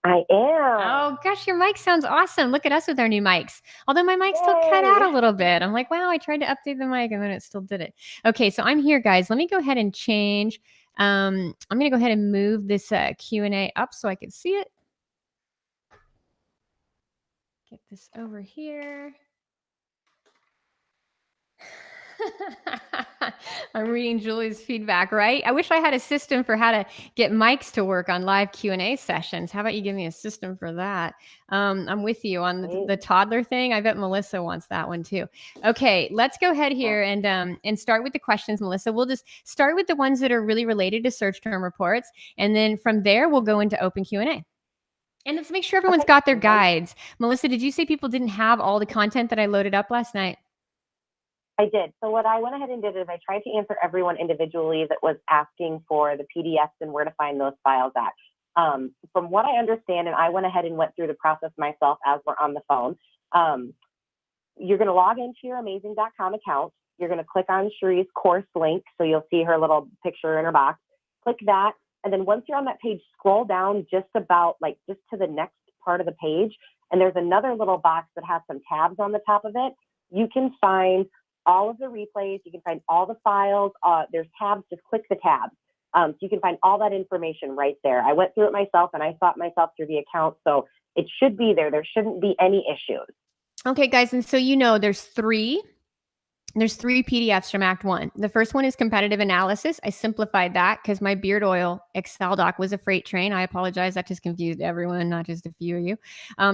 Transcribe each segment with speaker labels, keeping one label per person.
Speaker 1: I am.
Speaker 2: Oh gosh, your mic sounds awesome. Look at us with our new mics. Although my mic still cut out a
Speaker 1: Yay.
Speaker 2: little bit. I'm like, wow, I tried to update the mic and then it still did it. Okay, so I'm here, guys. Let me go ahead and change. I'm going to go ahead and move this Q&A up so I can see it. Get this over here. I'm reading Julie's feedback, right? I wish I had a system for how to get mics to work on live Q&A sessions. How about you give me a system for that? I'm with you on the toddler thing. I bet Melissa wants that one too. Okay, let's go ahead here and start with the questions, Melissa. We'll just start with the ones that are really related to search term reports, and then from there we'll go into open Q&A. And let's make sure everyone's got their guides. Melissa, did you say people didn't have all the content that I loaded up last night?
Speaker 1: I did. So what I went ahead and did is I tried to answer everyone individually that was asking for the PDFs and where to find those files at. From what I understand, and I went ahead and went through the process myself as we're on the phone, you're going to log into your amazing.com account. You're going to click on Cherie's course link. So you'll see her little picture in her box. Click that. And then once you're on that page, scroll down just to the next part of the page. And there's another little box that has some tabs on the top of it. You can find all of the replays. You can find all the files. There's tabs. Just click the tabs. So you can find all that information right there. I went through it myself and I sought myself through the account. So it should be there. There shouldn't be any issues.
Speaker 2: Okay, guys. And so, there's three PDFs from Act 1. The first one is competitive analysis. I simplified that because my beard oil Excel doc was a freight train. I apologize. That just confused everyone, not just a few of you.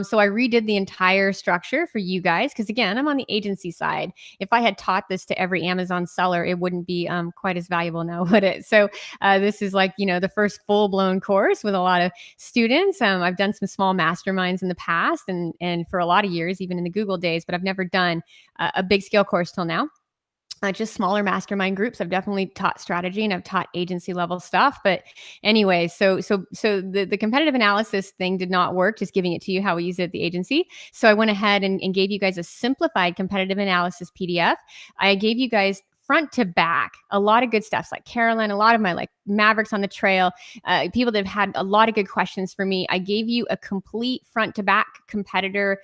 Speaker 2: So I redid the entire structure for you guys because, again, I'm on the agency side. If I had taught this to every Amazon seller, it wouldn't be quite as valuable now, would it? So this is like, the first full-blown course with a lot of students. I've done some small masterminds in the past and for a lot of years, even in the Google days, but I've never done a big scale course till now. Just smaller mastermind groups. I've definitely taught strategy and I've taught agency level stuff. But anyway, so the competitive analysis thing did not work, just giving it to you how we use it at the agency. So I went ahead and gave you guys a simplified competitive analysis PDF. I gave you guys front to back a lot of good stuff, like Carolyn, a lot of my Mavericks on the trail, people that have had a lot of good questions for me. I gave you a complete front to back competitor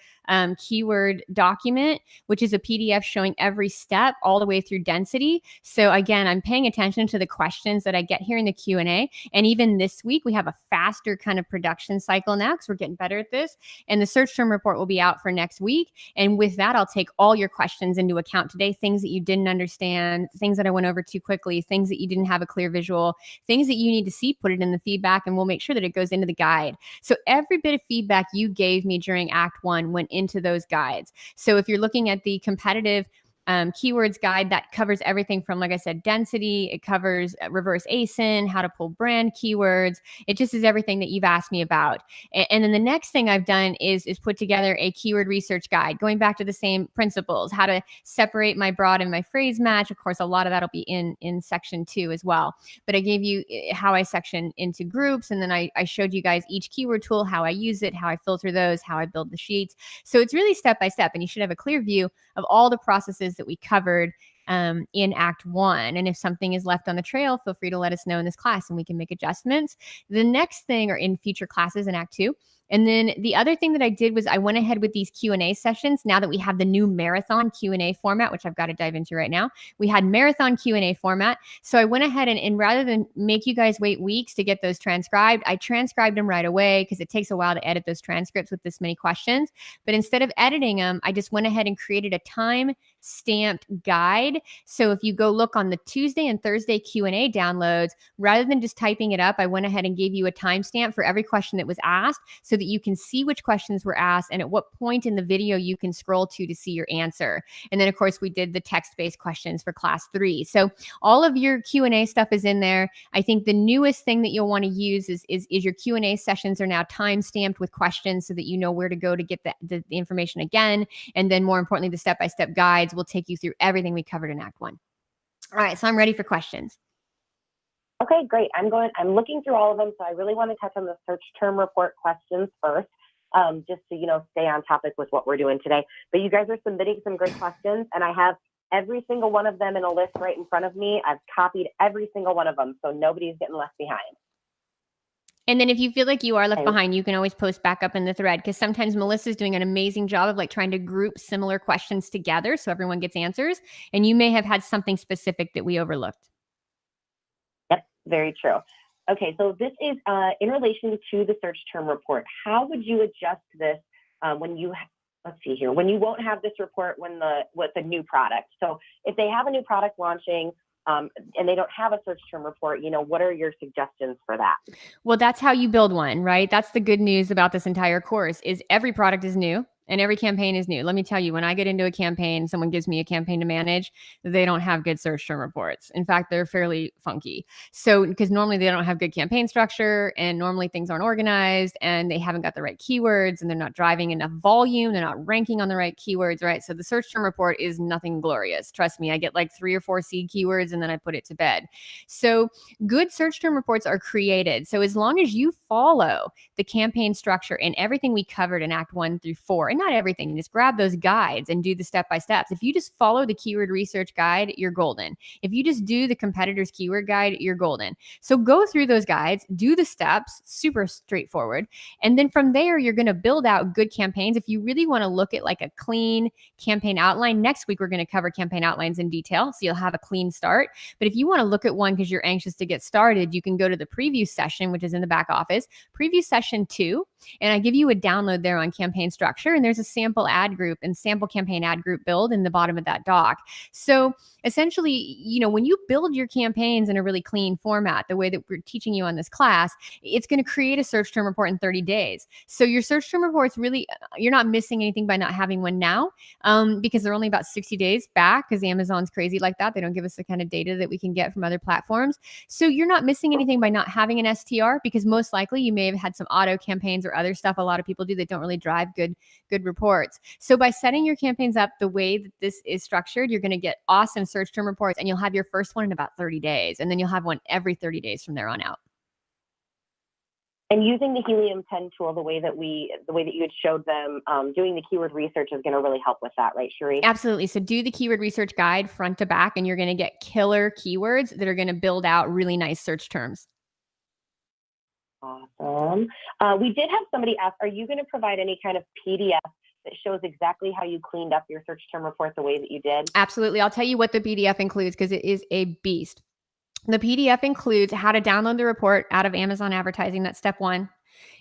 Speaker 2: keyword document, which is a PDF showing every step all the way through density. So again, I'm paying attention to the questions that I get here in the Q&A. And even this week, we have a faster kind of production cycle now because we're getting better at this. And the search term report will be out for next week. And with that, I'll take all your questions into account today, things that you didn't understand, things that I went over too quickly, things that you didn't have a clear visual, things that you need to see, put it in the feedback, and we'll make sure that it goes into the guide. So every bit of feedback you gave me during Act 1 went into those guides. So if you're looking at the competitive keywords guide, that covers everything from, like I said, density. It covers reverse ASIN, how to pull brand keywords. It just is everything that you've asked me about. And then the next thing I've done is put together a keyword research guide, going back to the same principles, how to separate my broad and my phrase match. Of course, a lot of that'll be in section 2 as well. But I gave you how I section into groups, and then I showed you guys each keyword tool, how I use it, how I filter those, how I build the sheets. So it's really step by step, and you should have a clear view of all the processes that we covered in Act 1. And if something is left on the trail, feel free to let us know in this class and we can make adjustments. The next thing, or in future classes in Act 2. And then the other thing that I did was I went ahead with these Q&A sessions. Now that we have the new marathon Q&A format, which I've got to dive into right now, we had marathon Q&A format. So I went ahead and rather than make you guys wait weeks to get those transcribed, I transcribed them right away because it takes a while to edit those transcripts with this many questions. But instead of editing them, I just went ahead and created a time stamped guide. So if you go look on the Tuesday and Thursday Q&A downloads, rather than just typing it up, I went ahead and gave you a timestamp for every question that was asked so that you can see which questions were asked and at what point in the video you can scroll to see your answer. And then of course we did the text-based questions for class 3. So all of your Q&A stuff is in there. I think the newest thing that you'll want to use is your Q&A sessions are now time-stamped with questions so that you know where to go to get the information again. And then more importantly, the step-by-step guides will take you through everything we covered in Act 1. All right, so I'm ready for questions.
Speaker 1: Okay, great. I'm looking through all of them, so I really want to touch on the search term report questions first, just to, stay on topic with what we're doing today. But you guys are submitting some great questions, and I have every single one of them in a list right in front of me. I've copied every single one of them, so nobody's getting left behind.
Speaker 2: And then if you feel like you are left
Speaker 1: Okay.
Speaker 2: behind, you can always post back up in the thread, because sometimes Melissa's doing an amazing job of like trying to group similar questions together so everyone gets answers. And you may have had something specific that we overlooked.
Speaker 1: Yep, very true. Okay, so this is in relation to the search term report. How would you adjust this when you, let's see here, when you won't have this report with the new product? So if they have a new product launching and they don't have a search term report, what are your suggestions for that?
Speaker 2: Well, that's how you build one, right? That's the good news about this entire course is every product is new and every campaign is new. Let me tell you, when I get into a campaign, someone gives me a campaign to manage, they don't have good search term reports. In fact, they're fairly funky. So, because normally they don't have good campaign structure and normally things aren't organized and they haven't got the right keywords and they're not driving enough volume. They're not ranking on the right keywords, right? So the search term report is nothing glorious. Trust me, I get like 3 or 4 seed keywords and then I put it to bed. So good search term reports are created. So as long as you follow the campaign structure and everything we covered in Act 1 through 4, and not everything, just grab those guides and do the step-by-steps. If you just follow the keyword research guide, you're golden. If you just do the competitor's keyword guide, you're golden. So go through those guides, do the steps, super straightforward. And then from there, you're going to build out good campaigns. If you really want to look at like a clean campaign outline, next week, we're going to cover campaign outlines in detail. So you'll have a clean start. But if you want to look at one because you're anxious to get started, you can go to the preview session, which is in the back office, preview session 2. And I give you a download there on campaign structure. And there's a sample ad group and sample campaign ad group build in the bottom of that doc. So essentially, when you build your campaigns in a really clean format, the way that we're teaching you on this class, it's going to create a search term report in 30 days. So your search term reports really, you're not missing anything by not having one now, because they're only about 60 days back, because Amazon's crazy like that. They don't give us the kind of data that we can get from other platforms. So you're not missing anything by not having an STR, because most likely you may have had some auto campaigns or other stuff a lot of people do that don't really drive good reports. So by setting your campaigns up the way that this is structured, you're going to get awesome search term reports, and you'll have your first one in about 30 days. And then you'll have one every 30 days from there on out.
Speaker 1: And using the Helium 10 tool, the way that you had showed them, doing the keyword research is going to really help with that, right, Cherie?
Speaker 2: Absolutely. So do the keyword research guide front to back, and you're going to get killer keywords that are going to build out really nice search terms.
Speaker 1: Awesome. We did have somebody ask, are you going to provide any kind of PDF that shows exactly how you cleaned up your search term report the way that you did?
Speaker 2: Absolutely. I'll tell you what the PDF includes, because it is a beast. The PDF includes how to download the report out of Amazon advertising. That's step 1.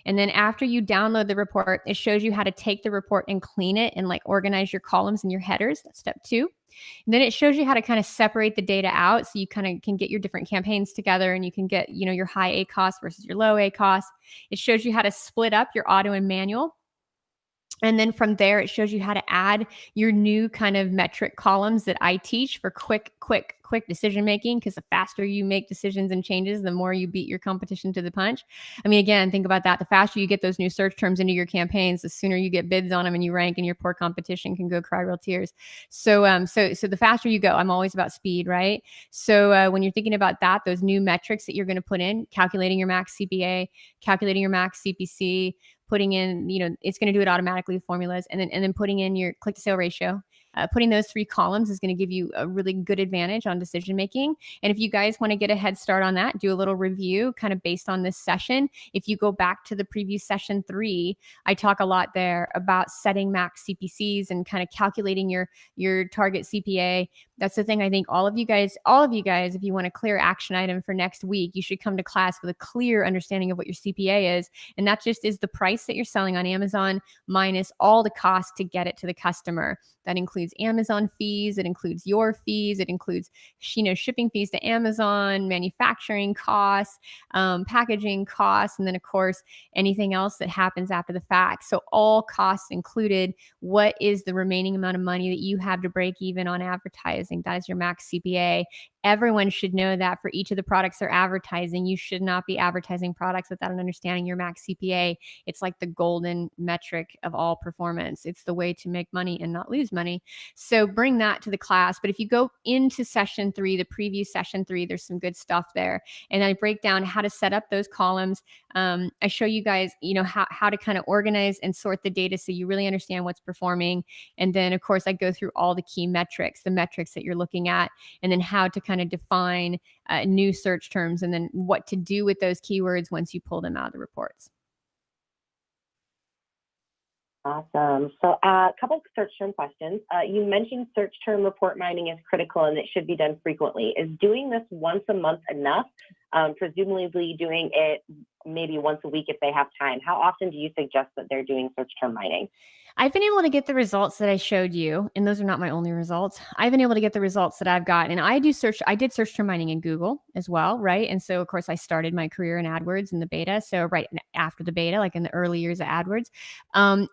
Speaker 2: And then after you download the report, it shows you how to take the report and clean it and like organize your columns and your headers. That's step 2. And then it shows you how to kind of separate the data out, so you kind of can get your different campaigns together and you can get, your high ACoS versus your low ACoS. It shows you how to split up your auto and manual. And then from there, it shows you how to add your new kind of metric columns that I teach for quick decision making, because the faster you make decisions and changes, the more you beat your competition to the punch. I mean, again, think about that. The faster you get those new search terms into your campaigns, the sooner you get bids on them and you rank, and your poor competition can go cry real tears. So the faster you go, I'm always about speed, right? So when you're thinking about that, those new metrics that you're going to put in, calculating your max CPA, calculating your max CPC, putting in, it's going to do it automatically with formulas, and then putting in your click to sale ratio. Putting those 3 columns is going to give you a really good advantage on decision making. And if you guys want to get a head start on that, do a little review kind of based on this session. If you go back to the preview session 3, I talk a lot there about setting max CPCs and kind of calculating your target CPA. That's the thing. I think all of you guys, if you want a clear action item for next week, you should come to class with a clear understanding of what your CPA is. And that just is the price that you're selling on Amazon minus all the costs to get it to the customer. That includes Amazon fees. It includes your fees. It includes, shipping fees to Amazon, manufacturing costs, packaging costs, and then of course, anything else that happens after the fact. So all costs included. What is the remaining amount of money that you have to break even on advertising? That is your max CPA. Everyone should know that for each of the products they're advertising. You should not be advertising products without an understanding your max CPA. It's like the golden metric of all performance. It's the way to make money and not lose money. So bring that to the class. But if you go into session 3, the preview session 3, there's some good stuff there. And I break down how to set up those columns. I show you guys, how to kind of organize and sort the data so you really understand what's performing. And then, of course, I go through all the key metrics, the metrics that you're looking at, and then how to kind of define new search terms and then what to do with those keywords once you pull them out of the reports.
Speaker 1: Awesome. So a couple of search term questions. You mentioned search term report mining is critical and it should be done frequently. Is doing this once a month enough? Presumably doing it maybe once a week if they have time. How often do you suggest that they're doing search term mining?
Speaker 2: I've been able to get the results that I showed you, and those are not my only results. I've been able to get the results that I've got, and I did search term mining in Google as well, right? And so, of course, I started my career in AdWords in the beta. So right after the beta, like in the early years of AdWords.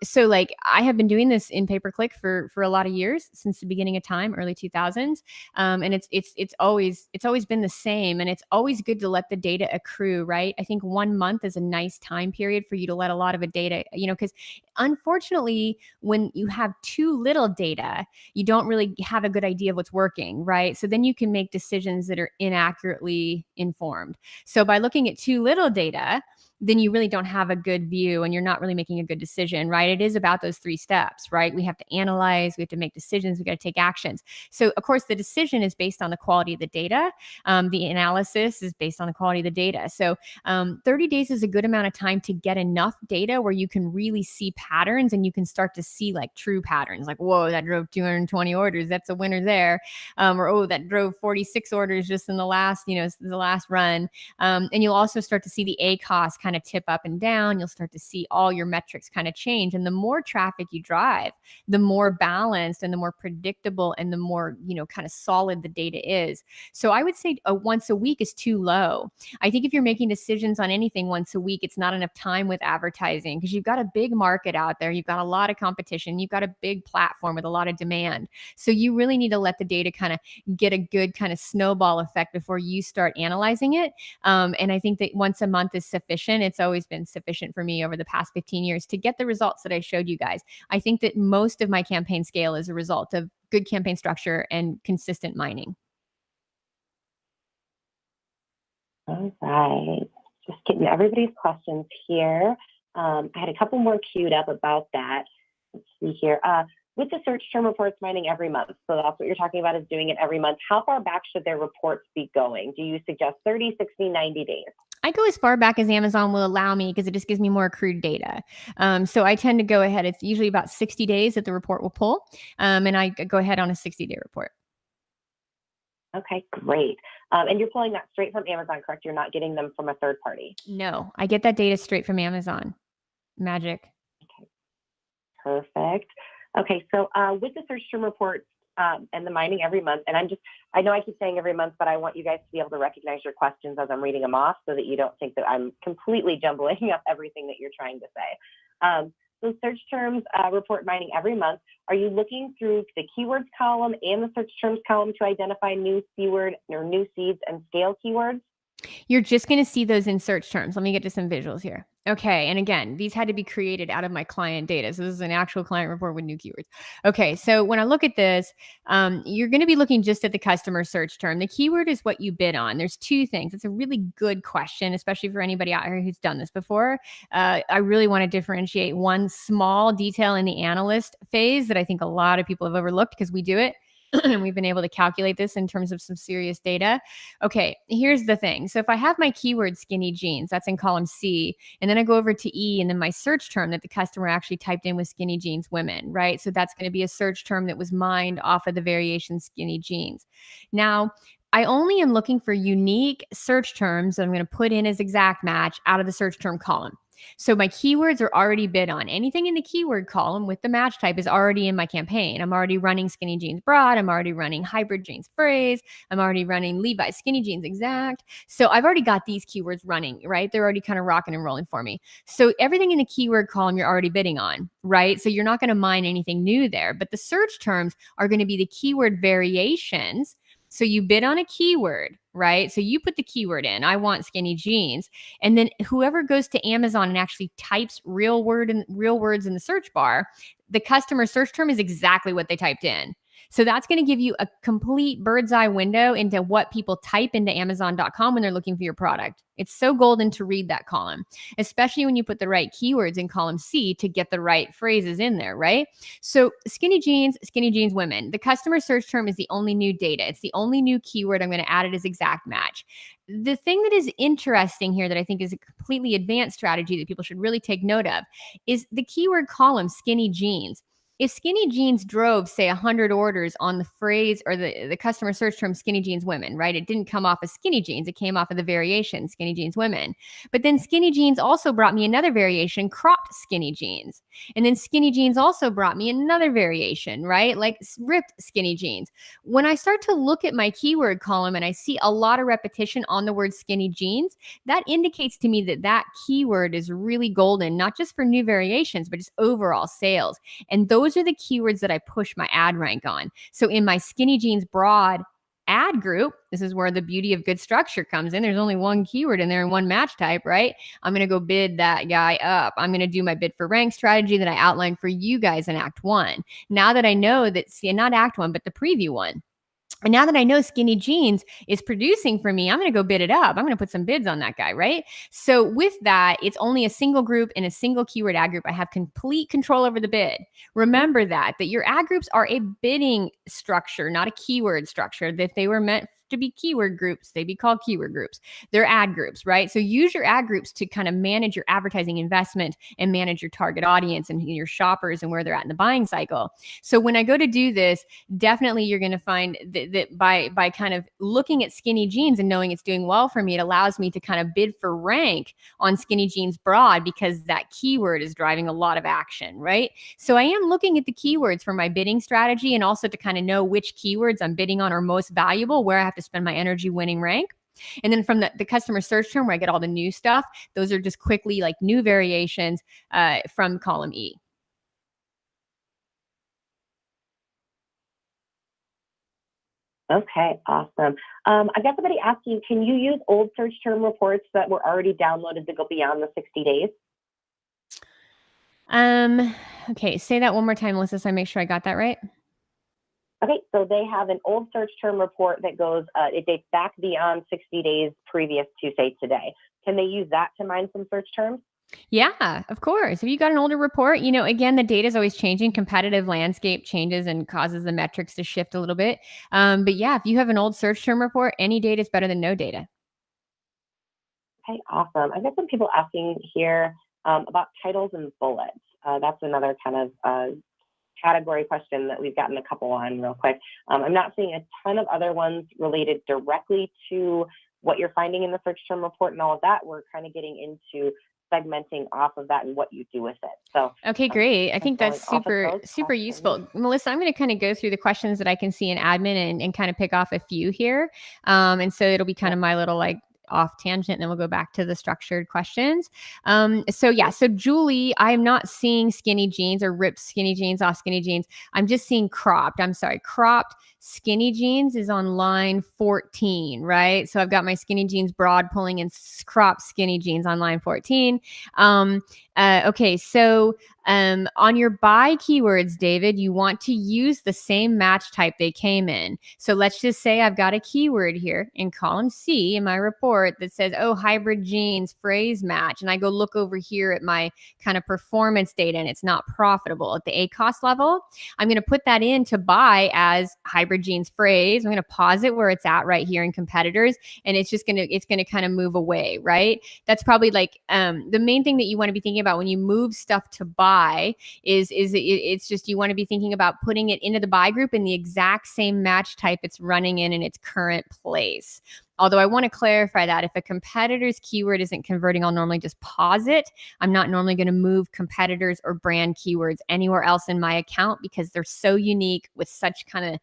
Speaker 2: So like I have been doing this in pay-per-click for a lot of years since the beginning of time, early 2000s, and it's always been the same, and it's always good to let the data accrue, right? I think 1 month is a nice time period for you to let a lot of a data, because unfortunately, when you have too little data, you don't really have a good idea of what's working, right? So then you can make decisions that are inaccurately informed. So by looking at too little data, then you really don't have a good view and you're not really making a good decision, right? It is about those 3 steps, right? We have to analyze, we have to make decisions, we got to take actions. So, of course, the decision is based on the quality of the data. The analysis is based on the quality of the data. So, 30 days is a good amount of time to get enough data where you can really see patterns and you can start to see like true patterns, like, whoa, that drove 220 orders. That's a winner there. Or, oh, that drove 46 orders just in the last run. And you'll also start to see the ACoS kind of tip up and down. You'll start to see all your metrics kind of change. And the more traffic you drive, the more balanced and the more predictable and the more, kind of solid the data is. So I would say once a week is too low. I think if you're making decisions on anything once a week, it's not enough time with advertising because you've got a big market out there. You've got a lot of competition. You've got a big platform with a lot of demand. So you really need to let the data kind of get a good kind of snowball effect before you start analyzing it. And I think that once a month is sufficient. It's always been sufficient for me over the past 15 years to get the results that I showed you guys. I think that most of my campaign scale is a result of good campaign structure and consistent mining.
Speaker 1: All right. Just getting everybody's questions here. I had a couple more queued up about that. Let's see here. With the search term reports mining every month, so that's what you're talking about is doing it every month. How far back should their reports be going? Do you suggest 30, 60, 90 days?
Speaker 2: I go as far back as Amazon will allow me because it just gives me more accrued data. So I tend to go ahead. It's usually about 60 days that the report will pull. And I go ahead on a 60-day report.
Speaker 1: Okay, great. And you're pulling that straight from Amazon, correct? You're not getting them from a third party?
Speaker 2: No, I get that data straight from Amazon. Magic.
Speaker 1: Okay, perfect. Okay, so with the search term reports and the mining every month, and I know I keep saying every month, but I want you guys to be able to recognize your questions as I'm reading them off so that you don't think that I'm completely jumbling up everything that you're trying to say. So search terms report mining every month. Are you looking through the keywords column and the search terms column to identify new keyword or new seeds and scale keywords?
Speaker 2: You're just going to see those in search terms. Let me get to some visuals here. Okay. And again, these had to be created out of my client data. So this is an actual client report with new keywords. Okay. So when I look at this, you're going to be looking just at the customer search term. The keyword is what you bid on. There's 2 things. It's a really good question, especially for anybody out here who's done this before. I really want to differentiate one small detail in the analyst phase that I think a lot of people have overlooked because we do it. And we've been able to calculate this in terms of some serious data. Okay, here's the thing. So if I have my keyword skinny jeans, that's in column C, and then I go over to E, and then my search term that the customer actually typed in was skinny jeans women, right? So that's going to be a search term that was mined off of the variation skinny jeans. Now, I only am looking for unique search terms that I'm going to put in as exact match out of the search term column. So my keywords are already bid on. Anything in the keyword column with the match type is already in my campaign. I'm already running skinny jeans broad. I'm already running hybrid jeans phrase. I'm already running Levi's skinny jeans exact. So I've already got these keywords running, right? They're already kind of rocking and rolling for me. So everything in the keyword column you're already bidding on, right? So you're not going to mine anything new there, but the search terms are going to be the keyword variations. So you bid on a keyword, right? So you put the keyword in, I want skinny jeans. And then whoever goes to Amazon and actually types real words in the search bar, the customer search term is exactly what they typed in. So that's going to give you a complete bird's eye window into what people type into Amazon.com when they're looking for your product. It's so golden to read that column, especially when you put the right keywords in column C to get the right phrases in there, right? So skinny jeans women. The customer search term is the only new data. It's the only new keyword. I'm going to add it as exact match. The thing that is interesting here that I think is a completely advanced strategy that people should really take note of is the keyword column skinny jeans. If skinny jeans drove, say, 100 orders on the phrase or the customer search term skinny jeans women, right? It didn't come off as skinny jeans. It came off of the variation skinny jeans women. But then skinny jeans also brought me another variation, cropped skinny jeans. And then skinny jeans also brought me another variation, right? Like ripped skinny jeans. When I start to look at my keyword column and I see a lot of repetition on the word skinny jeans, that indicates to me that that keyword is really golden, not just for new variations, but just overall sales. And those are the keywords that I push my ad rank on. So in my skinny jeans broad ad group, this is where the beauty of good structure comes in. There's only one keyword in there and one match type, right? I'm going to go bid that guy up. I'm going to do my bid for rank strategy that I outlined for you guys in Act 1. Now that I know that, not Act 1, but the preview one. And now that I know skinny jeans is producing for me, I'm going to go bid it up. I'm going to put some bids on that guy, right? So with that, it's only a single group and a single keyword ad group. I have complete control over the bid. Remember that your ad groups are a bidding structure, not a keyword structure. That if they were meant to be keyword groups, they'd be called keyword groups. They're ad groups, right? So use your ad groups to kind of manage your advertising investment and manage your target audience and your shoppers and where they're at in the buying cycle. So when I go to do this, definitely you're going to find that by kind of looking at skinny jeans and knowing it's doing well for me, it allows me to kind of bid for rank on skinny jeans broad because that keyword is driving a lot of action, right? So I am looking at the keywords for my bidding strategy and also to kind of know which keywords I'm bidding on are most valuable, where I have to spend my energy winning rank. And then from the customer search term where I get all the new stuff, those are just quickly like new variations from column E.
Speaker 1: Okay, awesome. I got somebody asking, can you use old search term reports that were already downloaded that go beyond the 60 days?
Speaker 2: Okay, say that one more time, Melissa, so I make sure I got that right.
Speaker 1: Okay, so they have an old search term report that goes, it dates back beyond 60 days previous to, say, today. Can they use that to mine some search terms?
Speaker 2: Yeah, of course. If you got an older report, again, the data is always changing. Competitive landscape changes and causes the metrics to shift a little bit. But yeah, if you have an old search term report, any data is better than no data.
Speaker 1: Okay, awesome. I've got some people asking here about titles and bullets. That's another kind of category question that we've gotten a couple on real quick. I'm not seeing a ton of other ones related directly to what you're finding in the search term report and all of that. We're kind of getting into segmenting off of that and what you do with it. So
Speaker 2: okay, great. I think that's super useful. Melissa, I'm going to kind of go through the questions that I can see in admin and kind of pick off a few here. And so it'll be kind of my little like off tangent, and then we'll go back to the structured questions. So Julie, I'm not seeing skinny jeans or ripped skinny jeans off skinny jeans. I'm just seeing cropped. Cropped skinny jeans is on line 14, right? So I've got my skinny jeans broad pulling in cropped skinny jeans on line 14. Okay, so on your buy keywords, David, you want to use the same match type they came in. So let's just say I've got a keyword here in column C in my report that says, oh, hybrid jeans phrase match. And I go look over here at my kind of performance data and it's not profitable at the ACoS level. I'm going to put that in to buy as hybrid jeans phrase. I'm going to pause it where it's at right here in competitors. And it's going to kind of move away, right? That's probably like the main thing that you want to be thinking about when you move stuff to buy it's just you want to be thinking about putting it into the buy group in the exact same match type it's running in its current place. Although I want to clarify that if a competitor's keyword isn't converting, I'll normally just pause it. I'm not normally going to move competitors or brand keywords anywhere else in my account because they're so unique with such kind of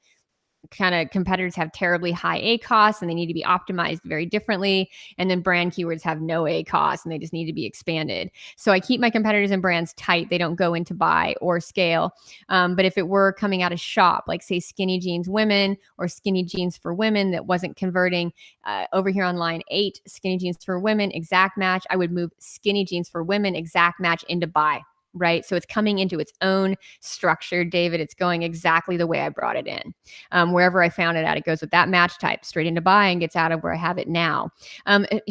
Speaker 2: competitors have terribly high ACoS and they need to be optimized very differently. And then brand keywords have no ACoS and they just need to be expanded. So I keep my competitors and brands tight. They don't go into buy or scale. But if it were coming out of shop, like say skinny jeans women or skinny jeans for women that wasn't converting over here on line 8, skinny jeans for women, exact match, I would move skinny jeans for women, exact match into buy. right? So it's coming into its own structure, David. It's going exactly the way I brought it in. Wherever I found it at, it goes with that match type straight into buy and gets out of where I have it now.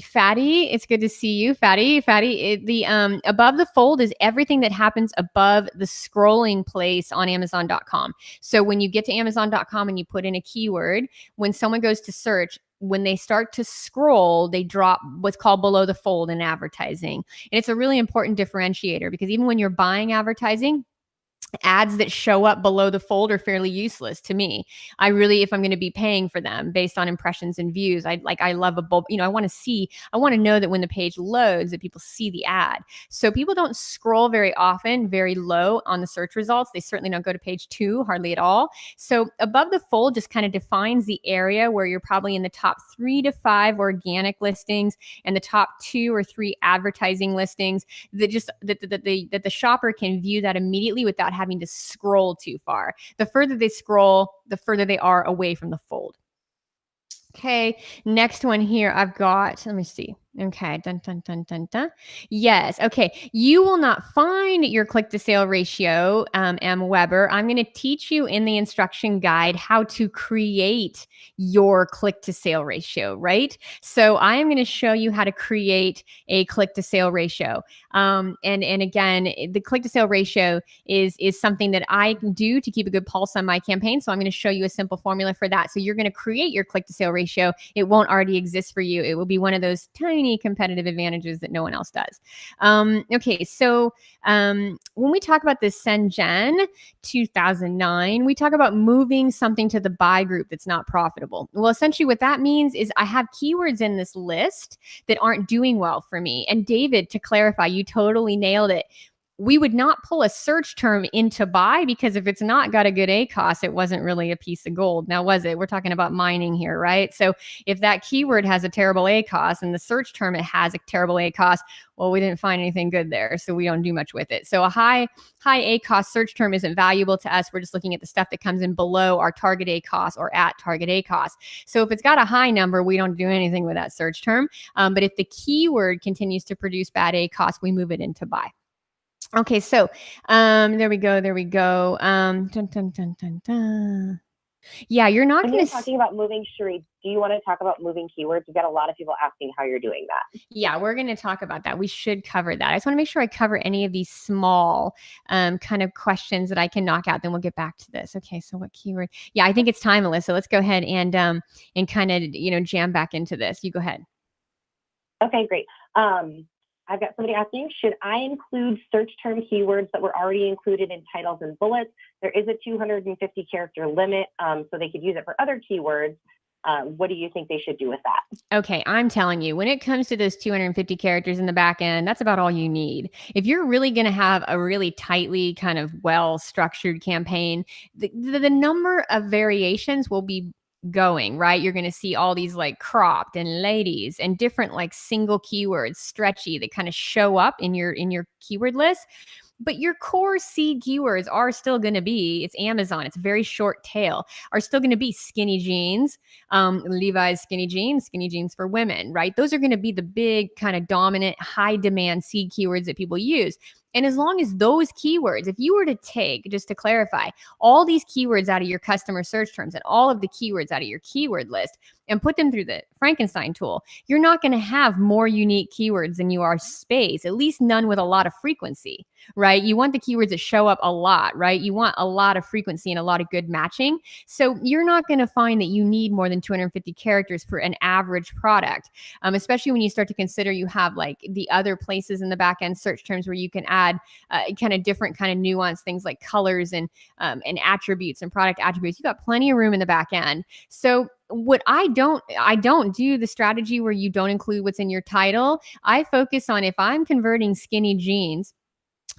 Speaker 2: Fatty, it's good to see you, Fatty. The above the fold is everything that happens above the scrolling place on Amazon.com. So when you get to Amazon.com and you put in a keyword, when someone goes to search, when they start to scroll, they drop what's called below the fold in advertising. And it's a really important differentiator because even when you're buying advertising, ads that show up below the fold are fairly useless to me. I really, if I'm going to be paying for them based on impressions and views, I love a bulb, I want to know that when the page loads that people see the ad. So people don't scroll very often, very low on the search results. They certainly don't go to page 2 hardly at all. So above the fold just kind of defines the area where you're probably in the top 3 to 5 organic listings and the top 2 or 3 advertising listings that the shopper can view that immediately without having to scroll too far. The further they scroll, the further they are away from the fold. Okay, next one here I've got, let me see. Okay, dun, dun, dun, dun, dun. Yes, okay. You will not find your click to sale ratio, M. Weber. I'm going to teach you in the instruction guide how to create your click to sale ratio, right? So I am going to show you how to create a click to sale ratio. And again, the click to sale ratio is something that I do to keep a good pulse on my campaign. So I'm going to show you a simple formula for that. So you're going to create your click to sale ratio. It won't already exist for you. It will be one of those tiny competitive advantages that no one else does. Okay, so when we talk about this SendGen 2009, we talk about moving something to the buy group that's not profitable. Well, essentially what that means is I have keywords in this list that aren't doing well for me. And David, to clarify, you totally nailed it. We would not pull a search term into buy because if it's not got a good ACOS, it wasn't really a piece of gold. Now, was it? We're talking about mining here, right? So if that keyword has a terrible ACOS and the search term it has a terrible ACOS, well, we didn't find anything good there, so we don't do much with it. So a high ACOS search term isn't valuable to us. We're just looking at the stuff that comes in below our target ACOS or at target ACOS. So if it's got a high number, we don't do anything with that search term. But if the keyword continues to produce bad ACOS, we move it into buy. Okay, so there we go. Dun, dun, dun, dun, dun. Yeah, you're not
Speaker 1: When
Speaker 2: going
Speaker 1: you're
Speaker 2: to
Speaker 1: talking about moving, Cherie, do you want to talk about moving keywords? We've got a lot of people asking how you're doing that.
Speaker 2: Yeah, we're going to talk about that. We should cover that. I just want to make sure I cover any of these small kind of questions that I can knock out. Then we'll get back to this. Okay, so what keyword? Yeah, I think it's time, Alyssa. Let's go ahead and kind of jam back into this. You go ahead.
Speaker 1: Okay, great. I've got somebody asking, should I include search term keywords that were already included in titles and bullets? There is a 250 character limit, so they could use it for other keywords. What do you think they should do with that?
Speaker 2: Okay, I'm telling you, when it comes to those 250 characters in the back end, that's about all you need. If you're really going to have a really tightly kind of well-structured campaign, the number of variations will be going, right? You're going to see all these like cropped and ladies and different like single keywords, stretchy, that kind of show up in your keyword list. But your core seed keywords are still going to be, it's Amazon, it's very short tail, are still going to be skinny jeans, Levi's skinny jeans for women, right? Those are going to be the big kind of dominant high demand seed keywords that people use. And as long as those keywords, if you were to take, just to clarify, all these keywords out of your customer search terms and all of the keywords out of your keyword list and put them through the Frankenstein tool, you're not going to have more unique keywords than you are space, at least none with a lot of frequency, right? You want the keywords that show up a lot, right? You want a lot of frequency and a lot of good matching. So you're not going to find that you need more than 250 characters for an average product, especially when you start to consider you have like the other places in the back end search terms where you can add kind of different kind of nuanced things like colors and attributes and product attributes. You got plenty of room in the back end. So what I don't do the strategy where you don't include what's in your title. I focus on, if I'm converting skinny jeans,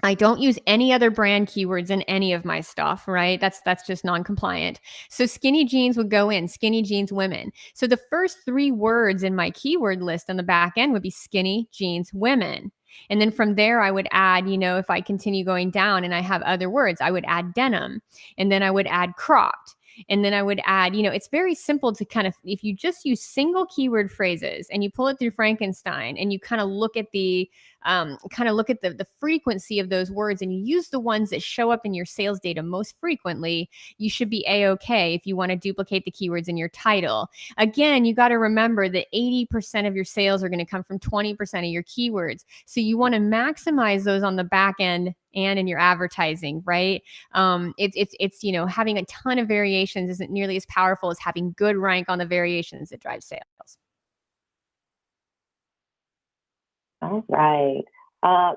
Speaker 2: I don't use any other brand keywords in any of my stuff, right? That's just non-compliant. So skinny jeans would go in, skinny jeans women. So the first 3 words in my keyword list on the back end would be skinny jeans women. And then from there, I would add, if I continue going down and I have other words, I would add denim, and then I would add cropped. And then I would add, it's very simple to kind of, if you just use single keyword phrases and you pull it through Frankenstein and you kind of look at the kind of look at the frequency of those words and you use the ones that show up in your sales data most frequently, you should be a-okay if you want to duplicate the keywords in your title. Again, you got to remember that 80% of your sales are going to come from 20% of your keywords. So you want to maximize those on the back end and in your advertising, right? It's having a ton of variations isn't nearly as powerful as having good rank on the variations that drive sales.
Speaker 1: All right.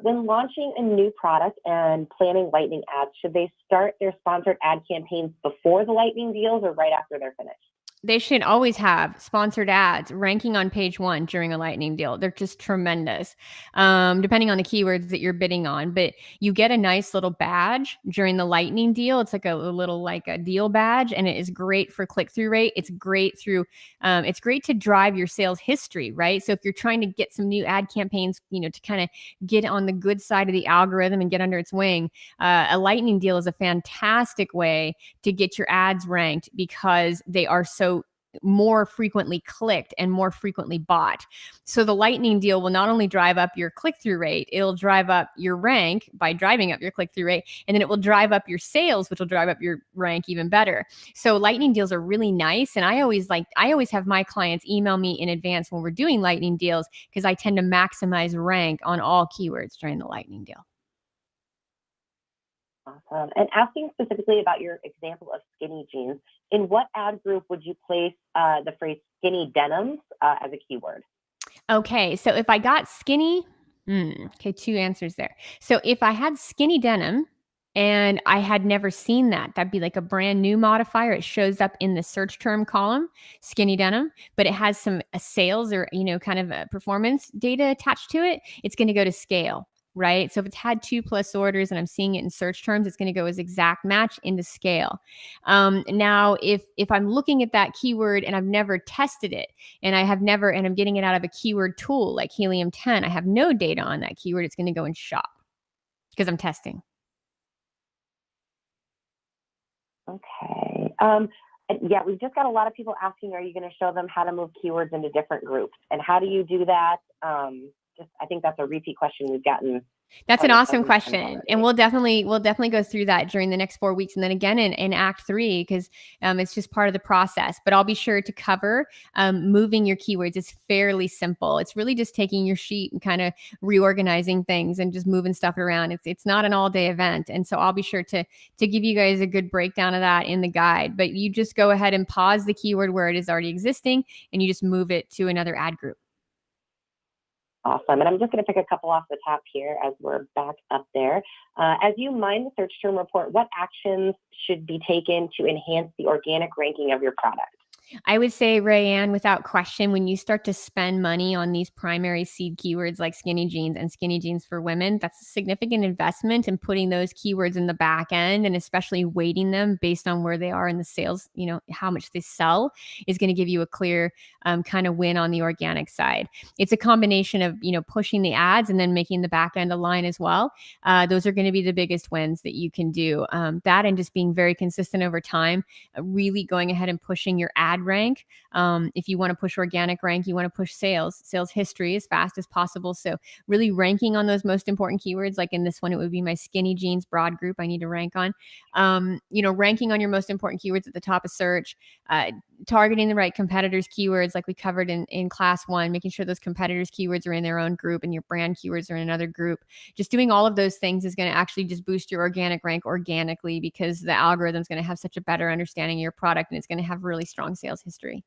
Speaker 1: When launching a new product and planning lightning ads, should they start their sponsored ad campaigns before the lightning deals or right after they're finished?
Speaker 2: They should always have sponsored ads ranking on page 1 during a lightning deal. They're just tremendous, depending on the keywords that you're bidding on. But you get a nice little badge during the lightning deal. It's like a little like a deal badge, and it is great for click-through rate. It's great to drive your sales history, right? So if you're trying to get some new ad campaigns, to kind of get on the good side of the algorithm and get under its wing, a lightning deal is a fantastic way to get your ads ranked because they are so more frequently clicked and more frequently bought. So the lightning deal will not only drive up your click-through rate, it'll drive up your rank by driving up your click-through rate, and then it will drive up your sales, which will drive up your rank even better. So lightning deals are really nice, and I always have my clients email me in advance when we're doing lightning deals because I tend to maximize rank on all keywords during the lightning deal.
Speaker 1: Awesome. And asking specifically about your example of skinny jeans, in what ad group would you place the phrase skinny denims as a keyword?
Speaker 2: Okay, so if I got skinny, okay, 2 answers there. So if I had skinny denim and I had never seen that, that'd be like a brand new modifier. It shows up in the search term column, skinny denim, but it has some sales or, kind of a performance data attached to it. It's going to go to scale. Right. So if it's had 2+ orders and I'm seeing it in search terms, it's going to go as exact match into scale. Now, if I'm looking at that keyword and I've never tested it and I'm getting it out of a keyword tool like Helium 10, I have no data on that keyword. It's going to go in shop because I'm testing.
Speaker 1: Okay. Yeah, we've just got a lot of people asking, are you going to show them how to move keywords into different groups? And how do you do that? I think that's a repeat question we've gotten.
Speaker 2: That's an awesome question. And we'll definitely go through that during the next 4 weeks. And then again in Act 3, because it's just part of the process. But I'll be sure to cover moving your keywords. It's fairly simple. It's really just taking your sheet and kind of reorganizing things and just moving stuff around. It's not an all-day event. And so I'll be sure to give you guys a good breakdown of that in the guide. But you just go ahead and pause the keyword where it is already existing, and you just move it to another ad group.
Speaker 1: Awesome. And I'm just going to pick a couple off the top here as we're back up there. As you mine the search term report, what actions should be taken to enhance the organic ranking of your product?
Speaker 2: I would say, Rayanne, without question, when you start to spend money on these primary seed keywords like skinny jeans and skinny jeans for women, that's a significant investment in putting those keywords in the back end, and especially weighting them based on where they are in the sales, how much they sell is going to give you a clear kind of win on the organic side. It's a combination of, pushing the ads and then making the back end align as well. Those are going to be the biggest wins that you can do. That and just being very consistent over time, really going ahead and pushing your ad rank. If you want to push organic rank, you want to push sales history as fast as possible. So really ranking on those most important keywords, like in this one, it would be my skinny jeans broad group I need to rank on. Ranking on your most important keywords at the top of search, targeting the right competitors' keywords like we covered in class 1, making sure those competitors' keywords are in their own group and your brand keywords are in another group. Just doing all of those things is going to actually just boost your organic rank organically because the algorithm is going to have such a better understanding of your product and it's going to have really strong sales history.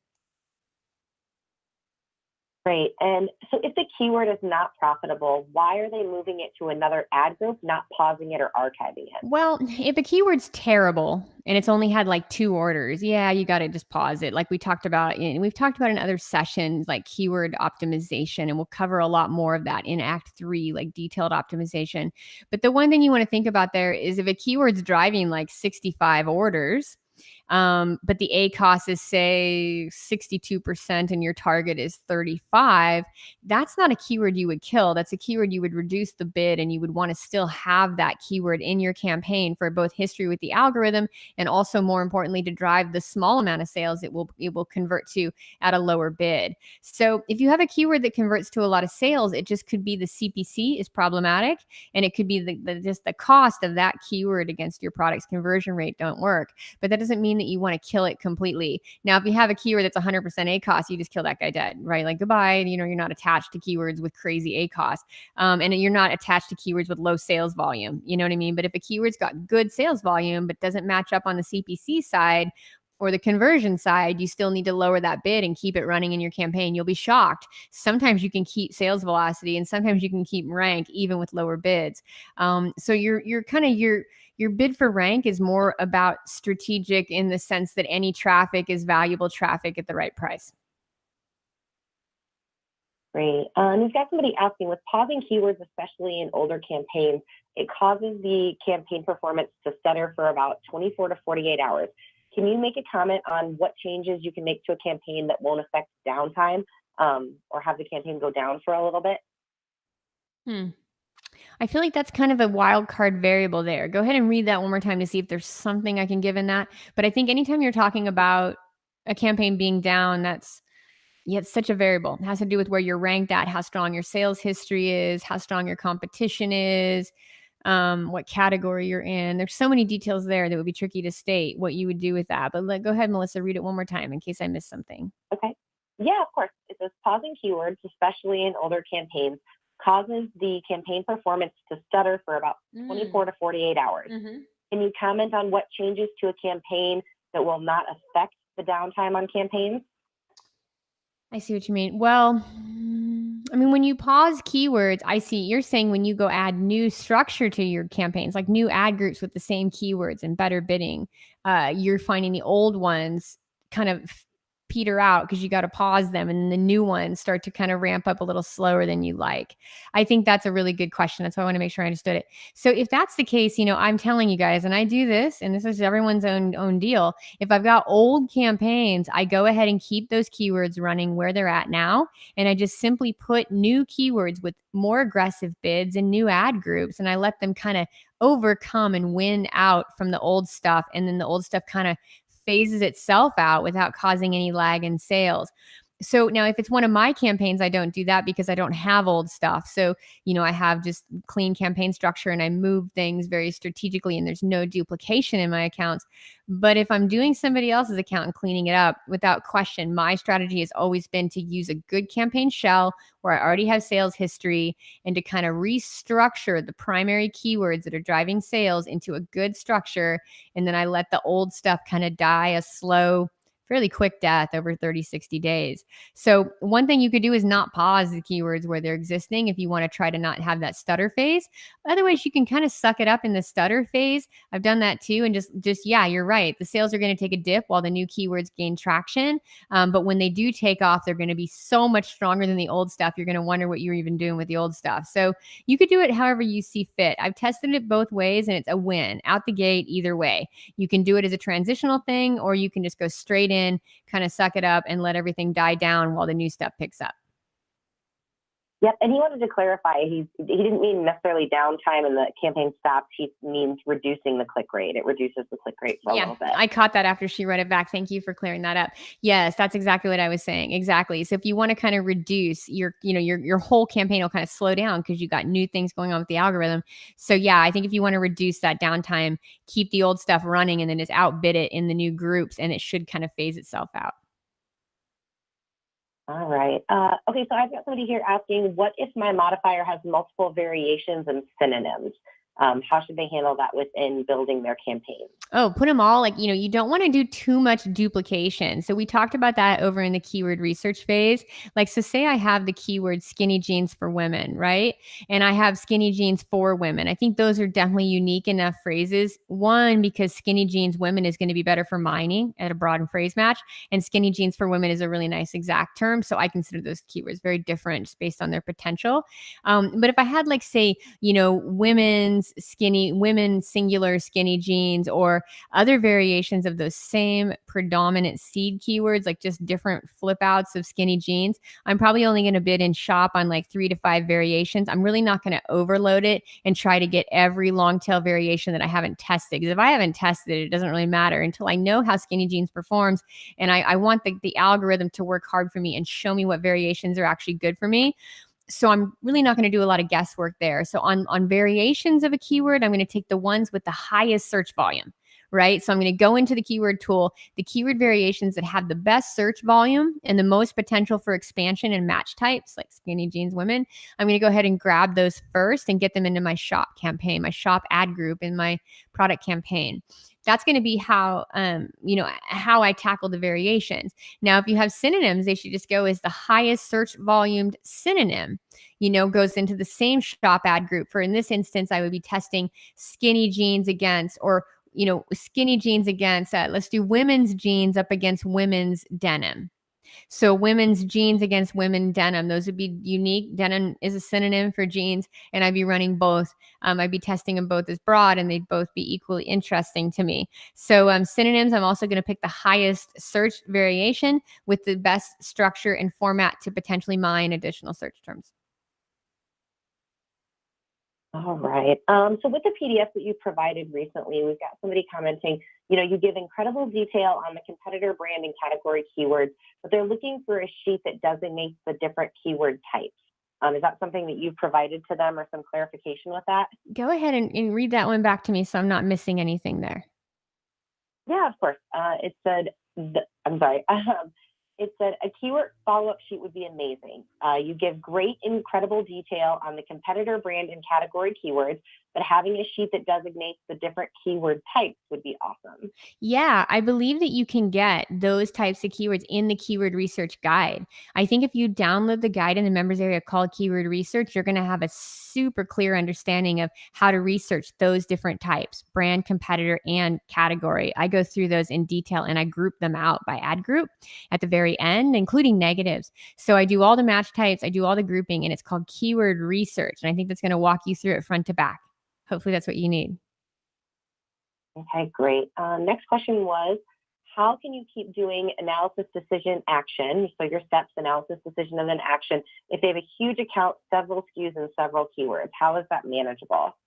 Speaker 1: Great. And so if the keyword is not profitable, why are they moving it to another ad group, not pausing it or archiving it?
Speaker 2: Well, if the keyword's terrible and it's only had like 2 orders, yeah, you got to just pause it. Like we've talked about in other sessions, like keyword optimization, and we'll cover a lot more of that in Act 3, like detailed optimization. But the one thing you want to think about there is if a keyword's driving like 65 orders, but the ACOS is say 62% and your target is 35, that's not a keyword you would kill. That's a keyword you would reduce the bid, and you would want to still have that keyword in your campaign for both history with the algorithm and also, more importantly, to drive the small amount of sales it will convert to at a lower bid. So if you have a keyword that converts to a lot of sales, it just could be the CPC is problematic, and it could be just the cost of that keyword against your product's conversion rate don't work. But that doesn't mean that you want to kill it completely. Now, if you have a keyword that's 100% ACOS, you just kill that guy dead, right? Like goodbye. You're not attached to keywords with crazy ACOS, and you're not attached to keywords with low sales volume. You know what I mean? But if a keyword's got good sales volume but doesn't match up on the CPC side or the conversion side, you still need to lower that bid and keep it running in your campaign. You'll be shocked. Sometimes you can keep sales velocity, and sometimes you can keep rank even with lower bids. So your bid for rank is more about strategic in the sense that any traffic is valuable traffic at the right price.
Speaker 1: Great. We've got somebody asking, with pausing keywords, especially in older campaigns, it causes the campaign performance to stutter for about 24 to 48 hours. Can you make a comment on what changes you can make to a campaign that won't affect downtime, or have the campaign go down for a little bit?
Speaker 2: I feel like that's kind of a wild card variable there. Go ahead and read that one more time to see if there's something I can give in that. But I think anytime you're talking about a campaign being down, it's such a variable. It has to do with where you're ranked at, how strong your sales history is, how strong your competition is, what category you're in. There's so many details there that would be tricky to state what you would do with that. But go ahead, Melissa, read it one more time in case I missed something.
Speaker 1: Okay. Yeah, of course. It says pausing keywords, especially in older campaigns, causes the campaign performance to stutter for about 24 to 48 hours. Can you comment on what changes to a campaign that will not affect the downtime on campaigns?
Speaker 2: I see what you mean. Well, I mean, when you pause keywords, I see you're saying when you go add new structure to your campaigns, like new ad groups with the same keywords and better bidding, you're finding the old ones kind of peter out because you got to pause them, and the new ones start to kind of ramp up a little slower than you like. I think that's a really good question. That's why I want to make sure I understood it. So if that's the case, I'm telling you guys, and I do this, and this is everyone's own deal. If I've got old campaigns, I go ahead and keep those keywords running where they're at now, and I just simply put new keywords with more aggressive bids and new ad groups, and I let them kind of overcome and win out from the old stuff, and then the old stuff kind of phases itself out without causing any lag in sales. So now if it's one of my campaigns, I don't do that because I don't have old stuff. So, I have just clean campaign structure, and I move things very strategically, and there's no duplication in my accounts. But if I'm doing somebody else's account and cleaning it up, without question, my strategy has always been to use a good campaign shell where I already have sales history, and to kind of restructure the primary keywords that are driving sales into a good structure. And then I let the old stuff kind of die a slow, fairly quick death over 30, 60 days. So one thing you could do is not pause the keywords where they're existing if you want to try to not have that stutter phase. Otherwise, you can kind of suck it up in the stutter phase. I've done that too. And yeah, you're right. The sales are going to take a dip while the new keywords gain traction. But when they do take off, they're going to be so much stronger than the old stuff. You're going to wonder what you're even doing with the old stuff. So you could do it however you see fit. I've tested it both ways, and it's a win out the gate either way. You can do it as a transitional thing, or you can just go straight in, kind of suck it up and let everything die down while the new stuff picks up.
Speaker 1: Yep, and he wanted to clarify, he didn't mean necessarily downtime and the campaign stops. He means reducing the click rate. It reduces the click rate for a little bit.
Speaker 2: I caught that after she read it back. Thank you for clearing that up. Yes, that's exactly what I was saying. Exactly. So if you want to kind of reduce your whole campaign will kind of slow down because you got new things going on with the algorithm. So yeah, I think if you want to reduce that downtime, keep the old stuff running and then just outbid it in the new groups, and it should kind of phase itself out.
Speaker 1: All right. Okay, so I've got somebody here asking, what if my modifier has multiple variations and synonyms? How should they handle that within building their campaign?
Speaker 2: Oh, put them all, you don't want to do too much duplication. So we talked about that over in the keyword research phase. So say I have the keyword skinny jeans for women, right? And I have skinny jeans for women. I think those are definitely unique enough phrases. One, because skinny jeans women is going to be better for mining at a broad phrase match. And skinny jeans for women is a really nice exact term. So I consider those keywords very different just based on their potential. But if I had say, women's women singular skinny jeans, or other variations of those same predominant seed keywords, like just different flip outs of skinny jeans, I'm probably only going to bid and shop on like 3 to 5 variations. I'm really not going to overload it and try to get every long tail variation that I haven't tested. Because if I haven't tested it, it doesn't really matter until I know how skinny jeans performs. And I want the algorithm to work hard for me and show me what variations are actually good for me. So I'm really not going to do a lot of guesswork there. So on variations of a keyword, I'm going to take the ones with the highest search volume, right? So I'm going to go into the keyword tool, the keyword variations that have the best search volume and the most potential for expansion and match types, like skinny jeans women. I'm going to go ahead and grab those first and get them into my shop campaign, my shop ad group, in my product campaign. That's going to be how, how I tackle the variations. Now, if you have synonyms, they should just go as the highest search volumed synonym, goes into the same shop ad group. For in this instance, I would be testing skinny jeans against, or skinny jeans against, let's do women's jeans up against women's denim. So women's jeans against women denim, those would be unique. Denim is a synonym for jeans, and I'd be running both. I'd be testing them both as broad, and they'd both be equally interesting to me. So synonyms, I'm also going to pick the highest search variation with the best structure and format to potentially mine additional search terms.
Speaker 1: All right. So with the PDF that you provided recently, we've got somebody commenting, you give incredible detail on the competitor brand and category keywords, but they're looking for a sheet that designates the different keyword types. Is that something that you've provided to them, or some clarification with that?
Speaker 2: Go ahead and read that one back to me so I'm not missing anything there.
Speaker 1: Yeah, of course. It said, I'm sorry. It said a keyword follow-up sheet would be amazing. You give great, incredible detail on the competitor brand and category keywords, but having a sheet that designates the different keyword types would be awesome.
Speaker 2: Yeah, I believe that you can get those types of keywords in the keyword research guide. I think if you download the guide in the members area called Keyword Research, you're going to have a super clear understanding of how to research those different types: brand, competitor, and category. I go through those in detail, and I group them out by ad group at the very end, including negatives. So I do all the match types, I do all the grouping, and it's called Keyword Research. And I think that's going to walk you through it front to back. Hopefully that's what you need.
Speaker 1: Okay, great. Next question was, how can you keep doing analysis, decision, action? So your steps: analysis, decision, and then action, if they have a huge account, several SKUs, and several keywords. How is that manageable?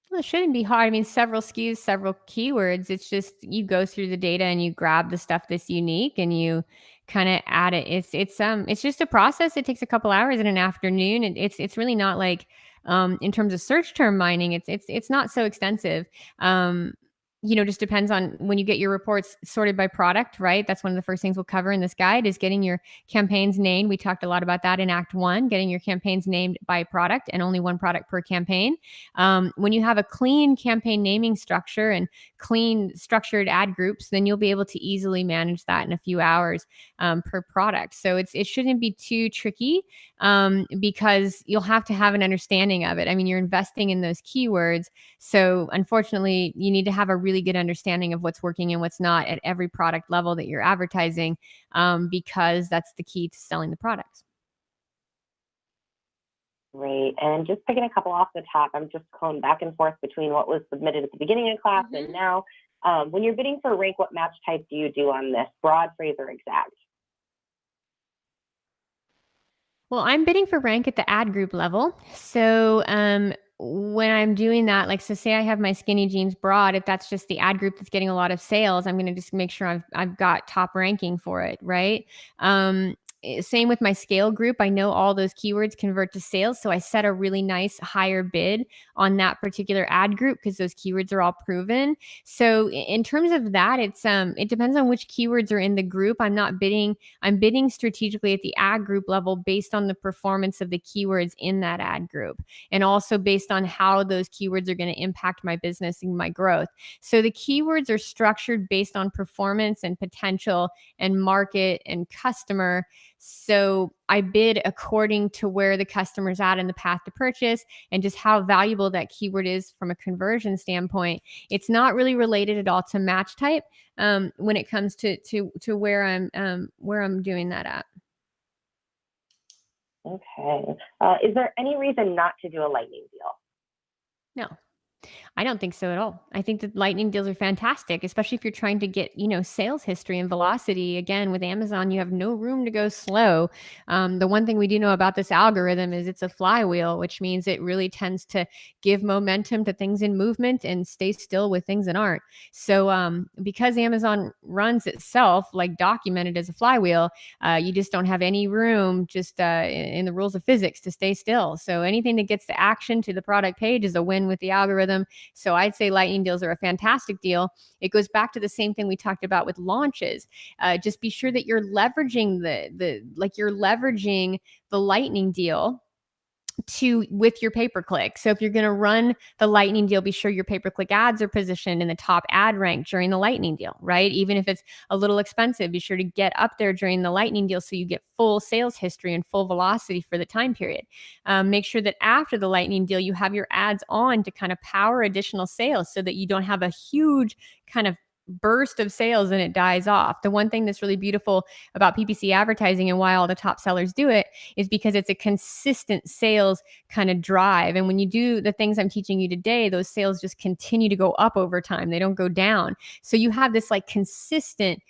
Speaker 2: Well, it shouldn't be hard. I mean, several SKUs, several keywords. It's just you go through the data and you grab the stuff that's unique and you kind of add it. It's just a process. It takes a couple hours in an afternoon, and it's really not like in terms of search term mining. It's not so extensive. Just depends on when you get your reports sorted by product, right? That's one of the first things we'll cover in this guide is getting your campaigns named. We talked a lot about that in Act 1, getting your campaigns named by product, and only one product per campaign. When you have a clean campaign naming structure and clean structured ad groups, then you'll be able to easily manage that in a few hours per product. So it shouldn't be too tricky because you'll have to have an understanding of it. I mean, you're investing in those keywords. So unfortunately, you need to have a really good understanding of what's working and what's not at every product level that you're advertising, because that's the key to selling the products.
Speaker 1: Great. And just picking a couple off the top, I'm just going back and forth between what was submitted at the beginning of class and now. When you're bidding for rank, what match type do you do on this? Broad, phrase, or exact?
Speaker 2: Well, I'm bidding for rank at the ad group level. So when I'm doing that, like, so say I have my skinny jeans broad, if that's just the ad group that's getting a lot of sales, I'm going to just make sure I've got top ranking for it, right? Same with my scale group. I know all those keywords convert to sales. So I set a really nice higher bid on that particular ad group because those keywords are all proven. So in terms of that, it depends on which keywords are in the group. I'm bidding strategically at the ad group level based on the performance of the keywords in that ad group, and also based on how those keywords are going to impact my business and my growth. So the keywords are structured based on performance and potential and market and customer. So I bid according to where the customer's at in the path to purchase and just how valuable that keyword is from a conversion standpoint. It's not really related at all to match type when it comes to where I'm doing that at.
Speaker 1: Okay. Is there any reason not to do a lightning deal?
Speaker 2: No. I don't think so at all. I think that lightning deals are fantastic, especially if you're trying to get, sales history and velocity. Again, with Amazon, you have no room to go slow. The one thing we do know about this algorithm is it's a flywheel, which means it really tends to give momentum to things in movement and stay still with things that aren't. So, because Amazon runs itself like documented as a flywheel, you just don't have any room just in the rules of physics to stay still. So anything that gets the action to the product page is a win with the algorithm. So I'd say lightning deals are a fantastic deal. It goes back to the same thing we talked about with launches. Just be sure that you're leveraging you're leveraging the lightning deal with your pay-per-click. So if you're going to run the lightning deal, be sure your pay-per-click ads are positioned in the top ad rank during the lightning deal, right? Even if it's a little expensive, be sure to get up there during the lightning deal so you get full sales history and full velocity for the time period. Make sure that after the lightning deal, you have your ads on to kind of power additional sales so that you don't have a huge kind of burst of sales and it dies off. The one thing that's really beautiful about PPC advertising and why all the top sellers do it is because it's a consistent sales kind of drive. And when you do the things I'm teaching you today, those sales just continue to go up over time. They don't go down. So you have this like consistent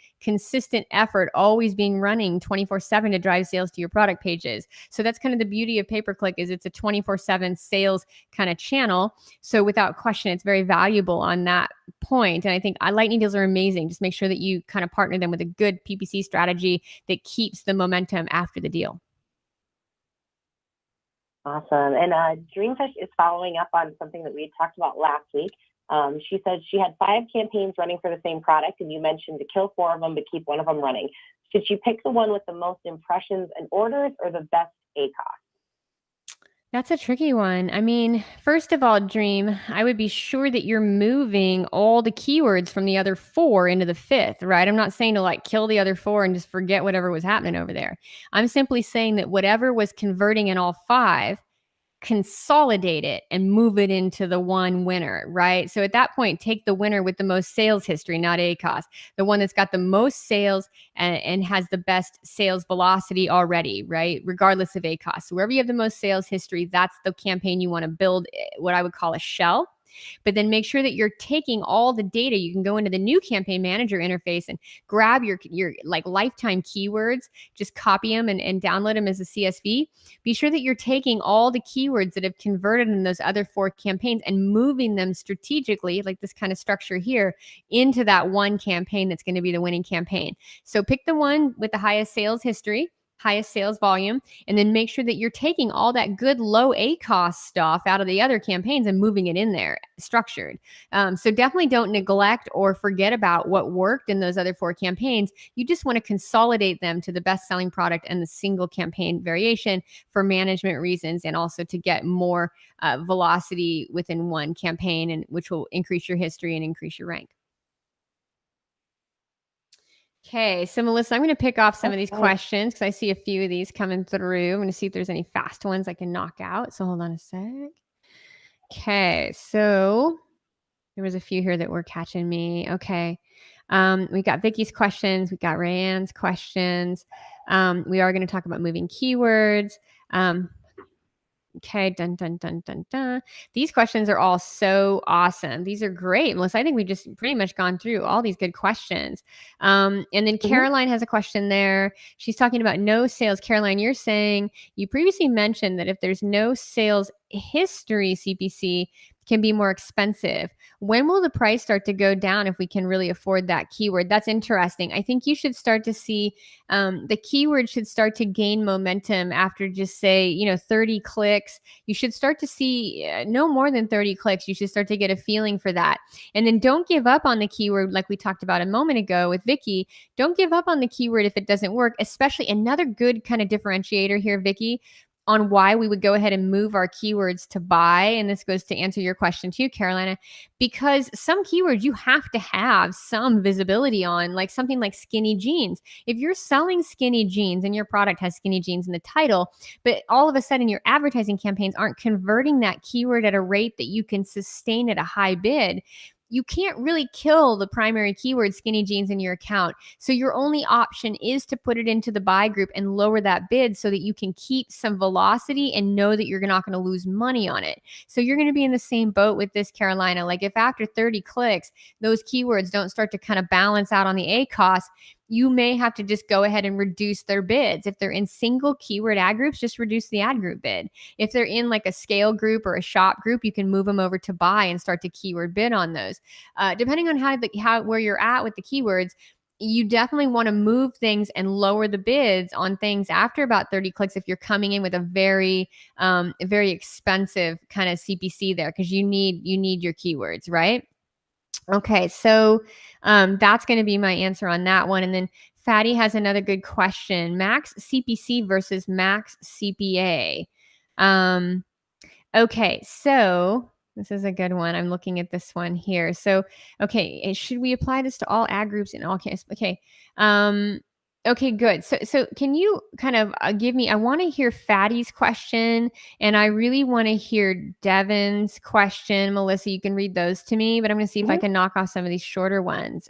Speaker 2: effort always being running 24/7 to drive sales to your product pages. So that's kind of the beauty of pay-per-click is it's a 24/7 sales kind of channel. So without question, it's very valuable on that point. And I think lightning deals are amazing. Just make sure that you kind of partner them with a good PPC strategy that keeps the momentum after the deal.
Speaker 1: Awesome. And Dreamfish is following up on something that we had talked about last week. She said she had 5 campaigns running for the same product, and you mentioned to kill 4 of them but keep one of them running. Should she pick the one with the most impressions and orders or the best ACOS?
Speaker 2: That's a tricky one. I mean, first of all, Dream, I would be sure that you're moving all the keywords from the other 4 into the 5th, right? I'm not saying to like kill the other 4 and just forget whatever was happening over there. I'm simply saying that whatever was converting in all 5, consolidate it and move it into the one winner, right? So at that point, take the winner with the most sales history, not ACOS, the one that's got the most sales and has the best sales velocity already, right? Regardless of ACOS. So wherever you have the most sales history, that's the campaign you want to build what I would call a shell. But then make sure that you're taking all the data. You can go into the new campaign manager interface and grab your like lifetime keywords, just copy them and download them as a CSV. Be sure that you're taking all the keywords that have converted in those other 4 campaigns and moving them strategically, like this kind of structure here, into that one campaign that's going to be the winning campaign. So pick the one with the highest sales history, highest sales volume, and then make sure that you're taking all that good low ACOS stuff out of the other campaigns and moving it in there structured. So definitely don't neglect or forget about what worked in those other 4 campaigns. You just want to consolidate them to the best selling product and the single campaign variation for management reasons, and also to get more velocity within one campaign, and which will increase your history and increase your rank. Okay, so Melissa, I'm going to pick off some of these questions because I see a few of these coming through. I'm going to see if there's any fast ones I can knock out. So hold on a sec. Okay, so there was a few here that were catching me. Okay, we got Vicky's questions. We got Rayanne's questions. We are going to talk about moving keywords. Okay, dun, dun, dun, dun, dun. These questions are all so awesome. These are great, Melissa. I think we just pretty much gone through all these good questions. And then Caroline has a question there. She's talking about no sales. Caroline, you're saying you previously mentioned that if there's no sales history, CPC can be more expensive. When will the price start to go down if we can really afford that keyword? That's interesting. I think you should start to see the keyword should start to gain momentum after just say, 30 clicks. You should start to see no more than 30 clicks. You should start to get a feeling for that. And then don't give up on the keyword like we talked about a moment ago with Vicky. Don't give up on the keyword if it doesn't work, especially another good kind of differentiator here, Vicky, on why we would go ahead and move our keywords to buy. And this goes to answer your question too, Carolina, because some keywords you have to have some visibility on, like something like skinny jeans. If you're selling skinny jeans and your product has skinny jeans in the title, but all of a sudden your advertising campaigns aren't converting that keyword at a rate that you can sustain at a high bid, you can't really kill the primary keyword skinny jeans in your account. So your only option is to put it into the buy group and lower that bid so that you can keep some velocity and know that you're not going to lose money on it. So you're going to be in the same boat with this, Carolina. Like if after 30 clicks, those keywords don't start to kind of balance out on the ACoS, you may have to just go ahead and reduce their bids. If they're in single keyword ad groups, just reduce the ad group bid. If they're in like a scale group or a shop group, you can move them over to buy and start to keyword bid on those. Depending on where you're at with the keywords, you definitely want to move things and lower the bids on things after about 30 clicks if you're coming in with a very expensive kind of CPC there, because you need your keywords, right? Okay, so that's going to be my answer on that one. And then Fatty has another good question: max CPC versus max CPA. Okay, so this is a good one. I'm looking at this one here. So, okay, should we apply this to all ad groups in all cases? Okay. Okay, good. So can you kind of give me, I want to hear Fatty's question, and I really want to hear Devin's question. Melissa, you can read those to me, but I'm going to see if I can knock off some of these shorter ones.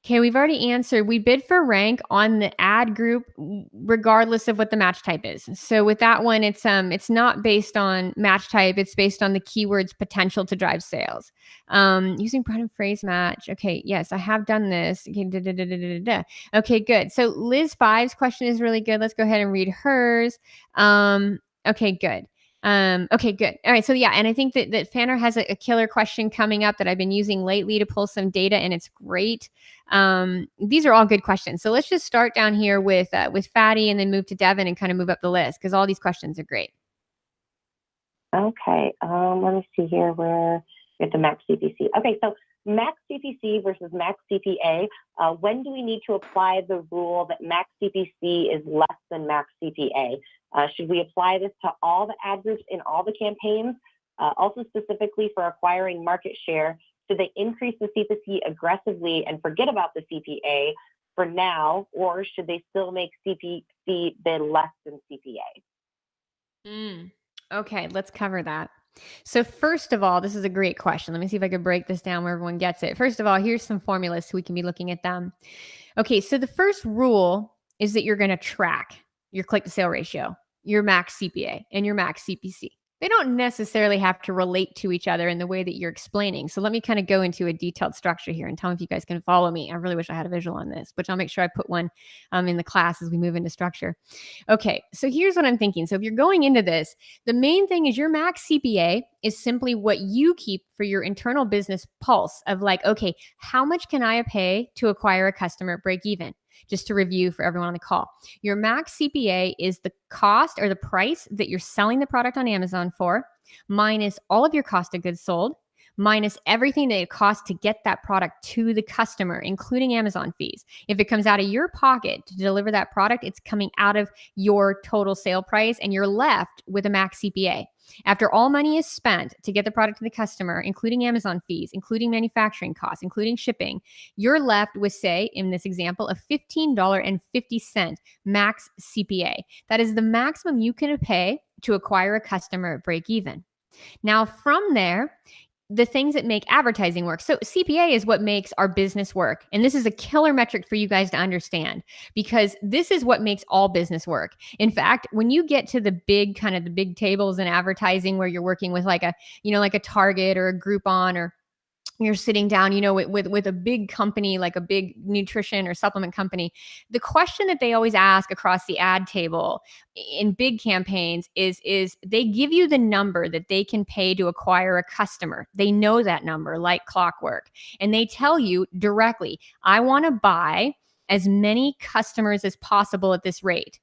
Speaker 2: Okay, we've already answered. We bid for rank on the ad group regardless of what the match type is. So with that one, it's not based on match type. It's based on the keyword's potential to drive sales. Using product phrase match. Okay, yes, I have done this. Okay, okay, good. So Liz 5's question is really good. Let's go ahead and read hers. Okay, good. Okay, good. All right. So yeah, and I think that Fanner has a killer question coming up that I've been using lately to pull some data, and it's great. These are all good questions. So let's just start down here with Fatty and then move to Devin and kind of move up the list, because all these questions are great.
Speaker 1: Okay. Let me see here where get the max CPC. Okay, so max CPC versus max CPA. When do we need to apply the rule that max CPC is less than max CPA? Should we apply this to all the ad groups in all the campaigns? Also specifically for acquiring market share, should they increase the CPC aggressively and forget about the CPA for now, or should they still make CPC bid less than CPA?
Speaker 2: Okay, let's cover that. So first of all, this is a great question. Let me see if I can break this down where everyone gets it. First of all, here's some formulas so we can be looking at them. Okay, so the first rule is that you're going to track your click to sale ratio, your max CPA, and your max CPC. They don't necessarily have to relate to each other in the way that you're explaining. So let me kind of go into a detailed structure here and tell me if you guys can follow me. I really wish I had a visual on this, but I'll make sure I put one in the class as we move into structure. Okay, so here's what I'm thinking. So if you're going into this, the main thing is your max CPA is simply what you keep for your internal business pulse of like, okay, how much can I pay to acquire a customer at break even? Just to review for everyone on the call. Your max CPA is the cost or the price that you're selling the product on Amazon for, minus all of your cost of goods sold, minus everything that it costs to get that product to the customer, including Amazon fees. If it comes out of your pocket to deliver that product, it's coming out of your total sale price, and you're left with a max CPA. After all money is spent to get the product to the customer, including Amazon fees, including manufacturing costs, including shipping, you're left with, say, in this example, a $15.50 max CPA. That is the maximum you can pay to acquire a customer at break even. Now, from there, the things that make advertising work. So CPA is what makes our business work. And this is a killer metric for you guys to understand, because this is what makes all business work. In fact, when you get to the big tables in advertising where you're working with like a Target or a Groupon, or you're sitting down, with a big company, like a big nutrition or supplement company, the question that they always ask across the ad table in big campaigns is they give you the number that they can pay to acquire a customer. They know that number like clockwork. And they tell you directly, I want to buy as many customers as possible at this rate.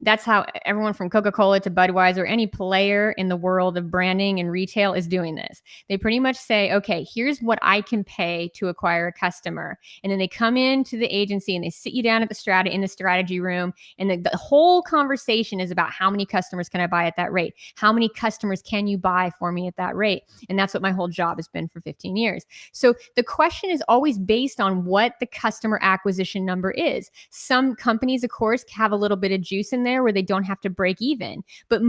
Speaker 2: That's how everyone from Coca-Cola to Budweiser, any player in the world of branding and retail is doing this. They pretty much say, okay, here's what I can pay to acquire a customer. And then they come into the agency and they sit you down at in the strategy room. And the whole conversation is about how many customers can I buy at that rate? How many customers can you buy for me at that rate? And that's what my whole job has been for 15 years. So the question is always based on what the customer acquisition number is. Some companies, of course, have a little bit of juice in there where they don't have to break even. But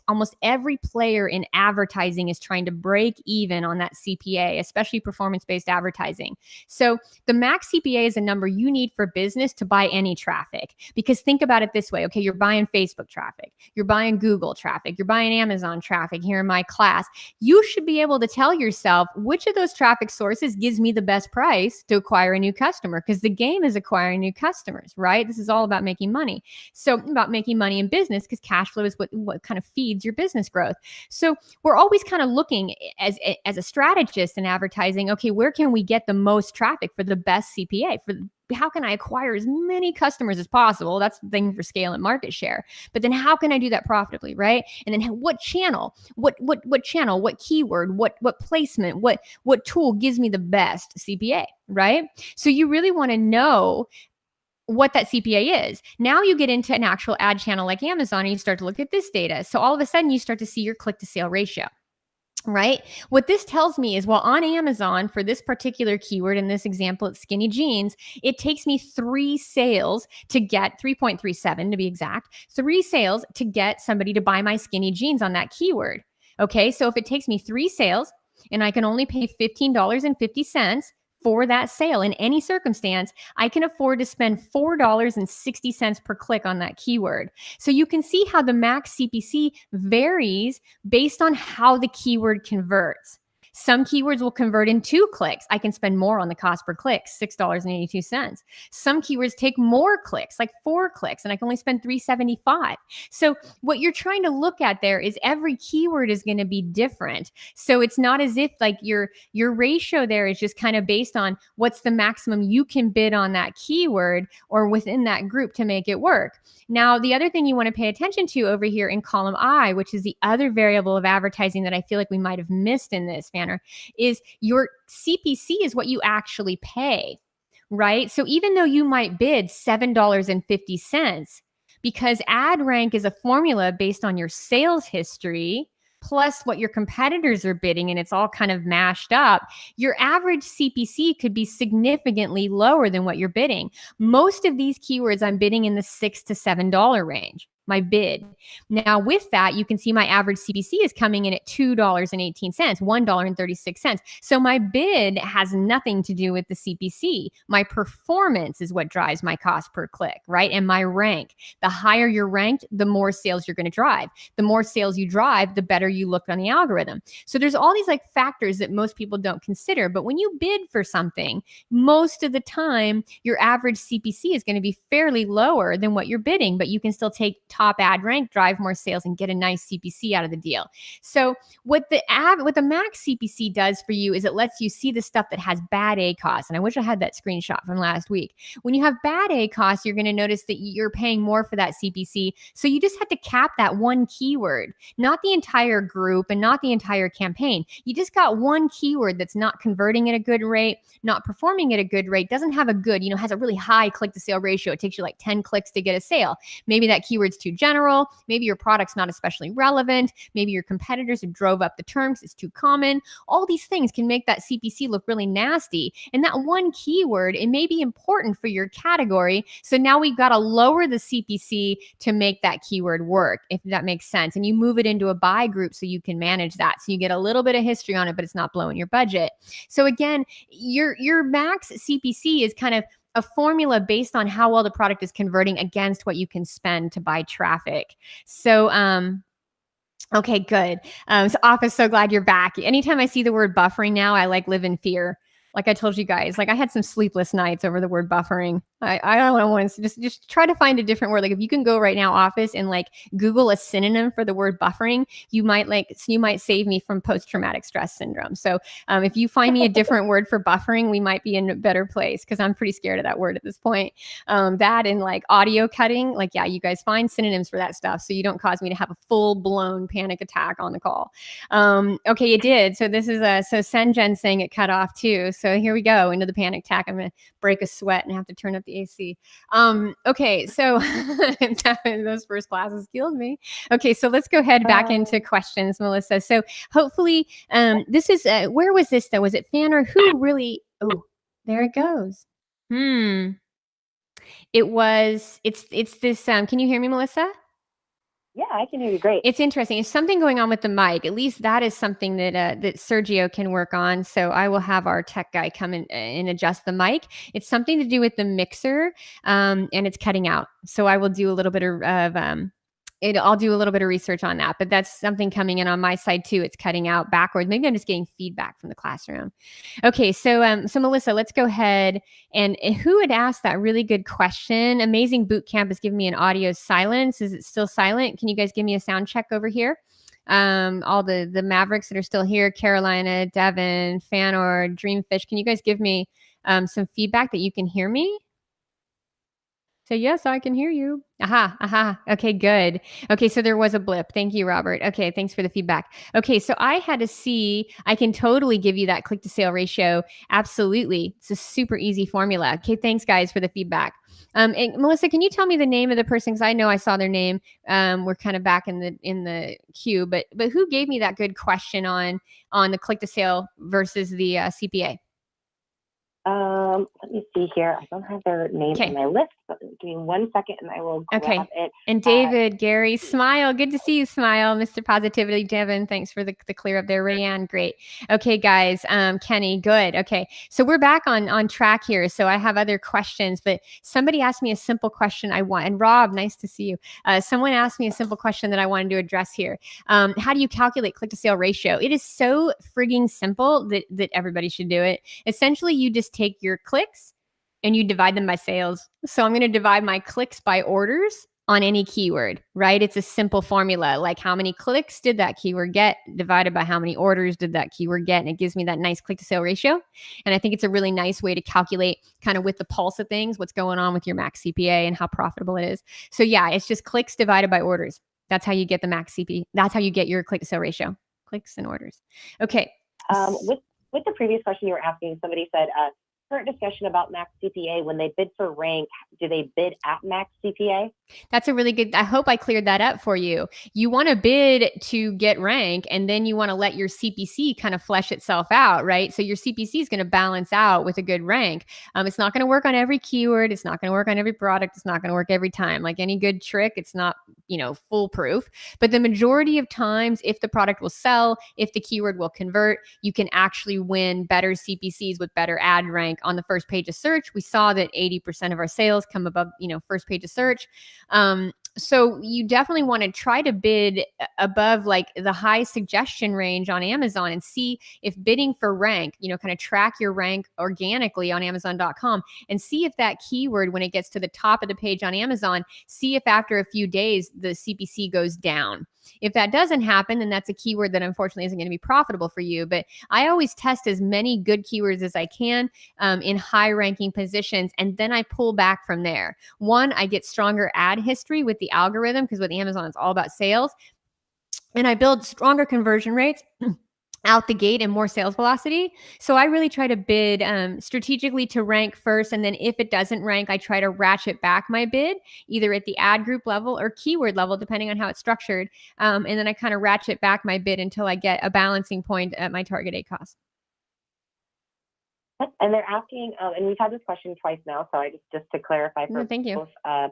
Speaker 2: almost every player in advertising is trying to break even on that CPA, especially performance-based advertising. So the max CPA is a number you need for business to buy any traffic. Because think about it this way. Okay, you're buying Facebook traffic, you're buying Google traffic, you're buying Amazon traffic here in my class. You should be able to tell yourself which of those traffic sources gives me the best price to acquire a new customer, because the game is acquiring new customers, right? This is all about making money. So about making money in business, because cash flow is what kind of feeds your business growth. So we're always kind of looking as a strategist in advertising, okay, where can we get the most traffic for the best CPA? How can I acquire as many customers as possible? That's the thing for scale and market share. But then how can I do that profitably, right? And then what channel, what channel, what keyword, what placement, what tool gives me the best CPA, right? So you really want to know what that CPA is. Now you get into an actual ad channel like Amazon and you start to look at this data. So all of a sudden you start to see your click to sale ratio. Right? What this tells me is, well, on Amazon for this particular keyword, in this example, it's skinny jeans, it takes me 3 sales to get 3.37 to be exact, 3 sales to get somebody to buy my skinny jeans on that keyword. Okay. So if it takes me 3 sales and I can only pay $15.50 for that sale in any circumstance, I can afford to spend $4.60 per click on that keyword. So you can see how the max CPC varies based on how the keyword converts. Some keywords will convert in 2 clicks. I can spend more on the cost per click, $6.82. Some keywords take more clicks, like 4 clicks, and I can only spend $3.75. So what you're trying to look at there is every keyword is going to be different. So it's not as if like your ratio there is just kind of based on what's the maximum you can bid on that keyword or within that group to make it work. Now, the other thing you want to pay attention to over here in column I, which is the other variable of advertising that I feel like we might have missed in this, Fanner, is your CPC is what you actually pay, right? So even though you might bid $7.50, because ad rank is a formula based on your sales history plus what your competitors are bidding, and it's all kind of mashed up, your average CPC could be significantly lower than what you're bidding. Most of these keywords I'm bidding in the $6 to $7 range, my bid. Now with that, you can see my average CPC is coming in at $2.18, $1.36. So my bid has nothing to do with the CPC. My performance is what drives my cost per click, right? And my rank. The higher you're ranked, the more sales you're going to drive. The more sales you drive, the better you look on the algorithm. So there's all these like factors that most people don't consider. But when you bid for something, most of the time, your average CPC is going to be fairly lower than what you're bidding, but you can still take top ad rank, drive more sales, and get a nice CPC out of the deal. So what the max CPC does for you is it lets you see the stuff that has bad ACoS. And I wish I had that screenshot from last week. When you have bad ACoS, you're going to notice that you're paying more for that CPC. So you just have to cap that one keyword, not the entire group and not the entire campaign. You just got one keyword that's not converting at a good rate, not performing at a good rate, doesn't have a good, has a really high click to sale ratio. It takes you like 10 clicks to get a sale. Maybe that keyword's too general. Maybe your product's not especially relevant. Maybe your competitors have drove up the terms. It's too common. All these things can make that CPC look really nasty. And that one keyword, it may be important for your category. So now we've got to lower the CPC to make that keyword work, if that makes sense. And you move it into a buy group so you can manage that. So you get a little bit of history on it, but it's not blowing your budget. So again, your max CPC is kind of a formula based on how well the product is converting against what you can spend to buy traffic. So, okay, good. So Office, so glad you're back. Anytime I see the word buffering now, I live in fear. Like I told you guys, I had some sleepless nights over the word buffering. I don't want to just try to find a different word. Like if you can go right now, Office, and Google a synonym for the word buffering, you might save me from post-traumatic stress syndrome. So if you find me a different word for buffering, we might be in a better place, because I'm pretty scared of that word at this point. That and audio cutting, yeah, you guys find synonyms for that stuff so you don't cause me to have a full-blown panic attack on the call. Okay, it did. So this is so Senjen saying it cut off too. So here we go into the panic attack. I'm going to break a sweat and have to turn up the AC. Okay, so those first classes killed me. Okay, so let's go ahead back into questions, Melissa. So hopefully, this is, where was this though? Was it Fanner? Who really, oh, there it goes. It's this, can you hear me, Melissa?
Speaker 1: Yeah, I can hear you great.
Speaker 2: It's interesting. It's something going on with the mic. At least that is something that that Sergio can work on. So I will have our tech guy come in and adjust the mic. It's something to do with the mixer, and it's cutting out. So I will do a little bit I'll do a little bit of research on that, but that's something coming in on my side too. It's cutting out backwards. Maybe I'm just getting feedback from the classroom. Okay, so Melissa, let's go ahead and who had asked that really good question? Amazing Boot Camp is giving me an audio silence. Is it still silent? Can you guys give me a sound check over here? All the Mavericks that are still here, Carolina, Devin, Fanor, Dreamfish. Can you guys give me some feedback that you can hear me? Say, yes, I can hear you. Aha. Okay, good. Okay, so there was a blip. Thank you, Robert. Okay, thanks for the feedback. Okay, so I had to see, I can totally give you that click to sale ratio. Absolutely. It's a super easy formula. Okay, thanks guys for the feedback. And Melissa, can you tell me the name of the person? Because I know I saw their name. We're kind of back in the queue, but who gave me that good question on the click to sale versus the CPA?
Speaker 1: Let me see here. I don't have their name on my list, but give me 1 second and I will grab it.
Speaker 2: And David, Gary, Smile. Good to see you, Smile. Mr. Positivity, Devin, thanks for the clear up there. Rayanne, great. Okay, guys. Kenny, good. Okay. So we're back on track here. So I have other questions, but somebody asked me a simple question and Rob, nice to see you. Someone asked me a simple question that I wanted to address here. How do you calculate click to sale ratio? It is so frigging simple that everybody should do it. Essentially, you just take your clicks and you divide them by sales. So I'm going to divide my clicks by orders on any keyword, right? It's a simple formula, like how many clicks did that keyword get divided by how many orders did that keyword get. And it gives me that nice click to sale ratio. And I think it's a really nice way to calculate kind of with the pulse of things, what's going on with your max CPA and how profitable it is. So yeah, it's just clicks divided by orders. That's how you get the max CPA. That's how you get your click to sale ratio, clicks and orders. Okay.
Speaker 1: With the previous question you were asking, somebody said, current discussion about max CPA, when they bid for rank, do they bid at max CPA?
Speaker 2: That's a really good, I hope I cleared that up for you. You want to bid to get rank, and then you want to let your CPC kind of flesh itself out, right? So your CPC is going to balance out with a good rank. It's not going to work on every keyword. It's not going to work on every product. It's not going to work every time. Like any good trick, it's not, foolproof. But the majority of times, if the product will sell, if the keyword will convert, you can actually win better CPCs with better ad rank on the first page of search. We saw that 80% of our sales come above, first page of search. So you definitely want to try to bid above like the high suggestion range on Amazon and see if bidding for rank, kind of track your rank organically on Amazon.com and see if that keyword, when it gets to the top of the page on Amazon, see if after a few days the CPC goes down. If that doesn't happen, then that's a keyword that unfortunately isn't going to be profitable for you. But I always test as many good keywords as I can in high ranking positions, and then I pull back from there. One, I get stronger ad history with the algorithm because with Amazon, it's all about sales. And I build stronger conversion rates out the gate and more sales velocity. So I really try to bid strategically to rank first. And then if it doesn't rank, I try to ratchet back my bid, either at the ad group level or keyword level, depending on how it's structured. And then I kind of ratchet back my bid until I get a balancing point at my target ACoS.
Speaker 1: And they're asking, and we've had this question twice now, so I just to clarify for both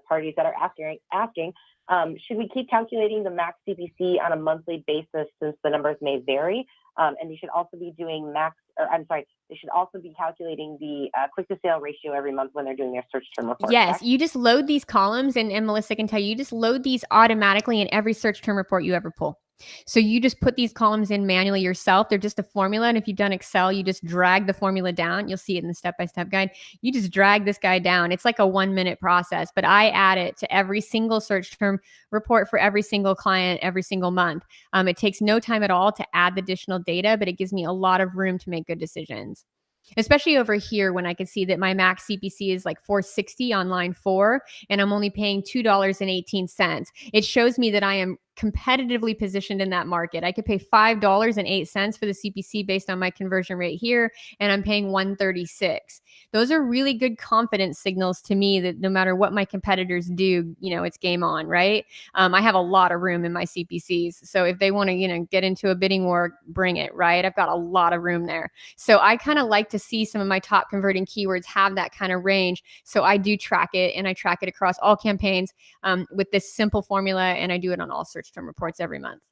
Speaker 1: parties that are asking, should we keep calculating the max CPC on a monthly basis since the numbers may vary? And they should also be doing they should also be calculating the click to sale ratio every month when they're doing their search term report.
Speaker 2: Yes,
Speaker 1: correct?
Speaker 2: You just load these columns, and Melissa can tell you just load these automatically in every search term report you ever pull. So you just put these columns in manually yourself. They're just a formula. And if you've done Excel, you just drag the formula down. You'll see it in the step-by-step guide. You just drag this guy down. It's like a 1-minute process, but I add it to every single search term report for every single client every single month. It takes no time at all to add the additional data, but it gives me a lot of room to make good decisions. Especially over here when I can see that my max CPC is like $4.60 on line 4 and I'm only paying $2.18. It shows me that I am competitively positioned in that market. I could pay $5.08 for the CPC based on my conversion rate here, and I'm paying $1.36. Those are really good confidence signals to me that no matter what my competitors do, it's game on, right? I have a lot of room in my CPCs. So if they want to, get into a bidding war, bring it, right? I've got a lot of room there. So I kind of like to see some of my top converting keywords have that kind of range. So I do track it, and I track it across all campaigns with this simple formula, and I do it on all search term reports every month.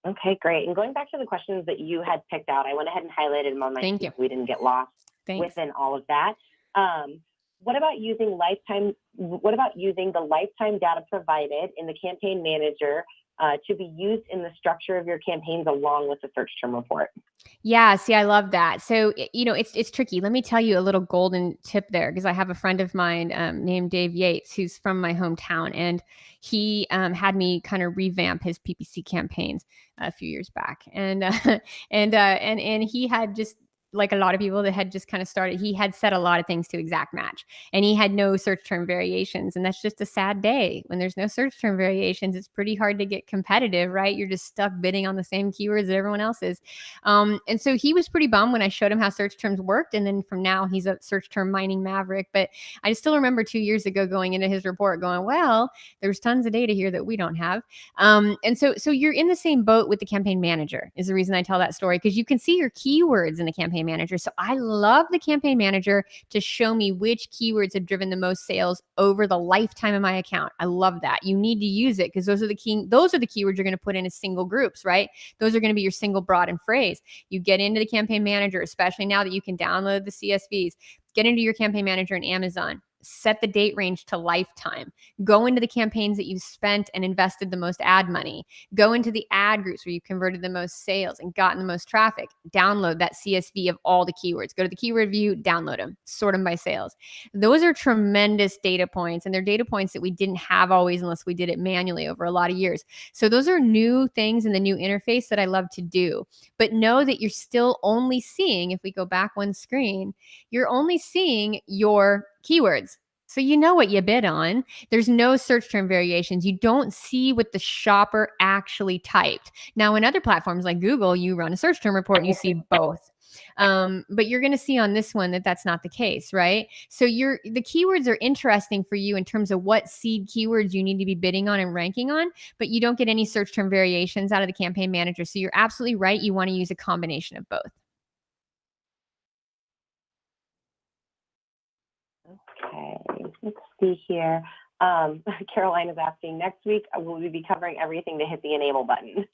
Speaker 1: Okay, great. And going back to the questions that you had picked out, I went ahead and highlighted them on my
Speaker 2: Thank
Speaker 1: sheet
Speaker 2: you.
Speaker 1: so we didn't get lost within all of that. What about using the lifetime data provided in the campaign manager to be used in the structure of your campaigns along with the search term report?
Speaker 2: Yeah, see, I love that. So, it's tricky. Let me tell you a little golden tip there, because I have a friend of mine named Dave Yates, who's from my hometown, and he had me kind of revamp his PPC campaigns a few years back, and and he had just, like a lot of people that had just kind of started, he had set a lot of things to exact match, and he had no search term variations, and that's just a sad day. When there's no search term variations, it's pretty hard to get competitive, right? You're just stuck bidding on the same keywords that everyone else is. And so he was pretty bummed when I showed him how search terms worked. And then from now, he's a search term mining maverick. But I still remember 2 years ago going into his report going, well, there's tons of data here that we don't have. And so you're in the same boat with the campaign manager is the reason I tell that story, because you can see your keywords in the campaign manager. So I love the campaign manager to show me which keywords have driven the most sales over the lifetime of my account. I love that. You need to use it because those are the keywords you're going to put in as single groups, right? Those are going to be your single broad and phrase. You get into the campaign manager, especially now that you can download the CSVs, get into your campaign manager in Amazon, set the date range to lifetime, go into the campaigns that you've spent and invested the most ad money, go into the ad groups where you converted the most sales and gotten the most traffic, download that CSV of all the keywords, go to the keyword view, download them, sort them by sales. Those are tremendous data points, and they're data points that we didn't have always unless we did it manually over a lot of years. So those are new things in the new interface that I love to do. But know that you're still only seeing, if we go back one screen, you're only seeing your keywords. So you know what you bid on. There's no search term variations. You don't see what the shopper actually typed. Now, in other platforms like Google, you run a search term report and you see both. But you're going to see on this one that that's not the case, right? So the keywords are interesting for you in terms of what seed keywords you need to be bidding on and ranking on, but you don't get any search term variations out of the campaign manager. So you're absolutely right. You want to use a combination of both.
Speaker 1: Okay, let's see here. Caroline is asking, next week, will we be covering everything to hit the enable button?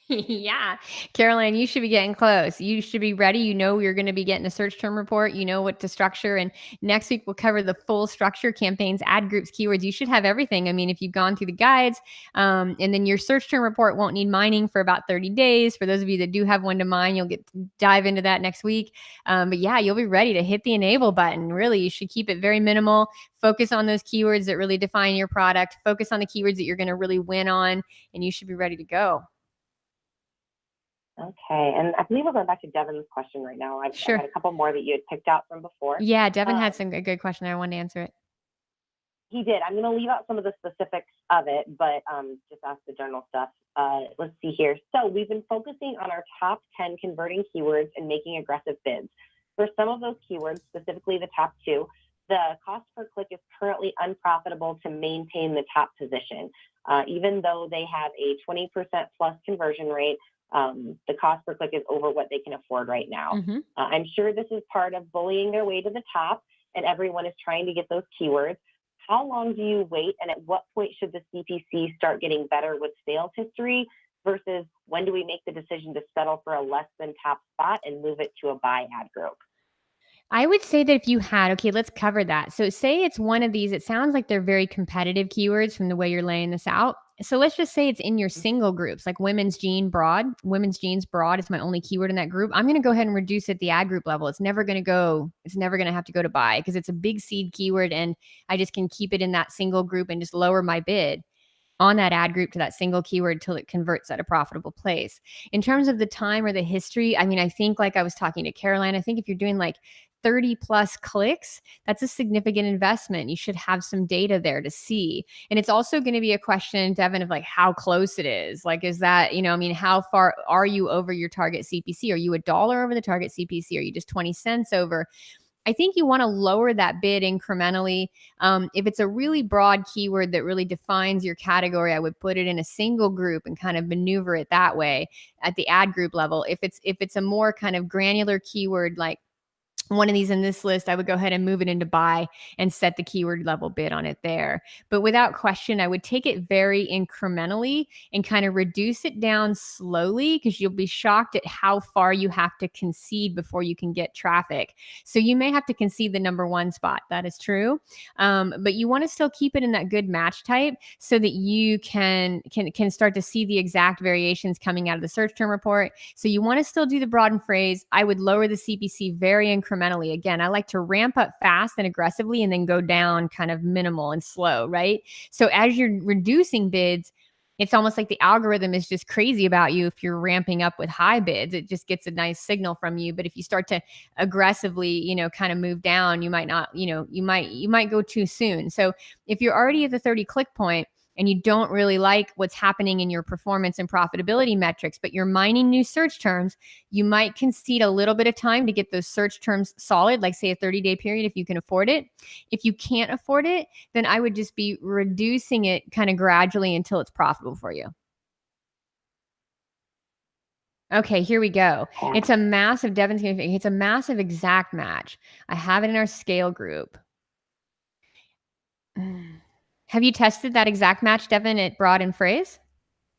Speaker 2: Yeah. Caroline, you should be getting close. You should be ready. You're going to be getting a search term report. You know what to structure. And next week, we'll cover the full structure, campaigns, ad groups, keywords. You should have everything. I mean, if you've gone through the guides, and then your search term report won't need mining for about 30 days. For those of you that do have one to mine, you'll get to dive into that next week. But yeah, you'll be ready to hit the enable button. Really, you should keep it very minimal. Focus on those keywords that really define your product. Focus on the keywords that you're going to really win on, and you should be ready to go.
Speaker 1: Okay, and I believe we're going back to Devin's question right now. I've
Speaker 2: Sure.
Speaker 1: got a couple more that you had picked out from before.
Speaker 2: Yeah, Devin had a good question. I wanted to answer it.
Speaker 1: He did. I'm going to leave out some of the specifics of it, but just ask the general stuff. Let's see here. So we've been focusing on our top 10 converting keywords and making aggressive bids. For some of those keywords, specifically the top 2, the cost per click is currently unprofitable to maintain the top position. Even though they have a 20% plus conversion rate, the cost per click is over what they can afford right now.
Speaker 2: Mm-hmm.
Speaker 1: I'm sure this is part of bullying their way to the top, and everyone is trying to get those keywords. How long do you wait, and at what point should the CPC start getting better with sales history versus when do we make the decision to settle for a less than top spot and move it to a buy ad group?
Speaker 2: I would say that if you had, okay, let's cover that. So say it's one of these, it sounds like they're very competitive keywords from the way you're laying this out. So let's just say it's in your single groups, like women's jeans broad is my only keyword in that group. I'm going to go ahead and reduce it at the ad group level. It's never going to have to go to buy because it's a big seed keyword and I just can keep it in that single group and just lower my bid. on that ad group to that single keyword till it converts at a profitable place. In terms of the time or the history, I mean, I think like I was talking to Caroline, I think if you're doing like 30 plus clicks, that's a significant investment. You should have some data there to see. And it's also going to be a question, Devin, of like how close it is. Like, is that, I mean, how far are you over your target CPC? Are you $1 over the target CPC? Are you just 20 cents over? I think you want to lower that bid incrementally. If it's a really broad keyword that really defines your category, I would put it in a single group and kind of maneuver it that way at the ad group level. If it's a more kind of granular keyword, like one of these in this list, I would go ahead and move it into buy and set the keyword level bid on it there. But without question, I would take it very incrementally and kind of reduce it down slowly, because you'll be shocked at how far you have to concede before you can get traffic. So you may have to concede the number one spot. That is true. But you want to still keep it in that good match type so that you can start to see the exact variations coming out of the search term report. So you want to still do the broad and phrase. I would lower the CPC very incrementally. Again, I like to ramp up fast and aggressively and then go down kind of minimal and slow, right? So as you're reducing bids, it's almost like the algorithm is just crazy about you. If you're ramping up with high bids, it just gets a nice signal from you. But if you start to aggressively, kind of move down, you might not, you might go too soon. So if you're already at the 30 click point and you don't really like what's happening in your performance and profitability metrics, but you're mining new search terms, you might concede a little bit of time to get those search terms solid, like say a 30-day period if you can afford it. If you can't afford it, then I would just be reducing it kind of gradually until it's profitable for you. Okay, here we go. It's a massive, Devin's going to think, it's a massive exact match. I have it in our scale group. Have you tested that exact match, Devin, at broad and phrase?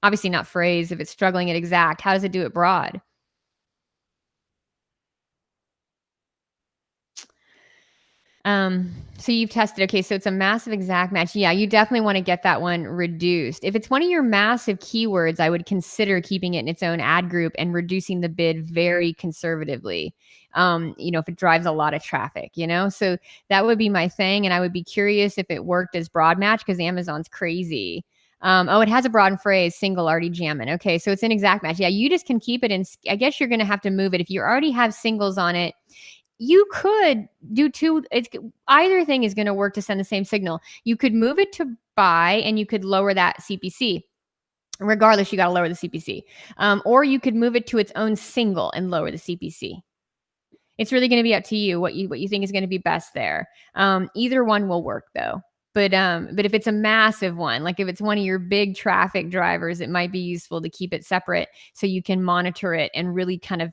Speaker 2: Obviously not phrase if it's struggling at exact. How does it do it broad? So you've tested, okay, so it's a massive exact match. Yeah, you definitely want to get that one reduced. If it's one of your massive keywords, I would consider keeping it in its own ad group and reducing the bid very conservatively. If it drives a lot of traffic, so that would be my thing. And I would be curious if it worked as broad match, because Amazon's crazy. It has a broad phrase, single already jamming. Okay, so it's an exact match. Yeah, you just can keep it in. I guess you're going to have to move it. If you already have singles on it, you could do two. Either thing is going to work to send the same signal. You could move it to buy and you could lower that CPC. Regardless, you got to lower the CPC. Or you could move it to its own single and lower the CPC. It's really going to be up to you what you think is going to be best there. Either one will work though. But if it's a massive one, like if it's one of your big traffic drivers, it might be useful to keep it separate so you can monitor it and really kind of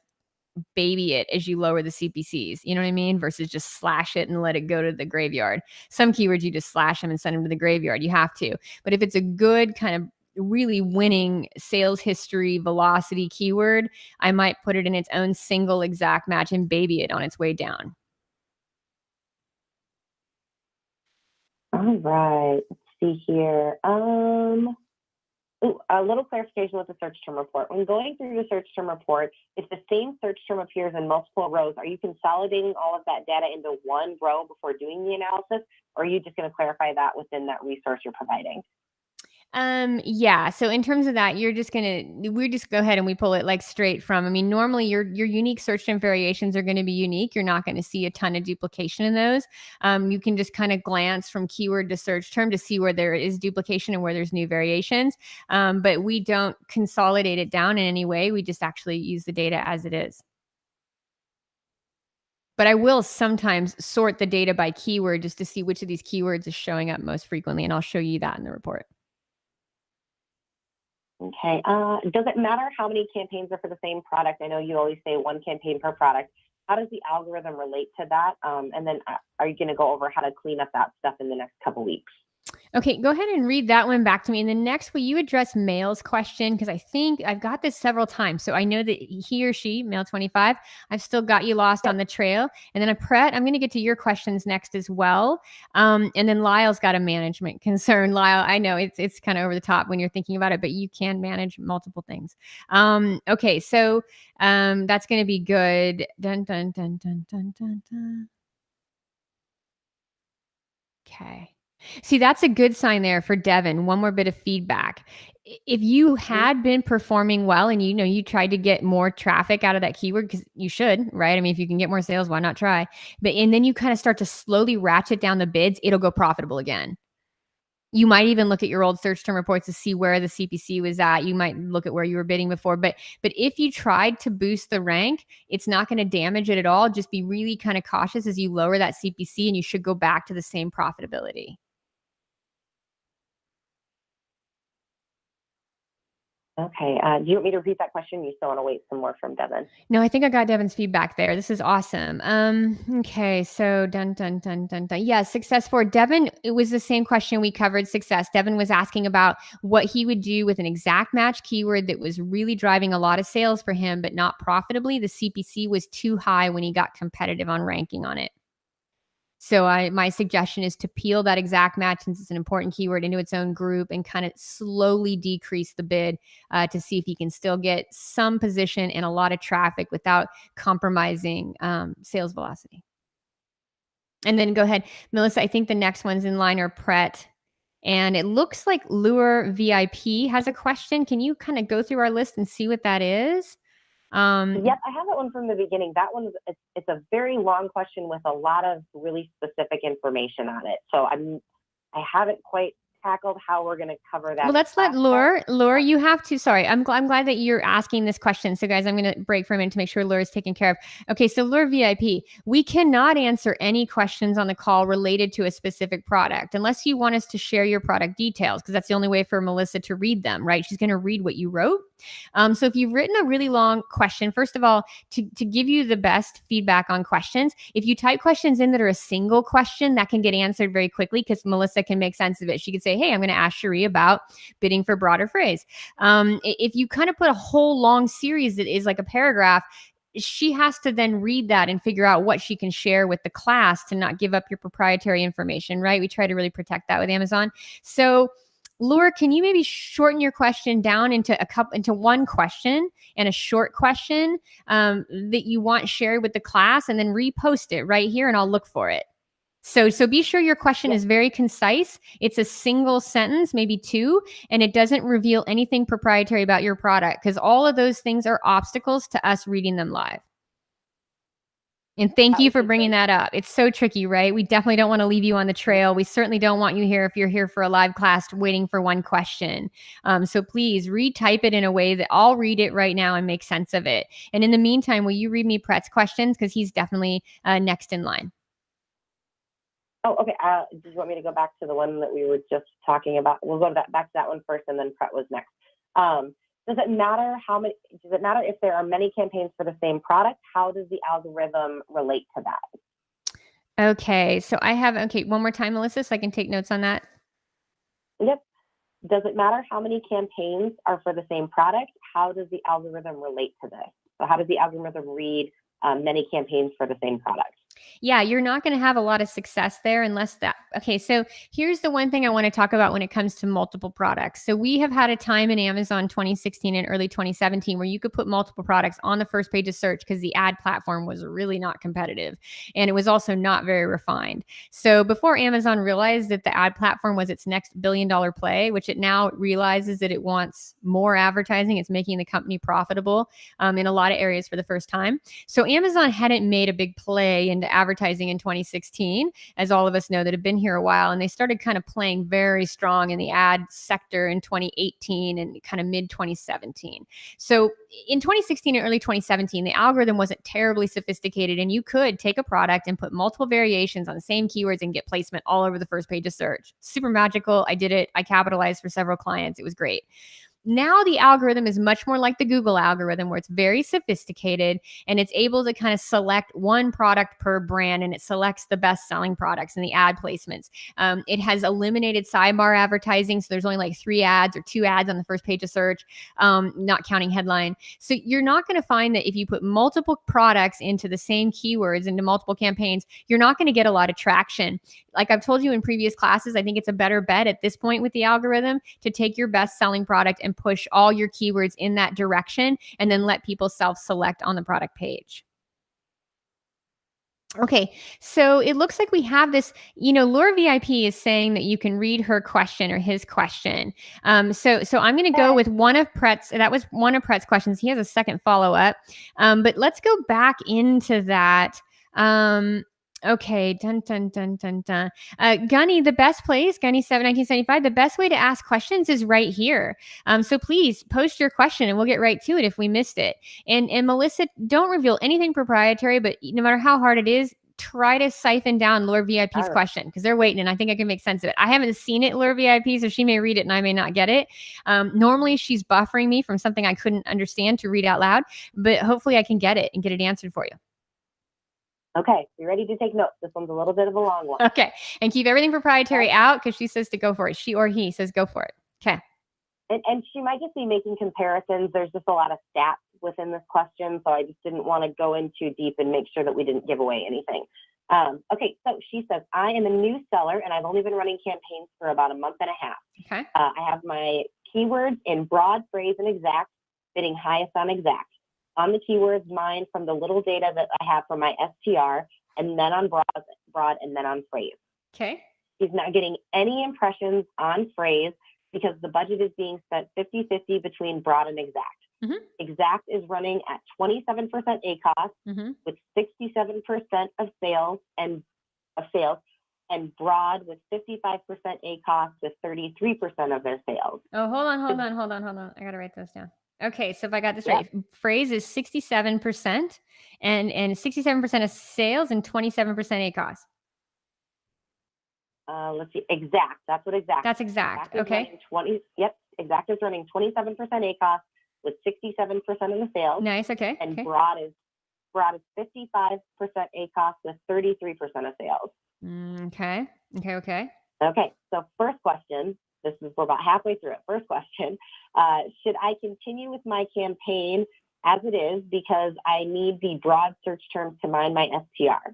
Speaker 2: baby it as you lower the CPCs, you know what I mean? Versus just slash it and let it go to the graveyard. Some keywords you just slash them and send them to the graveyard. You have to. But if it's a good kind of really winning sales history velocity keyword, I might put it in its own single exact match and baby it on its way down.
Speaker 1: All right. Let's see here. A little clarification with the search term report. When going through the search term report, if the same search term appears in multiple rows, are you consolidating all of that data into one row before doing the analysis, or are you just going to clarify that within that resource you're providing?
Speaker 2: Yeah. So in terms of that, we just go ahead and we pull it like straight from, normally your unique search term variations are going to be unique. You're not going to see a ton of duplication in those. You can just kind of glance from keyword to search term to see where there is duplication and where there's new variations. But we don't consolidate it down in any way. We just actually use the data as it is. But I will sometimes sort the data by keyword just to see which of these keywords is showing up most frequently. And I'll show you that in the report.
Speaker 1: Okay. Does it matter how many campaigns are for the same product? I know you always say one campaign per product. How does the algorithm relate to that? And then are you going to go over how to clean up that stuff in the next couple weeks?
Speaker 2: Okay, go ahead and read that one back to me. And then next, will you address Mail's question? Because I think I've got this several times. So I know that he or she, Mail 25, I've still got you lost on the trail. And then Pret, I'm going to get to your questions next as well. And then Lyle's got a management concern. Lyle, I know it's kind of over the top when you're thinking about it, but you can manage multiple things. Okay, so that's going to be good. Dun, dun, dun, dun, dun, dun, dun. Okay. See, that's a good sign there for Devin. One more bit of feedback. If you had been performing well and you tried to get more traffic out of that keyword, because you should, right? I mean, if you can get more sales, why not try? And then you kind of start to slowly ratchet down the bids, it'll go profitable again. You might even look at your old search term reports to see where the CPC was at. You might look at where you were bidding before, but if you tried to boost the rank, it's not going to damage it at all. Just be really kind of cautious as you lower that CPC, and you should go back to the same profitability.
Speaker 1: Okay. Do you want me to repeat that question? You still want to wait some more from Devin?
Speaker 2: No, I think I got Devin's feedback there. This is awesome. Okay, so dun. Yeah, success for Devin. It was the same question we covered. Success. Devin was asking about what he would do with an exact match keyword that was really driving a lot of sales for him, but not profitably. The CPC was too high when he got competitive on ranking on it. So my suggestion is to peel that exact match, since it's an important keyword, into its own group and kind of slowly decrease the bid to see if you can still get some position and a lot of traffic without compromising sales velocity. And then go ahead, Melissa. I think the next ones in line are Pret. And it looks like Lure VIP has a question. Can you kind of go through our list and see what that is?
Speaker 1: Yep, I have that one from the beginning. That one, it's a very long question with a lot of really specific information on it. So I haven't quite tackled how we're going to cover that.
Speaker 2: Well, let's let Lure, you have to, sorry, I'm glad that you're asking this question. So guys, I'm going to break for a minute to make sure Lure is taken care of. Okay, so Lure VIP, we cannot answer any questions on the call related to a specific product unless you want us to share your product details, because that's the only way for Melissa to read them, right? She's going to read what you wrote. So if you've written a really long question, first of all, to give you the best feedback on questions, if you type questions in that are a single question, that can get answered very quickly because Melissa can make sense of it. She could say, hey, I'm going to ask Cherie about bidding for broader phrase. If you kind of put a whole long series that is like a paragraph, she has to then read that and figure out what she can share with the class to not give up your proprietary information, right? We try to really protect that with Amazon. So Lure, can you maybe shorten your question down into one question and a short question that you want shared with the class, and then repost it right here, and I'll look for it. So be sure your question is very concise. It's a single sentence, maybe two, and it doesn't reveal anything proprietary about your product, because all of those things are obstacles to us reading them live. And thank you for bringing that up. It's so tricky, right? We definitely don't want to leave you on the trail. We certainly don't want you here if you're here for a live class waiting for one question. So please retype it in a way that I'll read it right now and make sense of it. And in the meantime, will you read me Pret's questions? Because he's definitely next in line.
Speaker 1: Oh, okay. Did you want me to go back to the one that we were just talking about? We'll go back to that one first, and then Pret was next. Does it matter if there are many campaigns for the same product? How does the algorithm relate to that?
Speaker 2: Okay, so one more time, Melissa, so I can take notes on that.
Speaker 1: Yep. Does it matter how many campaigns are for the same product? How does the algorithm relate to this? So how does the algorithm read many campaigns for the same product?
Speaker 2: Yeah, you're not going to have a lot of success there unless that. Okay, so here's the one thing I want to talk about when it comes to multiple products. So we have had a time in Amazon 2016 and early 2017 where you could put multiple products on the first page of search because the ad platform was really not competitive, and it was also not very refined. So before Amazon realized that the ad platform was its next billion-dollar play, which it now realizes that it wants more advertising, it's making the company profitable in a lot of areas for the first time. So Amazon hadn't made a big play into advertising in 2016, as all of us know that have been here a while, and they started kind of playing very strong in the ad sector in 2018 and kind of mid 2017. So in 2016 and early 2017, the algorithm wasn't terribly sophisticated, and you could take a product and put multiple variations on the same keywords and get placement all over the first page of search. Super magical. I did it. I capitalized for several clients. It was great. Now the algorithm is much more like the Google algorithm, where it's very sophisticated and it's able to kind of select one product per brand, and it selects the best selling products and the ad placements. It has eliminated sidebar advertising. So there's only like 3 ads or 2 ads on the first page of search, not counting headline. So you're not going to find that if you put multiple products into the same keywords, into multiple campaigns, you're not going to get a lot of traction. Like I've told you in previous classes, I think it's a better bet at this point with the algorithm to take your best selling product and push all your keywords in that direction, and then let people self-select on the product page. Okay, so it looks like we have this, Lure VIP is saying that you can read her question or his question. So I'm going to go
Speaker 1: Okay.
Speaker 2: with one of Pret's. That was one of Pret's questions. He has a second follow up, but let's go back into that. Okay, dun dun dun dun dun. Gunny, the best place, Gunny 1975. The best way to ask questions is right here. So please post your question and we'll get right to it if we missed it. And Melissa, don't reveal anything proprietary, but no matter how hard it is, try to siphon down Lure VIP's
Speaker 1: All right.
Speaker 2: question because they're waiting and I think I can make sense of it. I haven't seen it, Lure VIP, so she may read it and I may not get it. Normally she's buffering me from something I couldn't understand to read out loud, but hopefully I can get it and get it answered for you.
Speaker 1: Okay, you ready to take notes? This one's a little bit of a long one.
Speaker 2: Okay, and keep everything proprietary out because she says to go for it. She or he says go for it. Okay.
Speaker 1: And she might just be making comparisons. There's just a lot of stats within this question, so I just didn't want to go in too deep and make sure that we didn't give away anything. Okay, so she says, I am a new seller and I've only been running campaigns for about a month and a half.
Speaker 2: Okay.
Speaker 1: I have my keywords in broad, phrase, and exact, bidding highest on exact. On the keywords, mine from the little data that I have from my STR, and then on broad, and then on phrase.
Speaker 2: Okay.
Speaker 1: He's not getting any impressions on phrase because the budget is being spent 50-50 between broad and exact.
Speaker 2: Mm-hmm.
Speaker 1: Exact is running at 27% ACOS with 67% of sales and broad with 55% ACOS with 33% of their sales.
Speaker 2: Oh, hold on. I got to write this down. Okay, so if I got this right, phrase is 67% and 67% of sales and 27% ACOS.
Speaker 1: Let's see, exact. That's what exact.
Speaker 2: That's exact. Okay.
Speaker 1: Exact is running 27% ACOS with 67% of the sales.
Speaker 2: Nice. Okay.
Speaker 1: And broad is 55% ACOS with 33% of sales.
Speaker 2: Okay.
Speaker 1: Okay. So first question. We're about halfway through it. First question: should I continue with my campaign as it is because I need the broad search terms to mine my STR?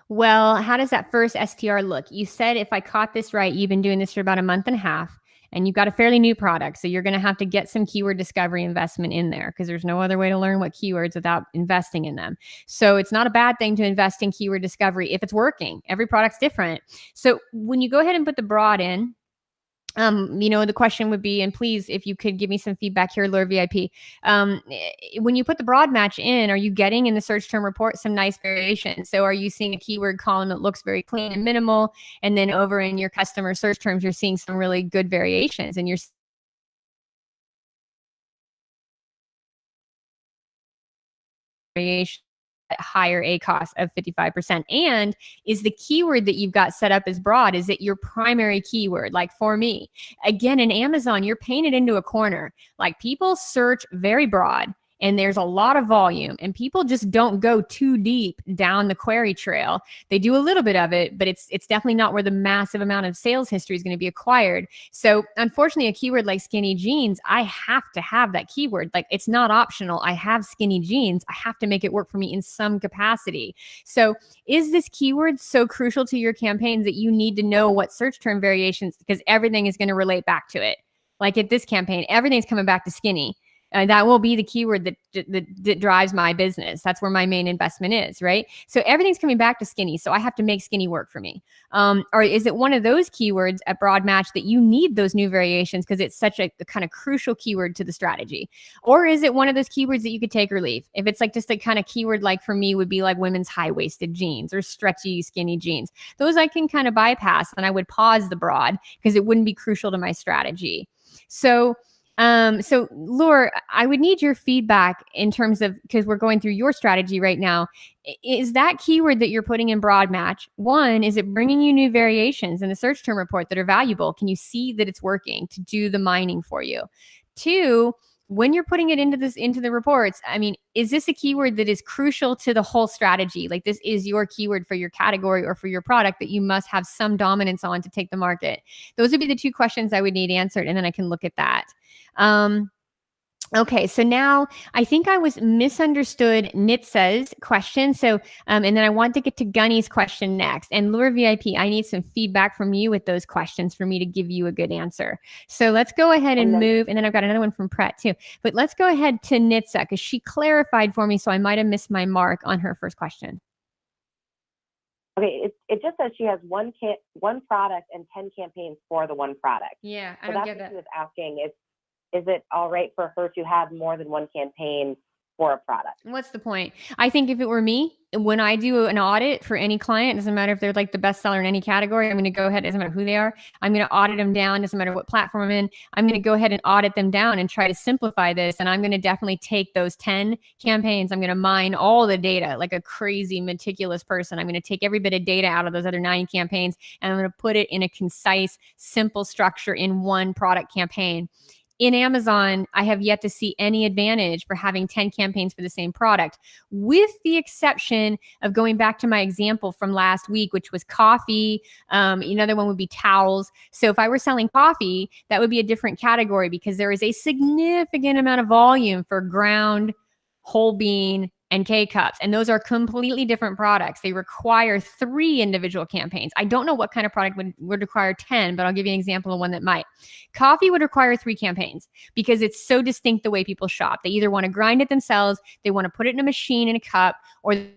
Speaker 2: Well, how does that first STR look? You said, if I caught this right, you've been doing this for about a month and a half and you've got a fairly new product. So you're going to have to get some keyword discovery investment in there because there's no other way to learn what keywords without investing in them. So it's not a bad thing to invest in keyword discovery if it's working. Every product's different. So when you go ahead and put the broad in, the question would be, and please, if you could give me some feedback here, Lure VIP, when you put the broad match in, are you getting in the search term report some nice variation? So are you seeing a keyword column that looks very clean and minimal? And then over in your customer search terms, you're seeing some really good variations and you're variation at higher ACOS of 55%. And is the keyword that you've got set up as broad, is it your primary keyword? Like for me, again, in Amazon, you're painted into a corner. Like people search very broad and there's a lot of volume and people just don't go too deep down the query trail. They do a little bit of it, but it's definitely not where the massive amount of sales history is going to be acquired. So unfortunately, a keyword like skinny jeans, I have to have that keyword. Like it's not optional. I have skinny jeans. I have to make it work for me in some capacity. So is this keyword so crucial to your campaigns that you need to know what search term variations, because everything is going to relate back to it. Like at this campaign, everything's coming back to skinny. That will be the keyword that drives my business. That's where my main investment is, right? So everything's coming back to skinny. So I have to make skinny work for me. Or is it one of those keywords at broad match that you need those new variations because it's such a kind of crucial keyword to the strategy? Or is it one of those keywords that you could take or leave? If it's like just a kind of keyword like for me would be like women's high-waisted jeans or stretchy skinny jeans. Those I can kind of bypass and I would pause the broad because it wouldn't be crucial to my strategy. So Lure, I would need your feedback in terms of, because we're going through your strategy right now. Is that keyword that you're putting in broad match, one, is it bringing you new variations in the search term report that are valuable? Can you see that it's working to do the mining for you? Two, when you're putting it into the reports, I mean, is this a keyword that is crucial to the whole strategy? Like this is your keyword for your category or for your product that you must have some dominance on to take the market? Those would be the two questions I would need answered, and then I can look at that. Okay, so now I think I was misunderstood Nitsa's question. So, and then I want to get to Gunny's question next. And Lure VIP, I need some feedback from you with those questions for me to give you a good answer. So let's go ahead and move. And then I've got another one from Pret too. But let's go ahead to Nitsa because she clarified for me. So I might have missed my mark on her first question.
Speaker 1: Okay, it just says she has one product and 10 campaigns for the one product.
Speaker 2: Yeah, I
Speaker 1: So
Speaker 2: don't
Speaker 1: that's
Speaker 2: get
Speaker 1: what she
Speaker 2: that.
Speaker 1: was asking is it all right for her to have more than one campaign for a product?
Speaker 2: What's the point? I think if it were me, when I do an audit for any client, doesn't matter if they're like the best seller in any category, I'm going to go ahead, doesn't matter who they are, I'm going to audit them down, doesn't matter what platform I'm in, I'm going to go ahead and audit them down and try to simplify this. And I'm going to definitely take those 10 campaigns, I'm going to mine all the data like a crazy, meticulous person. I'm going to take every bit of data out of those other 9 campaigns, and I'm going to put it in a concise, simple structure in one product campaign. In Amazon, I have yet to see any advantage for having 10 campaigns for the same product, with the exception of going back to my example from last week, which was coffee. Another one would be towels. So if I were selling coffee, that would be a different category because there is a significant amount of volume for ground, whole bean, and K-cups. And those are completely different products. They require 3 individual campaigns. I don't know what kind of product would require 10, but I'll give you an example of one that might. Coffee would require 3 campaigns because it's so distinct the way people shop. They either want to grind it themselves, they want to put it in a machine in a cup, or they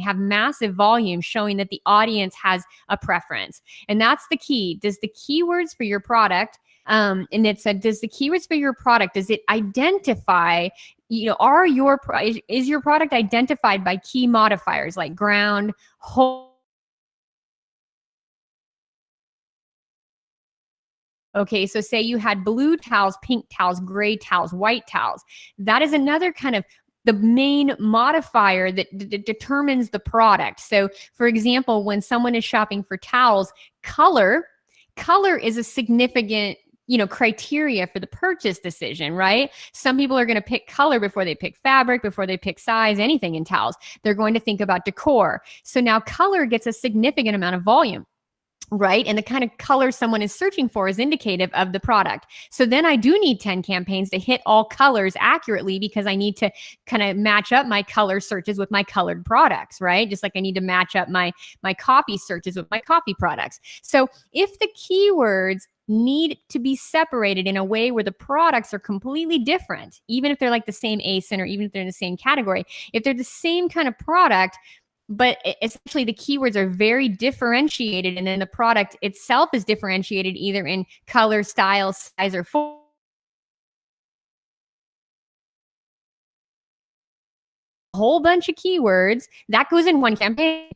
Speaker 2: have massive volume showing that the audience has a preference. And that's the key. Does the keywords for your product, and it said, does the keywords for your product, does it identify, are is your product identified by key modifiers like ground, whole? Okay, so say you had blue towels, pink towels, gray towels, white towels. That is another kind of the main modifier that determines the product. So for example, when someone is shopping for towels, color is a significant criteria for the purchase decision, right? Some people are going to pick color before they pick fabric, before they pick size, anything in towels. They're going to think about decor. So now color gets a significant amount of volume, right? And the kind of color someone is searching for is indicative of the product. So then I do need 10 campaigns to hit all colors accurately because I need to kind of match up my color searches with my colored products, right? Just like I need to match up my coffee searches with my coffee products. So if the keywords need to be separated in a way where the products are completely different, even if they're like the same ASIN or even if they're in the same category, if they're the same kind of product, but essentially the keywords are very differentiated, and then the product itself is differentiated either in color, style, size, or form. A whole bunch of keywords that goes in one campaign.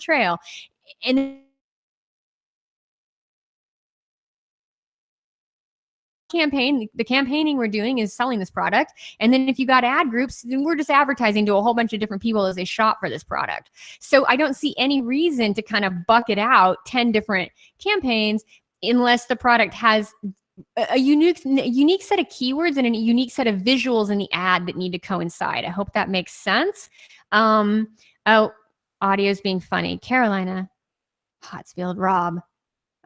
Speaker 2: Trail. And the campaigning we're doing is selling this product. And then if you got ad groups, then we're just advertising to a whole bunch of different people as they shop for this product. So I don't see any reason to kind of bucket out 10 different campaigns unless the product has a unique set of keywords and a unique set of visuals in the ad that need to coincide. I hope that makes sense. Oh, audio's being funny. Carolina, Hotsfield, Rob.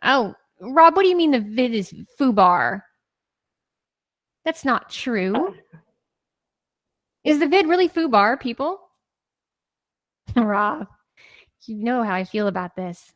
Speaker 2: Oh, Rob, what do you mean the vid is FUBAR? That's not true. Is the vid really FUBAR, people? Rob, you know how I feel about this.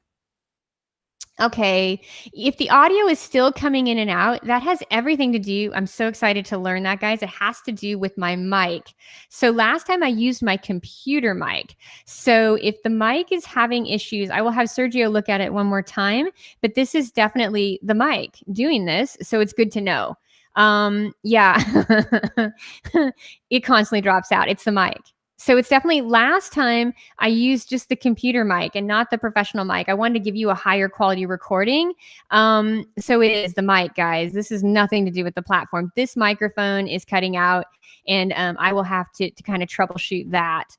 Speaker 2: Okay, if the audio is still coming in and out, that has everything to do. I'm so excited to learn that, guys. It has to do with my mic. So last time I used my computer mic. So if the mic is having issues, I will have Sergio look at it one more time. But this is definitely the mic doing this. So it's good to know. Yeah, it constantly drops out. It's the mic. So it's definitely last time I used just the computer mic and not the professional mic. I wanted to give you a higher quality recording. So it is the mic, guys. This is nothing to do with the platform. This microphone is cutting out, and I will have to kind of troubleshoot that.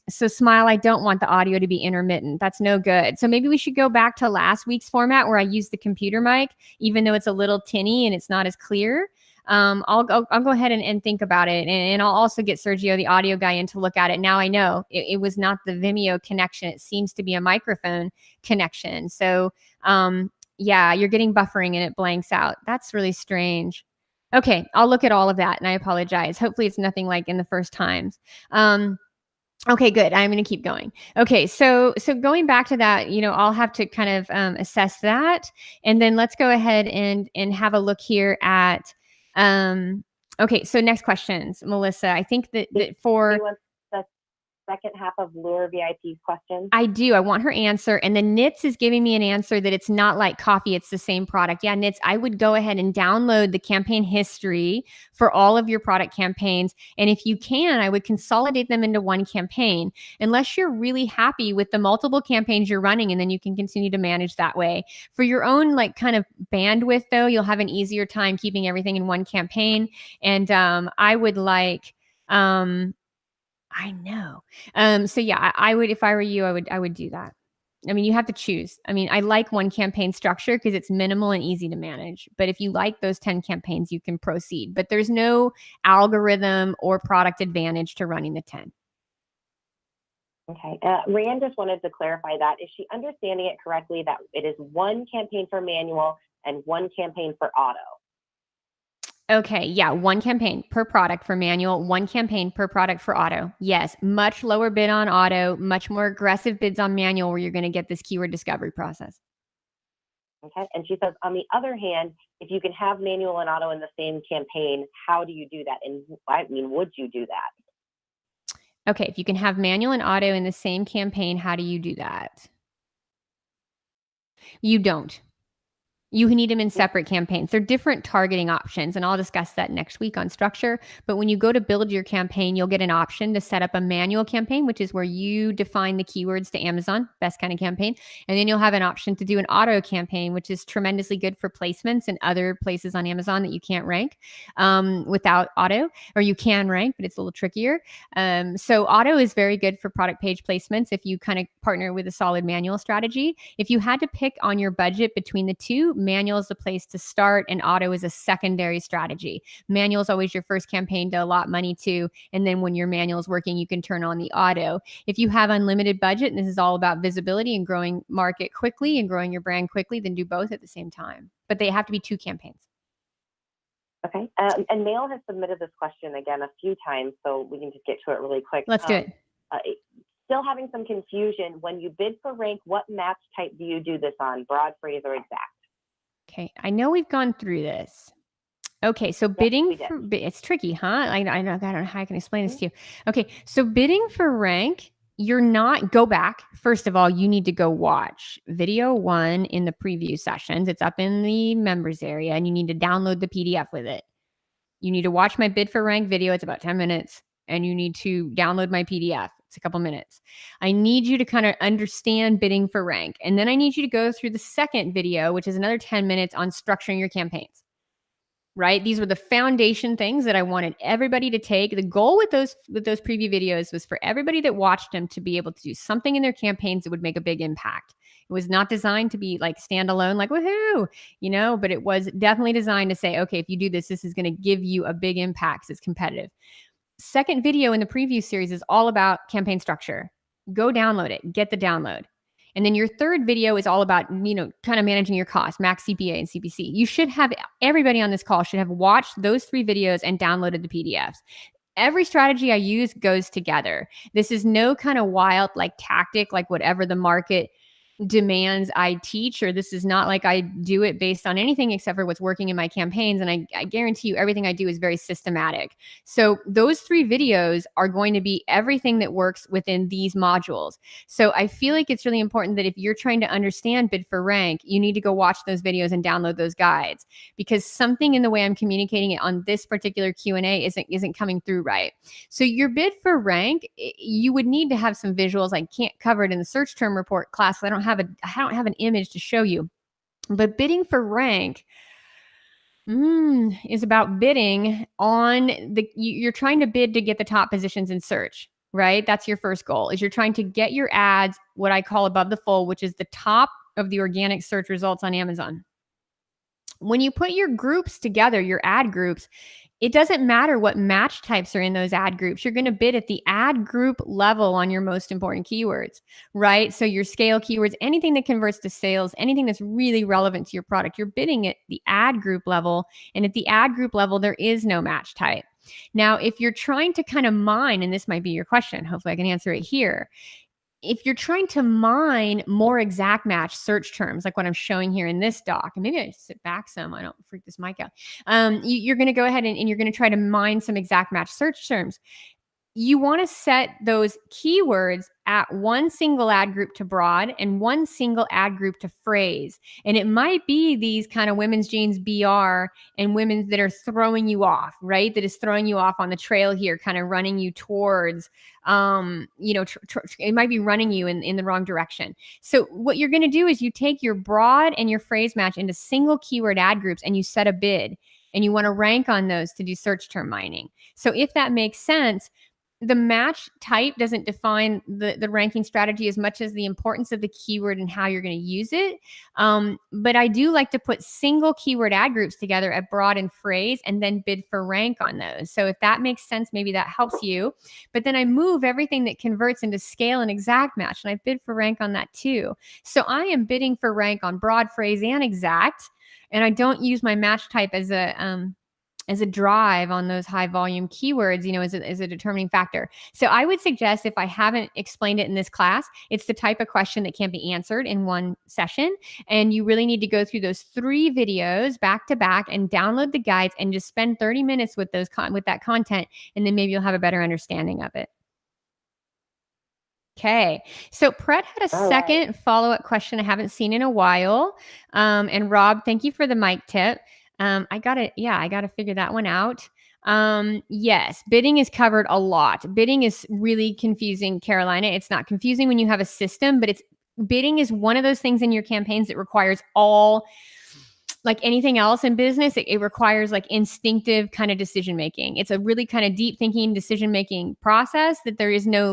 Speaker 2: So Smile, I don't want the audio to be intermittent. That's no good. So maybe we should go back to last week's format where I used the computer mic, even though it's a little tinny and it's not as clear. I'll go ahead and think about it. And I'll also get Sergio, the audio guy, in to look at it. Now I know it was not the Vimeo connection. It seems to be a microphone connection. So yeah, you're getting buffering and it blanks out. That's really strange. Okay, I'll look at all of that and I apologize. Hopefully it's nothing like in the first times. Okay, good. I'm going to keep going. Okay, so going back to that, I'll have to kind of assess that, and then let's go ahead and have a look here at. Okay, so next questions, Melissa. I think that
Speaker 1: Do
Speaker 2: for
Speaker 1: you want the second half of Lure VIP's question?
Speaker 2: I do. I want her answer. And then Knits is giving me an answer that it's not like coffee, it's the same product. Yeah, Knits, I would go ahead and download the campaign history for all of your product campaigns. And if you can, I would consolidate them into one campaign, unless you're really happy with the multiple campaigns you're running, and then you can continue to manage that way. For your own like kind of bandwidth, though, you'll have an easier time keeping everything in one campaign. And I would like I know. So yeah, I would, if I were you, I would do that. I mean, you have to choose. I mean, I like one campaign structure because it's minimal and easy to manage. But if you like those 10 campaigns, you can proceed. But there's no algorithm or product advantage to running the 10.
Speaker 1: Okay. Rand just wanted to clarify that. Is she understanding it correctly that it is one campaign for manual and one campaign for auto?
Speaker 2: Okay, yeah, one campaign per product for manual, one campaign per product for auto. Yes, much lower bid on auto, much more aggressive bids on manual, where you're going to get this keyword discovery process.
Speaker 1: Okay. And she says, on the other hand, if you can have manual and auto in the same campaign, how do you do that? And I mean, would you do that?
Speaker 2: Okay, if you can have manual and auto in the same campaign, how do you do that? You don't. You need them in separate campaigns. They're different targeting options, and I'll discuss that next week on structure. But when you go to build your campaign, you'll get an option to set up a manual campaign, which is where you define the keywords to Amazon, best kind of campaign. And then you'll have an option to do an auto campaign, which is tremendously good for placements and other places on Amazon that you can't rank without auto, or you can rank, but it's a little trickier. So auto is very good for product page placements if you kind of partner with a solid manual strategy. If you had to pick on your budget between the two, manual is the place to start, and auto is a secondary strategy. Manual is always your first campaign to allot money to, and then when your manual is working, you can turn on the auto. If you have unlimited budget and this is all about visibility and growing market quickly and growing your brand quickly, then do both at the same time. But they have to be two campaigns.
Speaker 1: Okay. And Mail has submitted this question again a few times, so we can just get to it really quick.
Speaker 2: Let's do it.
Speaker 1: Still having some confusion. When you bid for rank, what match type do you do this on? Broad, phrase, or exact?
Speaker 2: Okay, I know we've gone through this. Okay, so bidding for, it's tricky, huh? I don't know how I can explain this to you. Okay, so bidding for rank, you're not, go back. First of all, you need to go watch video 1 in the preview sessions. It's up in the members area, and you need to download the PDF with it. You need to watch my bid for rank video. It's about 10 minutes, and you need to download my PDF. It's a couple minutes. I need you to kind of understand bidding for rank. And then I need you to go through the second video, which is another 10 minutes on structuring your campaigns. Right? These were the foundation things that I wanted everybody to take. The goal with those preview videos was for everybody that watched them to be able to do something in their campaigns that would make a big impact. It was not designed to be like standalone, like woohoo, but it was definitely designed to say, okay, if you do this, this is going to give you a big impact. It's competitive. Second video in the preview series is all about campaign structure. Go download it, get the download. And then your third video is all about, kind of managing your costs, max CPA and CPC. You should have, everybody on this call should have watched those 3 videos and downloaded the PDFs. Every strategy I use goes together. This is no kind of wild like tactic, like whatever the market demands I teach, or this is not like I do it based on anything except for what's working in my campaigns. And I guarantee you everything I do is very systematic. So those 3 videos are going to be everything that works within these modules. So I feel like it's really important that if you're trying to understand bid for rank, you need to go watch those videos and download those guides, because something in the way I'm communicating it on this particular Q&A isn't coming through right. So your bid for rank, you would need to have some visuals. I can't cover it in the search term report class. I don't have an image to show you. But bidding for rank is about bidding on you're trying to bid to get the top positions in search, right? That's your first goal, is you're trying to get your ads, what I call above the fold, which is the top of the organic search results on Amazon. When you put your groups together, your ad groups, it doesn't matter what match types are in those ad groups. You're going to bid at the ad group level on your most important keywords, right? So your scale keywords, anything that converts to sales, anything that's really relevant to your product, you're bidding at the ad group level. And at the ad group level, there is no match type. Now, if you're trying to kind of mine, and this might be your question, hopefully I can answer it here. If you're trying to mine more exact match search terms, like what I'm showing here in this doc, and maybe I sit back some, I don't freak this mic out. You're going to go ahead and you're going to try to mine some exact match search terms. You want to set those keywords at one single ad group to broad and one single ad group to phrase. And it might be these kind of women's jeans BR and women's that are throwing you off, right? That is throwing you off on the trail here, kind of running you towards, it might be running you in the wrong direction. So what you're going to do is you take your broad and your phrase match into single keyword ad groups and you set a bid and you want to rank on those to do search term mining. So if that makes sense, the match type doesn't define the ranking strategy as much as the importance of the keyword and how you're going to use it. But I do like to put single keyword ad groups together at broad and phrase and then bid for rank on those. So if that makes sense, maybe that helps you. But then I move everything that converts into scale and exact match, and I bid for rank on that too. So I am bidding for rank on broad, phrase, and exact. And I don't use my match type as a drive on those high volume keywords, as a determining factor. So I would suggest, if I haven't explained it in this class, it's the type of question that can't be answered in one session. And you really need to go through those 3 videos back to back and download the guides and just spend 30 minutes with with that content. And then maybe you'll have a better understanding of it. Okay. So Pret had a second follow-up question I haven't seen in a while. And Rob, thank you for the mic tip. I gotta figure that one out. Yes, bidding is covered a lot. Bidding is really confusing, Carolina. It's not confusing when you have a system, but bidding is one of those things in your campaigns that requires like anything else in business, it requires like instinctive kind of decision making. It's a really kind of deep thinking decision making process that there is no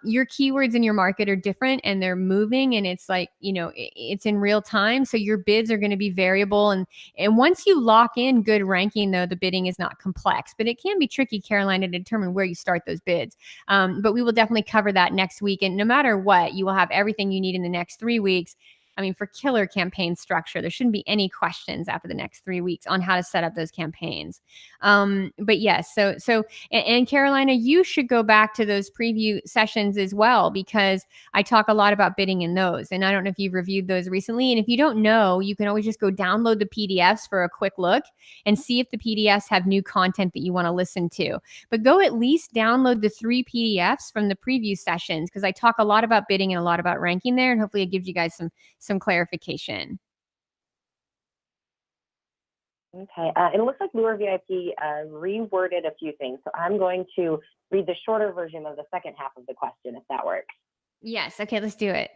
Speaker 2: your keywords in your market are different and they're moving, and it's like, it's in real time. So your bids are going to be variable. And once you lock in good ranking, though, the bidding is not complex, but it can be tricky, Carolina, to determine where you start those bids. But we will definitely cover that next week. And no matter what, you will have everything you need in the next 3 weeks. I mean, for killer campaign structure, there shouldn't be any questions after the next 3 weeks on how to set up those campaigns. But yes, and Carolina, you should go back to those preview sessions as well, because I talk a lot about bidding in those. And I don't know if you've reviewed those recently. And if you don't know, you can always just go download the PDFs for a quick look and see if the PDFs have new content that you want to listen to. But go at least download the 3 PDFs from the preview sessions, because I talk a lot about bidding and a lot about ranking there. And hopefully it gives you guys some clarification.
Speaker 1: Okay. It looks like Lure VIP reworded a few things. So I'm going to read the shorter version of the second half of the question, if that works.
Speaker 2: Yes. Okay, let's do it.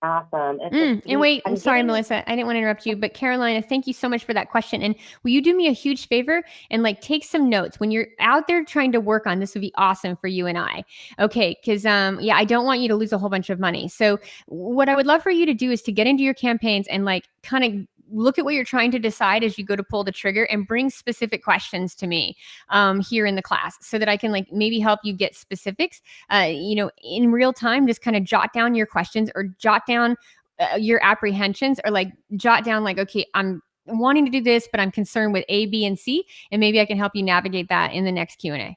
Speaker 1: Awesome.
Speaker 2: And wait, I'm sorry, Melissa, I didn't want to interrupt you, but Carolina, thank you so much for that question. And will you do me a huge favor and take some notes when you're out there trying to work on this? Would be awesome for you and I. Okay. Cause I don't want you to lose a whole bunch of money. So what I would love for you to do is to get into your campaigns and kind of look at what you're trying to decide as you go to pull the trigger, and bring specific questions to me here in the class, so that I can maybe help you get specifics, in real time. Just kind of jot down your questions, or jot down your apprehensions, or jot down okay, I'm wanting to do this, but I'm concerned with A, B, and C. And maybe I can help you navigate that in the next Q&A.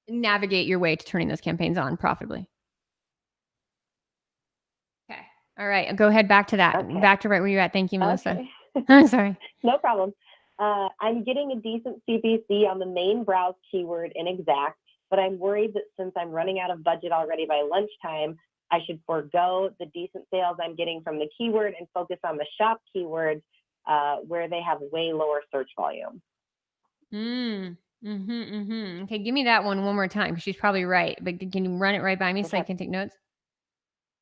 Speaker 2: Navigate your way to turning those campaigns on profitably. Okay. All right. Go ahead back to that. Okay. Back to right where you're at. Thank you, Melissa. Okay. I'm sorry.
Speaker 1: No problem. I'm getting a decent CPC on the main browse keyword in exact, but I'm worried that since I'm running out of budget already by lunchtime, I should forego the decent sales I'm getting from the keyword and focus on the shop keywords where they have way lower search volume.
Speaker 2: Okay, give me that one more time, because she's probably right. But can you run it right by me so I can take notes?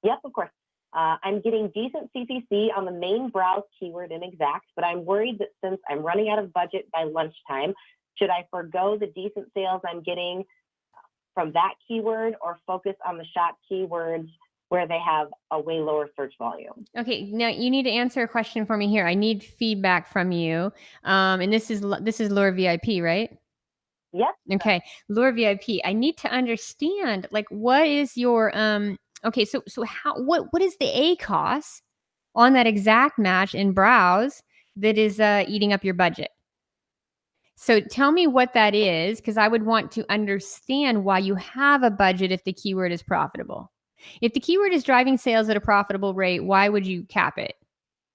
Speaker 1: Yep, of course. I'm getting decent CPC on the main browse keyword in exact, but I'm worried that since I'm running out of budget by lunchtime, should I forego the decent sales I'm getting from that keyword, or focus on the shop keywords where they have a way lower search volume?
Speaker 2: Okay, now you need to answer a question for me here. I need feedback from you. And this is Lure VIP, right?
Speaker 1: Yep.
Speaker 2: Okay, Lure VIP. I need to understand, what is your okay, so what is the ACoS on that exact match in browse that is eating up your budget? So tell me what that is, because I would want to understand why you have a budget if the keyword is profitable. If the keyword is driving sales at a profitable rate, why would you cap it?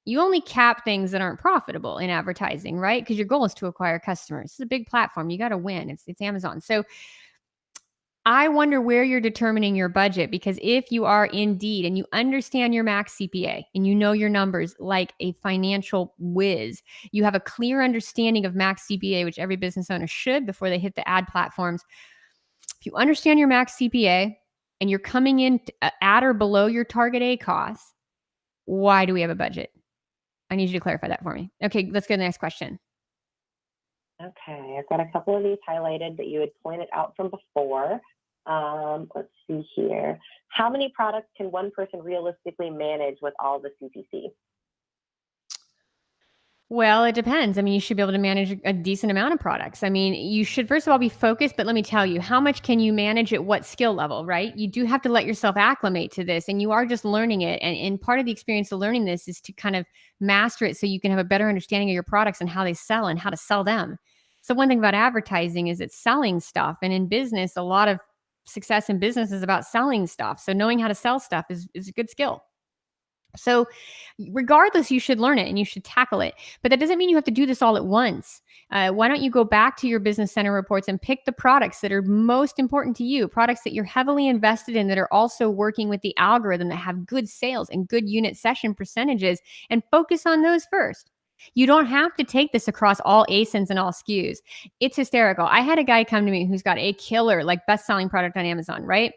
Speaker 2: You only cap things that aren't profitable in advertising, right? Because your goal is to acquire customers. It's a big platform. You got to win. It's Amazon. So I wonder where you're determining your budget, because if you are indeed and you understand your max CPA and you know your numbers like a financial whiz, you have a clear understanding of max CPA, which every business owner should before they hit the ad platforms. If you understand your max CPA and you're coming in at or below your target A costs, why do we have a budget? I need you to clarify that for me. Okay, let's go to the next question.
Speaker 1: Okay, I've got a couple of these highlighted that you had pointed out from before. Let's see here. How many products can one person realistically manage with all the CPC?
Speaker 2: Well, it depends. I mean, you should be able to manage a decent amount of products. I mean, you should first of all be focused, but let me tell you, how much can you manage at what skill level, right? You do have to let yourself acclimate to this, and you are just learning it. And part of the experience of learning this is to kind of master it so you can have a better understanding of your products and how they sell and how to sell them. So, one thing about advertising is it's selling stuff. And in business, a lot of success in business is about selling stuff. So, knowing how to sell stuff is a good skill. So, regardless, you should learn it and you should tackle it. But that doesn't mean you have to do this all at once. Why don't you go back to your business center reports and pick the products that are most important to you, products that you're heavily invested in that are also working with the algorithm that have good sales and good unit session percentages, and focus on those first. You don't have to take this across all ASINs and all SKUs. It's hysterical. I had a guy come to me who's got a killer, like best-selling product on Amazon, right?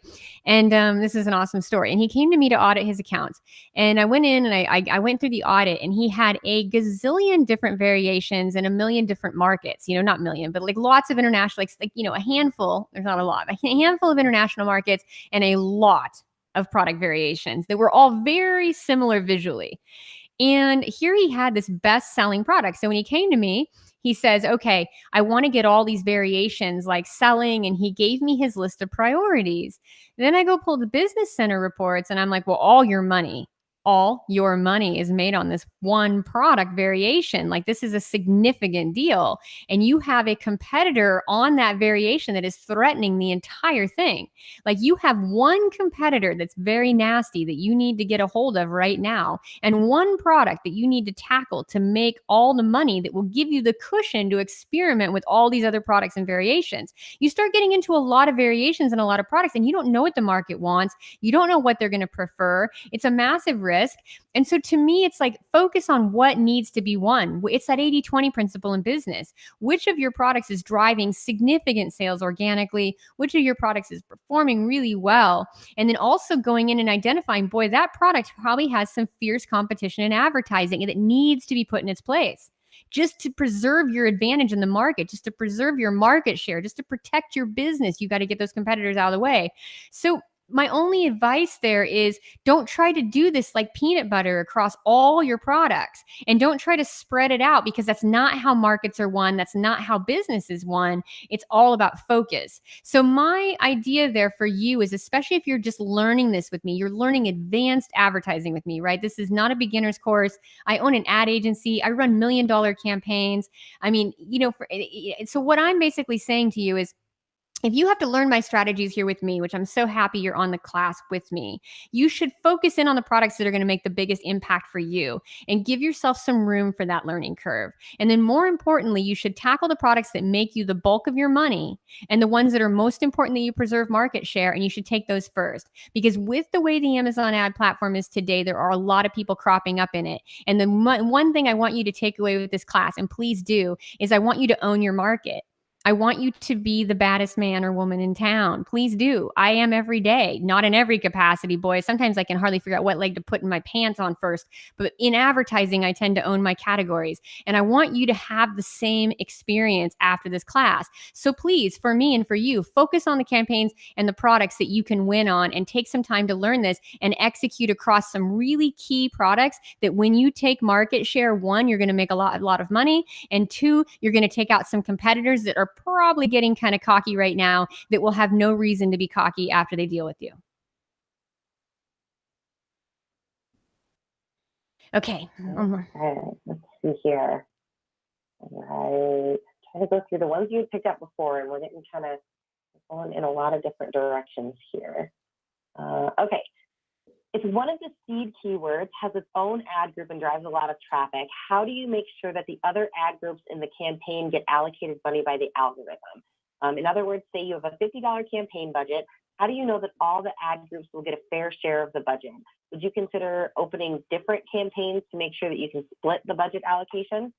Speaker 2: And this is an awesome story. And he came to me to audit his accounts. And I went in and I went through the audit, and he had a gazillion different variations in a million different markets, not million, but like lots of international, a handful, there's not a lot, a handful of international markets and a lot of product variations that were all very similar visually. And here he had this best selling product. So when he came to me, he says, okay, I want to get all these variations like selling. And he gave me his list of priorities. Then I go pull the business center reports and I'm like, well, all your money is made on this one product variation. Like, this is a significant deal. And you have a competitor on that variation that is threatening the entire thing. Like, you have one competitor that's very nasty that you need to get a hold of right now, and one product that you need to tackle to make all the money that will give you the cushion to experiment with all these other products and variations. You start getting into a lot of variations and a lot of products, and you don't know what the market wants. You don't know what they're going to prefer. It's a massive risk. And so to me, it's like, focus on what needs to be won. It's that 80-20 principle in business. Which of your products is driving significant sales organically? Which of your products is performing really well? And then also going in and identifying, boy, that product probably has some fierce competition in advertising and it needs to be put in its place, just to preserve your advantage in the market, just to preserve your market share, just to protect your business. You got to get those competitors out of the way. So my only advice there is, don't try to do this like peanut butter across all your products, and don't try to spread it out, because that's not how markets are won. That's not how business is won. It's all about focus. So my idea there for you is, especially if you're just learning this with me, you're learning advanced advertising with me, right? This is not a beginner's course. I own an ad agency. I run $1 million campaigns. I mean, so what I'm basically saying to you is, if you have to learn my strategies here with me, which I'm so happy you're on the class with me, you should focus in on the products that are going to make the biggest impact for you, and give yourself some room for that learning curve. And then more importantly, you should tackle the products that make you the bulk of your money and the ones that are most important that you preserve market share, and you should take those first. Because with the way the Amazon ad platform is today, there are a lot of people cropping up in it. And the one thing I want you to take away with this class, and please do, is I want you to own your market. I want you to be the baddest man or woman in town. Please do. I am every day, not in every capacity, boy. Sometimes I can hardly figure out what leg to put in my pants on first. But in advertising, I tend to own my categories. And I want you to have the same experience after this class. So please, for me and for you, focus on the campaigns and the products that you can win on, and take some time to learn this and execute across some really key products that when you take market share, one, you're going to make a lot of money. And two, you're going to take out some competitors that are probably getting kind of cocky right now, that will have no reason to be cocky after they deal with you. Okay.
Speaker 1: Okay, let's see here. All right. try to go through the ones you had picked up before, and we're getting kind of going in a lot of different directions here. Okay. If one of the seed keywords has its own ad group and drives a lot of traffic, how do you make sure that the other ad groups in the campaign get allocated money by the algorithm? In other words, say you have a $50 campaign budget. How do you know that all the ad groups will get a fair share of the budget? Would you consider opening different campaigns to make sure that you can split the budget allocation?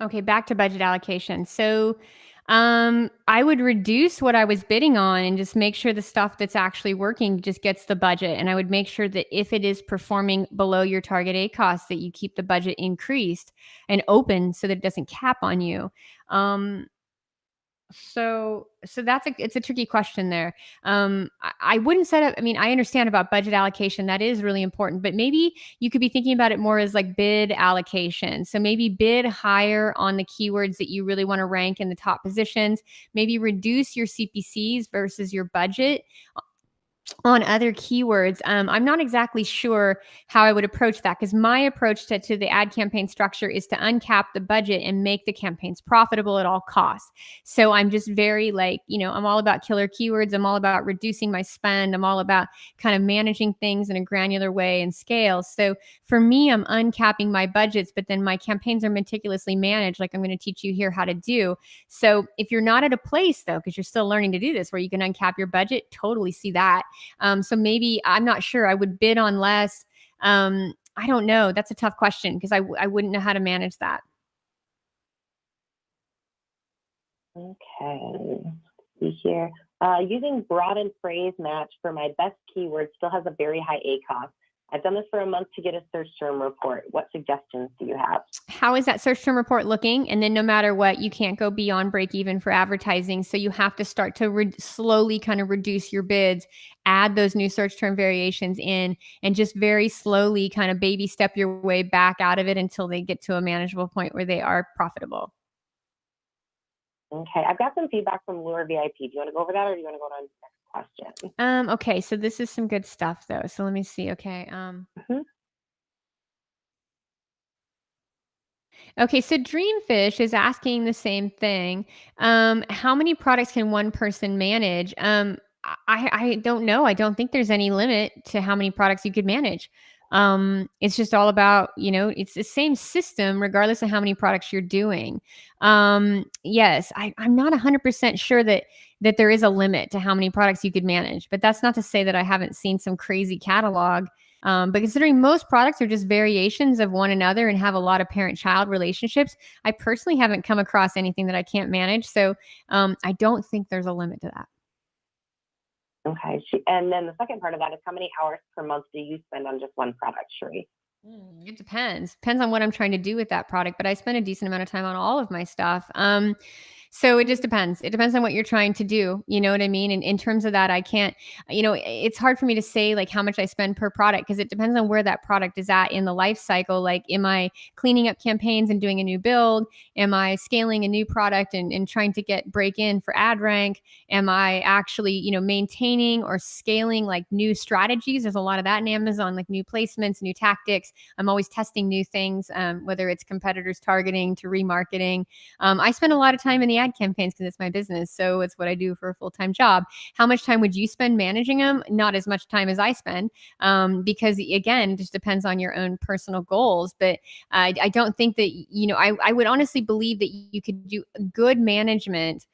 Speaker 2: Okay, back to budget allocation. So, I would reduce what I was bidding on and just make sure the stuff that's actually working just gets the budget. And I would make sure that if it is performing below your target A cost, that you keep the budget increased and open so that it doesn't cap on you. Um, so it's a tricky question there. I wouldn't set up. I mean, I understand about budget allocation. That is really important, but maybe you could be thinking about it more as like bid allocation. So maybe bid higher on the keywords that you really want to rank in the top positions. Maybe reduce your CPCs versus your budget on other keywords. I'm not exactly sure how I would approach that, because my approach to the ad campaign structure is to uncap the budget and make the campaigns profitable at all costs. So I'm just very like, I'm all about killer keywords. I'm all about reducing my spend. I'm all about kind of managing things in a granular way and scale. So for me, I'm uncapping my budgets, but then my campaigns are meticulously managed, like I'm going to teach you here how to do. So if you're not at a place though, because you're still learning to do this, where you can uncap your budget, totally see that. So maybe, I'm not sure, I would bid on less. I don't know. That's a tough question, because I wouldn't know how to manage that.
Speaker 1: Okay, let's see here. Using broadened phrase match for my best keyword still has a very high A cost. I've done this for a month to get a search term report. What suggestions do you have?
Speaker 2: How is that search term report looking? And then no matter what, you can't go beyond break even for advertising. So you have to start to slowly kind of reduce your bids, add those new search term variations in, and just very slowly kind of baby step your way back out of it until they get to a manageable point where they are profitable.
Speaker 1: Okay, I've got some feedback from Lure VIP. Do you want to go over that, or do you want to go on to the next question?
Speaker 2: Okay, so this is some good stuff though. So let me see. Okay.
Speaker 1: Mhm.
Speaker 2: Okay, so Dreamfish is asking the same thing. How many products can one person manage? I don't know. I don't think there's any limit to how many products you could manage. It's just all about, it's the same system regardless of how many products you're doing. Yes, I'm not 100% sure that there is a limit to how many products you could manage, but that's not to say that I haven't seen some crazy catalog. But considering most products are just variations of one another and have a lot of parent-child relationships, I personally haven't come across anything that I can't manage. So I don't think there's a limit to that.
Speaker 1: Okay, and then the second part of that is, how many hours per month do you spend on just one product, Sheree?
Speaker 2: It depends. Depends on what I'm trying to do with that product, but I spend a decent amount of time on all of my stuff. So it just depends. It depends on what you're trying to do. You know what I mean? And in terms of that, I can't, it's hard for me to say like how much I spend per product, because it depends on where that product is at in the life cycle. Like, am I cleaning up campaigns and doing a new build? Am I scaling a new product and trying to break in for ad rank? Am I actually, maintaining or scaling like new strategies? There's a lot of that in Amazon, like new placements, new tactics. I'm always testing new things, whether it's competitors targeting to remarketing. I spend a lot of time in the ad campaigns because it's my business. So it's what I do for a full-time job. How much time would you spend managing them? Not as much time as I spend, because again, it just depends on your own personal goals. But I don't think that, I would honestly believe that you could do good management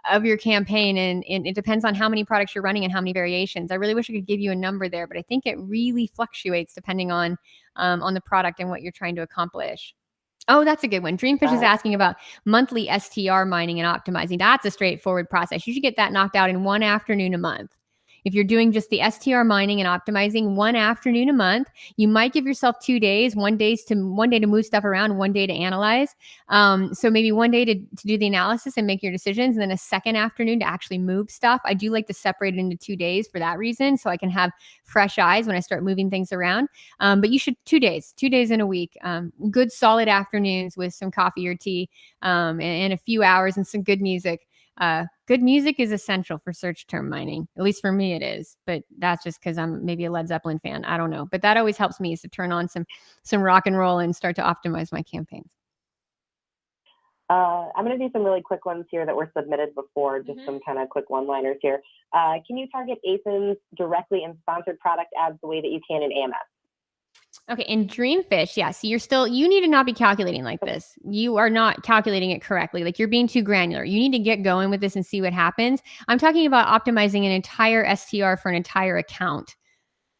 Speaker 2: of your campaign, and it depends on how many products you're running and how many variations. I really wish I could give you a number there, but I think it really fluctuates depending on the product and what you're trying to accomplish. Oh, that's a good one. Dreamfish is asking about monthly STR mining and optimizing. That's a straightforward process. You should get that knocked out in one afternoon a month. If you're doing just the STR mining and optimizing one afternoon a month, you might give yourself 2 days, one day to move stuff around, one day to analyze. So maybe one day to do the analysis and make your decisions, and then a second afternoon to actually move stuff. I do like to separate it into 2 days for that reason, so I can have fresh eyes when I start moving things around. But you should 2 days in a week, good solid afternoons with some coffee or tea, and a few hours and some good music. Good music is essential for search term mining. At least for me it is, but that's just because I'm maybe a Led Zeppelin fan. I don't know, but that always helps me, is to turn on some rock and roll and start to optimize my campaigns.
Speaker 1: I'm going to do some really quick ones here that were submitted before, just some kind of quick one-liners here. Can you target ASINs directly in sponsored product ads the way that you can in AMS?
Speaker 2: Okay, in Dreamfish, yeah. So you need to not be calculating like this. You are not calculating it correctly. Like you're being too granular. You need to get going with this and see what happens. I'm talking about optimizing an entire STR for an entire account.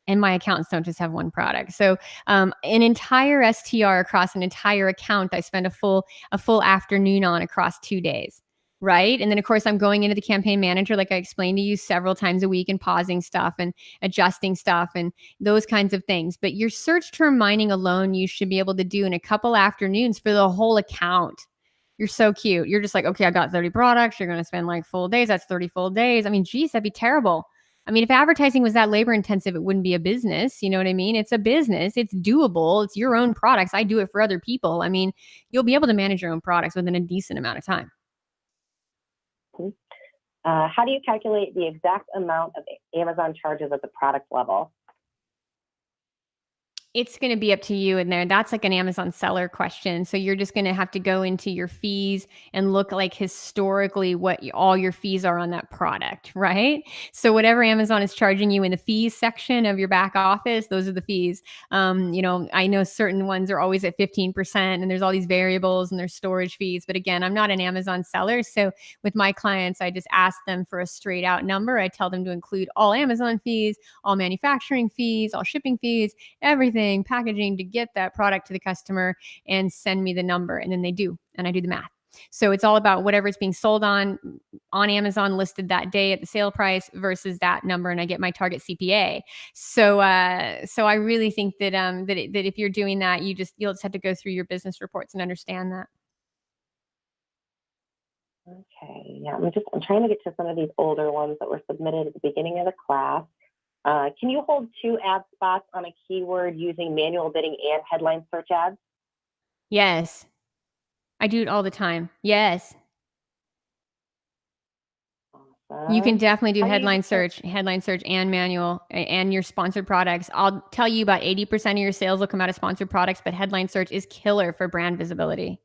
Speaker 2: And my accounts don't just have one product. So an entire STR across an entire account, I spend a full afternoon on across 2 days. Right. And then, of course, I'm going into the campaign manager, like I explained to you, several times a week and pausing stuff and adjusting stuff and those kinds of things. But your search term mining alone, you should be able to do in a couple afternoons for the whole account. You're so cute. You're just like, okay, I got 30 products. You're going to spend like full days. That's 30 full days. I mean, geez, that'd be terrible. I mean, if advertising was that labor intensive, it wouldn't be a business. You know what I mean? It's a business. It's doable. It's your own products. I do it for other people. I mean, you'll be able to manage your own products within a decent amount of time.
Speaker 1: How do you calculate the exact amount of Amazon charges at the product level?
Speaker 2: It's going to be up to you in there. That's like an Amazon seller question. So you're just going to have to go into your fees and look like historically what all your fees are on that product, right? So whatever Amazon is charging you in the fees section of your back office, those are the fees. I know certain ones are always at 15% and there's all these variables and there's storage fees. But again, I'm not an Amazon seller. So with my clients, I just ask them for a straight out number. I tell them to include all Amazon fees, all manufacturing fees, all shipping fees, everything, packaging to get that product to the customer and send me the number. And then they do. And I do the math. So it's all about whatever it's being sold on Amazon listed that day at the sale price versus that number. And I get my target CPA. So I really think that, that if you're doing that, you'll just have to go through your business reports and understand that.
Speaker 1: Okay. Yeah. I'm trying to get to some of these older ones that were submitted at the beginning of the class. Can you hold 2 ad spots on a keyword using manual bidding and headline search ads?
Speaker 2: Yes. I do it all the time. Yes.
Speaker 1: Awesome.
Speaker 2: You can definitely do
Speaker 1: How do you
Speaker 2: headline search and manual and your sponsored products. I'll tell you about 80% of your sales will come out of sponsored products, but headline search is killer for brand visibility.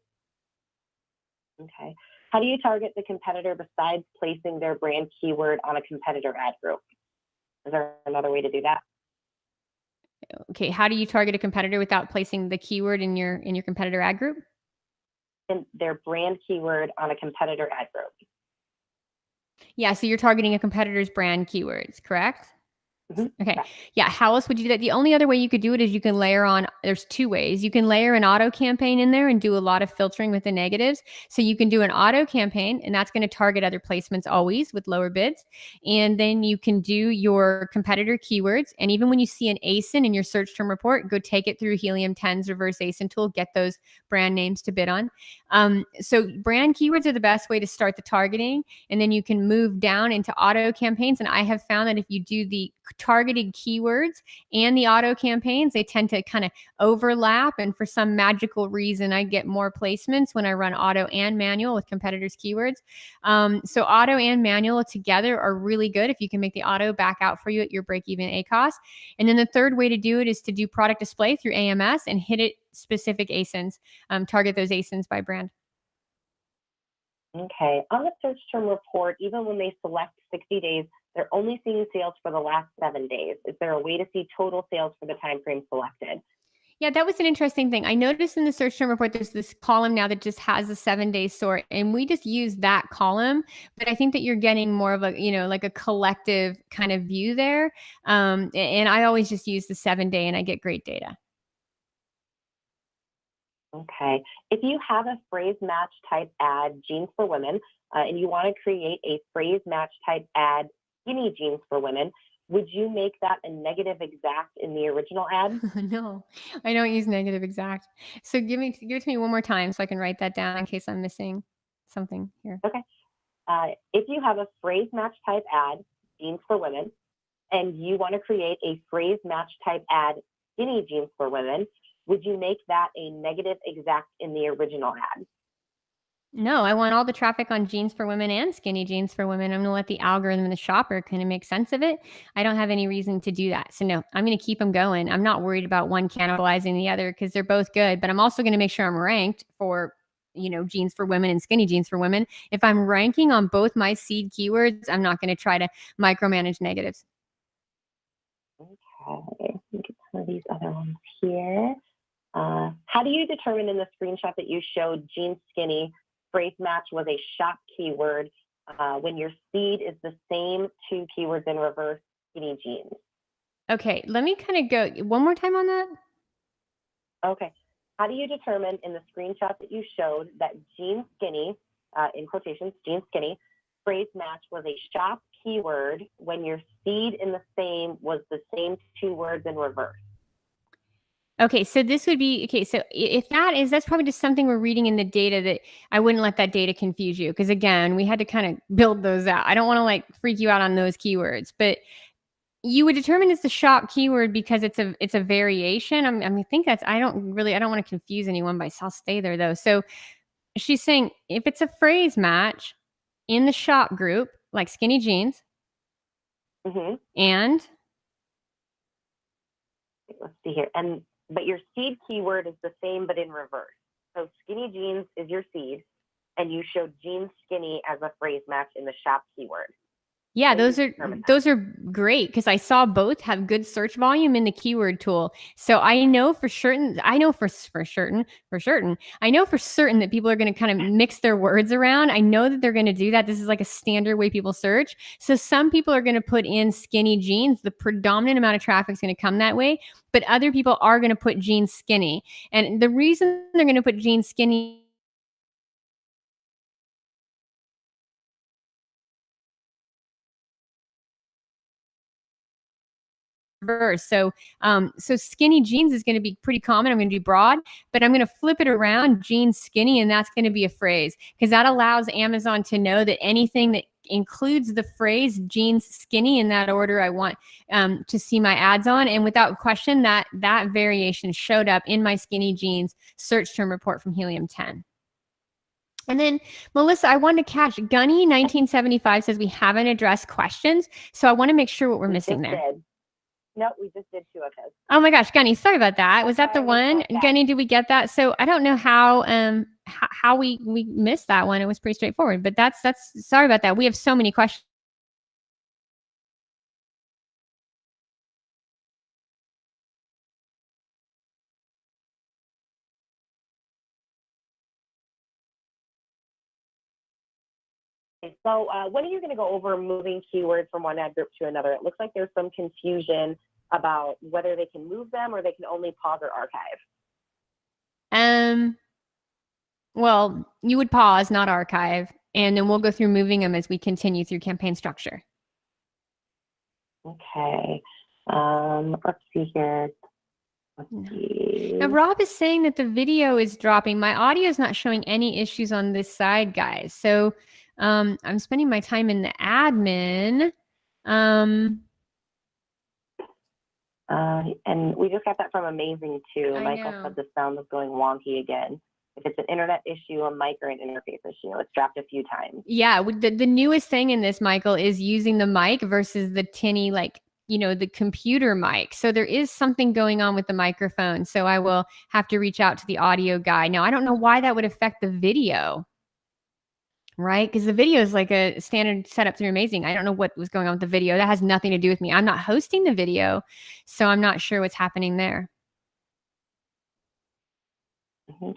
Speaker 1: Okay. How do you target the competitor besides placing their brand keyword on a competitor ad group? Is there another way to do that?
Speaker 2: Okay, how do you target a competitor without placing the keyword in your competitor ad group?
Speaker 1: And their brand keyword on a competitor ad group.
Speaker 2: Yeah, so you're targeting a competitor's brand keywords, correct? Okay. Yeah. How else would you do that? The only other way you could do it is you can layer on, there's 2 ways. You can layer an auto campaign in there and do a lot of filtering with the negatives. So you can do an auto campaign and that's going to target other placements always with lower bids. And then you can do your competitor keywords. And even when you see an ASIN in your search term report, go take it through Helium 10's reverse ASIN tool, get those brand names to bid on. So brand keywords are the best way to start the targeting. And then you can move down into auto campaigns. And I have found that if you do the targeted keywords and the auto campaigns, they tend to kind of overlap. And for some magical reason, I get more placements when I run auto and manual with competitors' keywords. So auto and manual together are really good if you can make the auto back out for you at your break-even ACoS. And then the third way to do it is to do product display through AMS and hit it specific ASINs, target those ASINs by brand.
Speaker 1: Okay. On the search term report, even when they select 60 days, they're only seeing sales for the last 7 days. Is there a way to see total sales for the time frame selected?
Speaker 2: Yeah, that was an interesting thing. I noticed in the search term report, there's this column now that just has a 7-day sort, and we just use that column. But I think that you're getting more of a, like a collective kind of view there. And I always just use the 7-day, and I get great data.
Speaker 1: Okay. If you have a phrase match type ad, jeans for women, and you want to create a phrase match type ad, skinny jeans for women, would you make that a negative exact in the original ad?
Speaker 2: No, I don't use negative exact. So give it to me one more time so I can write that down in case I'm missing something here.
Speaker 1: Okay. If you have a phrase match type ad, jeans for women, and you want to create a phrase match type ad, skinny jeans for women, would you make that a negative exact in the original ad?
Speaker 2: No, I want all the traffic on jeans for women and skinny jeans for women. I'm going to let the algorithm and the shopper kind of make sense of it. I don't have any reason to do that. So no, I'm going to keep them going. I'm not worried about one cannibalizing the other because they're both good, but I'm also going to make sure I'm ranked for jeans for women and skinny jeans for women. If I'm ranking on both my seed keywords, I'm not going to try to micromanage negatives.
Speaker 1: Okay, let me get some of these other ones here. How do you determine in the screenshot that you showed jeans skinny, phrase match was a shop keyword when your seed is the same two keywords in reverse, skinny jeans?
Speaker 2: Okay, let me kind of go one more time on that.
Speaker 1: Okay. How do you determine in the screenshot that you showed that jeans skinny, in quotations, jeans skinny, phrase match was a shop keyword when your seed in the same was the same two words in reverse?
Speaker 2: Okay, so this would be okay. So if that's probably just something we're reading in the data that I wouldn't let that data confuse you, because again, we had to kind of build those out. I don't want to like freak you out on those keywords, but you would determine it's the shop keyword because it's a variation. I think that's I don't want to confuse anyone, but I'll stay there though. So she's saying if it's a phrase match in the shop group, like skinny jeans, and
Speaker 1: let's see here, but your seed keyword is the same but in reverse. So skinny jeans is your seed, and you showed jeans skinny as a phrase match in the shop keyword.
Speaker 2: Yeah, those are great because I saw both have good search volume in the keyword tool. So I know for certain that people are going to kind of mix their words around. I know that they're going to do that. This is like a standard way people search. So some people are going to put in skinny jeans. The predominant amount of traffic is going to come that way, but other people are going to put jeans skinny. And the reason they're going to put jeans skinny reverse. So skinny jeans is going to be pretty common. I'm going to be broad, but I'm going to flip it around, jeans skinny, and that's going to be a phrase because that allows Amazon to know that anything that includes the phrase jeans skinny in that order I want to see my ads on. And without question, that variation showed up in my skinny jeans search term report from Helium 10. And then, Melissa, I wanted to catch Gunny 1975 says we haven't addressed questions. So I want to make sure what we're missing there.
Speaker 1: No, we just did two of his.
Speaker 2: Oh my gosh, Gunny, sorry about that. Was that the one? Gunny, did we get that? So I don't know how we missed that one. It was pretty straightforward, but that's sorry about that. We have so many questions.
Speaker 1: So when are you going to go over moving keywords from one ad group to another? It looks like there's some confusion about whether they can move them or they can only pause or archive.
Speaker 2: Well, you would pause, not archive, and then we'll go through moving them as we continue through campaign structure.
Speaker 1: Okay. Let's see here.
Speaker 2: Now, Rob is saying that the video is dropping. My audio is not showing any issues on this side, guys. So I'm spending my time in the admin.
Speaker 1: And we just got that from Amazing too. Michael said the sound was going wonky again. If it's an internet issue, a mic, or an interface issue, it's dropped a few times.
Speaker 2: Yeah, the newest thing in this, Michael, is using the mic versus the tinny, the computer mic. So there is something going on with the microphone. So I will have to reach out to the audio guy. Now, I don't know why that would affect the video, right? Because the video is like a standard setup through Amazing. I don't know what was going on with the video. That has nothing to do with me. I'm not hosting the video, so I'm not sure what's happening there.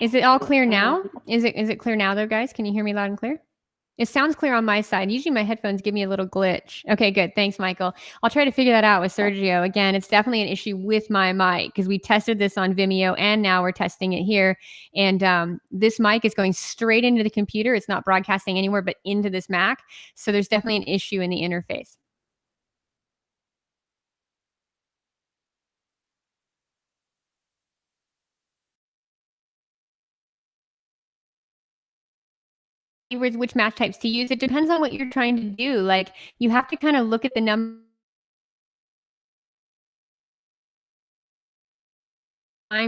Speaker 2: Is it all clear now? Is it clear now though, guys? Can you hear me loud and clear? It sounds clear on my side. Usually my headphones give me a little glitch. Okay, good. Thanks, Michael. I'll try to figure that out with Sergio. Again, it's definitely an issue with my mic because we tested this on Vimeo and now we're testing it here. And this mic is going straight into the computer. It's not broadcasting anywhere but into this Mac. So there's definitely an issue in the interface. Which match types to use. It depends on what you're trying to do. Like you have to kind of look at the number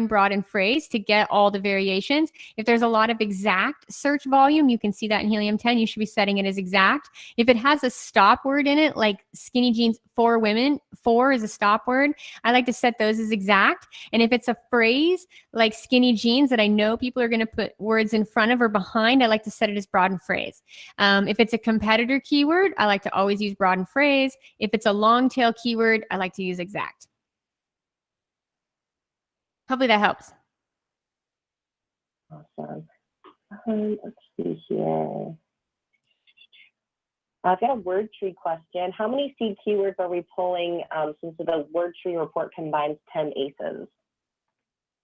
Speaker 2: broad, and phrase to get all the variations. If there's a lot of exact search volume, you can see that in Helium 10, you should be setting it as exact. If it has a stop word in it, like skinny jeans for women, for is a stop word, I like to set those as exact. And if it's a phrase like skinny jeans that I know people are going to put words in front of or behind, I like to set it as broad and phrase. If it's a competitor keyword, I like to always use broad and phrase. If it's a long tail keyword, I like to use exact. Hopefully that helps.
Speaker 1: Awesome. Let's see here. I've got a word tree question. How many seed keywords are we pulling since the word tree report combines 10 ASINs?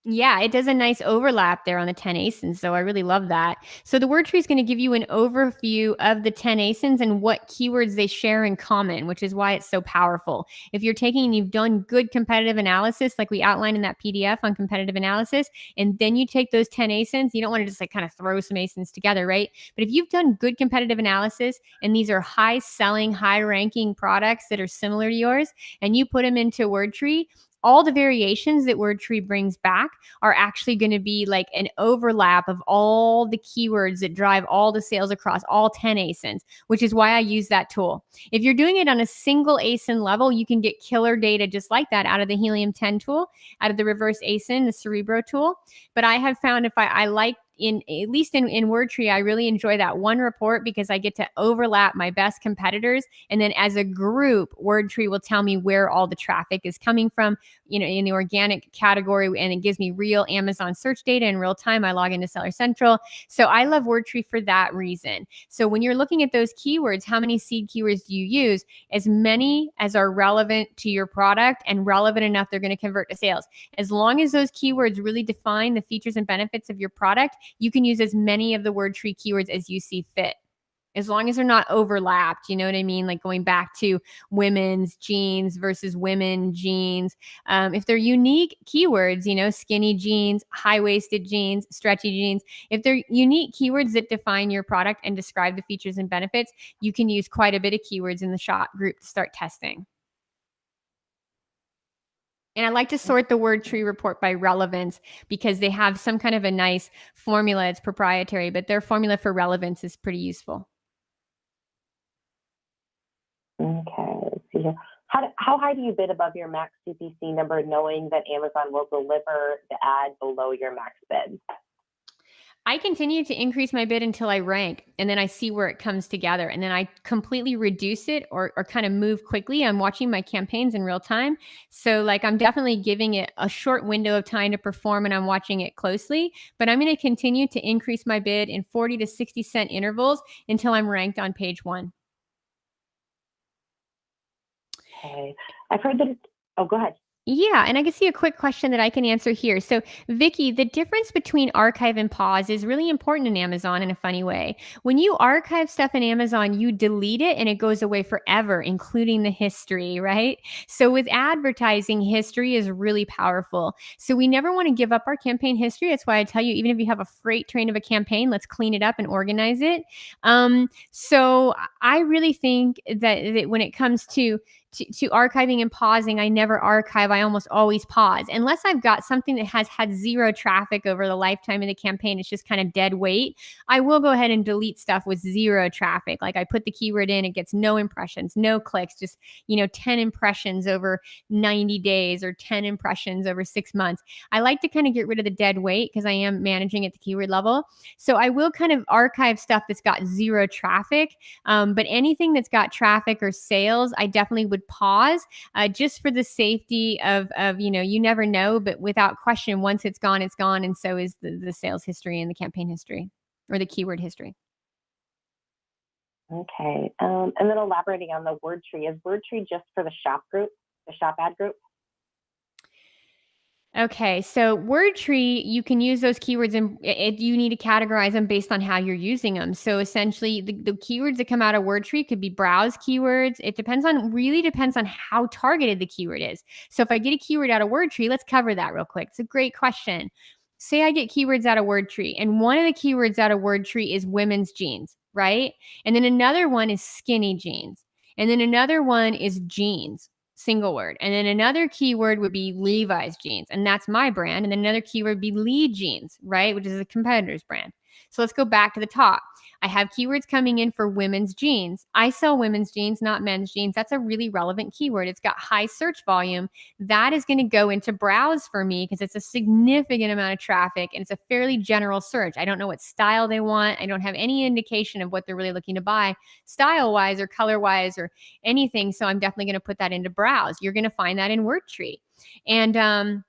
Speaker 2: Yeah, it does a nice overlap there on the 10 ASINs, so I really love that. So the word tree is going to give you an overview of the 10 ASINs and what keywords they share in common, which is why it's so powerful. If you're taking and you've done good competitive analysis, like we outlined in that PDF on competitive analysis, and then you take those 10 ASINs, you don't want to just like kind of throw some ASINs together, right? But if you've done good competitive analysis and these are high selling, high ranking products that are similar to yours, and you put them into Wordtree, all the variations that Wordtree brings back are actually going to be like an overlap of all the keywords that drive all the sales across all 10 ASINs, which is why I use that tool. If you're doing it on a single ASIN level, you can get killer data just like that out of the Helium 10 tool, out of the reverse ASIN, the Cerebro tool. But I have found if I like at least in Wordtree, I really enjoy that one report because I get to overlap my best competitors. And then as a group, Wordtree will tell me where all the traffic is coming from, in the organic category. And it gives me real Amazon search data in real time. I log into Seller Central. So I love Wordtree for that reason. So when you're looking at those keywords, how many seed keywords do you use? As many as are relevant to your product and relevant enough they're going to convert to sales. As long as those keywords really define the features and benefits of your product, you can use as many of the Wordtree keywords as you see fit, as long as they're not overlapped. You know what I mean? Like going back to women's jeans versus women jeans. If they're unique keywords, skinny jeans, high-waisted jeans, stretchy jeans, if they're unique keywords that define your product and describe the features and benefits, you can use quite a bit of keywords in the shop group to start testing. And I like to sort the Wordtree report by relevance because they have some kind of a nice formula. It's proprietary, but their formula for relevance is pretty useful.
Speaker 1: Okay, let's see here. How high do you bid above your max CPC number, knowing that Amazon will deliver the ad below your max bid?
Speaker 2: I continue to increase my bid until I rank, and then I see where it comes together, and then I completely reduce it or kind of move quickly. I'm watching my campaigns in real time. So like I'm definitely giving it a short window of time to perform, and I'm watching it closely, but I'm going to continue to increase my bid in 40 to 60 cent intervals until I'm ranked on page 1.
Speaker 1: Okay. I've heard that oh, go ahead.
Speaker 2: Yeah, and I can see a quick question that I can answer here. So, Vicky, the difference between archive and pause is really important in Amazon in a funny way. When you archive stuff in Amazon, you delete it and it goes away forever, including the history, right? So, with advertising, history is really powerful. So, we never want to give up our campaign history. That's why I tell you, even if you have a freight train of a campaign, let's clean it up and organize it. So, I really think that when it comes to archiving and pausing, I never archive. I almost always pause. Unless I've got something that has had zero traffic over the lifetime of the campaign, it's just kind of dead weight, I will go ahead and delete stuff with zero traffic. Like I put the keyword in, it gets no impressions, no clicks, just 10 impressions over 90 days or 10 impressions over 6 months. I like to kind of get rid of the dead weight because I am managing at the keyword level. So I will kind of archive stuff that's got zero traffic. But anything that's got traffic or sales, I definitely would pause just for the safety of you never know, but without question, once it's gone, and so is the sales history and the campaign history or the keyword history.
Speaker 1: Okay, and then elaborating on the Wordtree, is Wordtree just for the shop group, the shop ad group?
Speaker 2: Okay, so Wordtree, you can use those keywords and you need to categorize them based on how you're using them. So essentially, the keywords that come out of Wordtree could be browse keywords. It really depends on how targeted the keyword is. So if I get a keyword out of Wordtree, let's cover that real quick. It's a great question. Say I get keywords out of Wordtree, and one of the keywords out of Wordtree is women's jeans, right? And then another one is skinny jeans. And then another one is jeans. single word. And then another keyword would be Levi's jeans, and that's my brand. And then another keyword would be Lee jeans, right? Which is a competitor's brand. So let's go back to the top. I have keywords coming in for women's jeans. I sell women's jeans, not men's jeans. That's a really relevant keyword. It's got high search volume. That is going to go into browse for me because it's a significant amount of traffic and it's a fairly general search. I don't know what style they want. I don't have any indication of what they're really looking to buy style wise or color wise or anything. So I'm definitely going to put that into browse. You're going to find that in Wordtree. And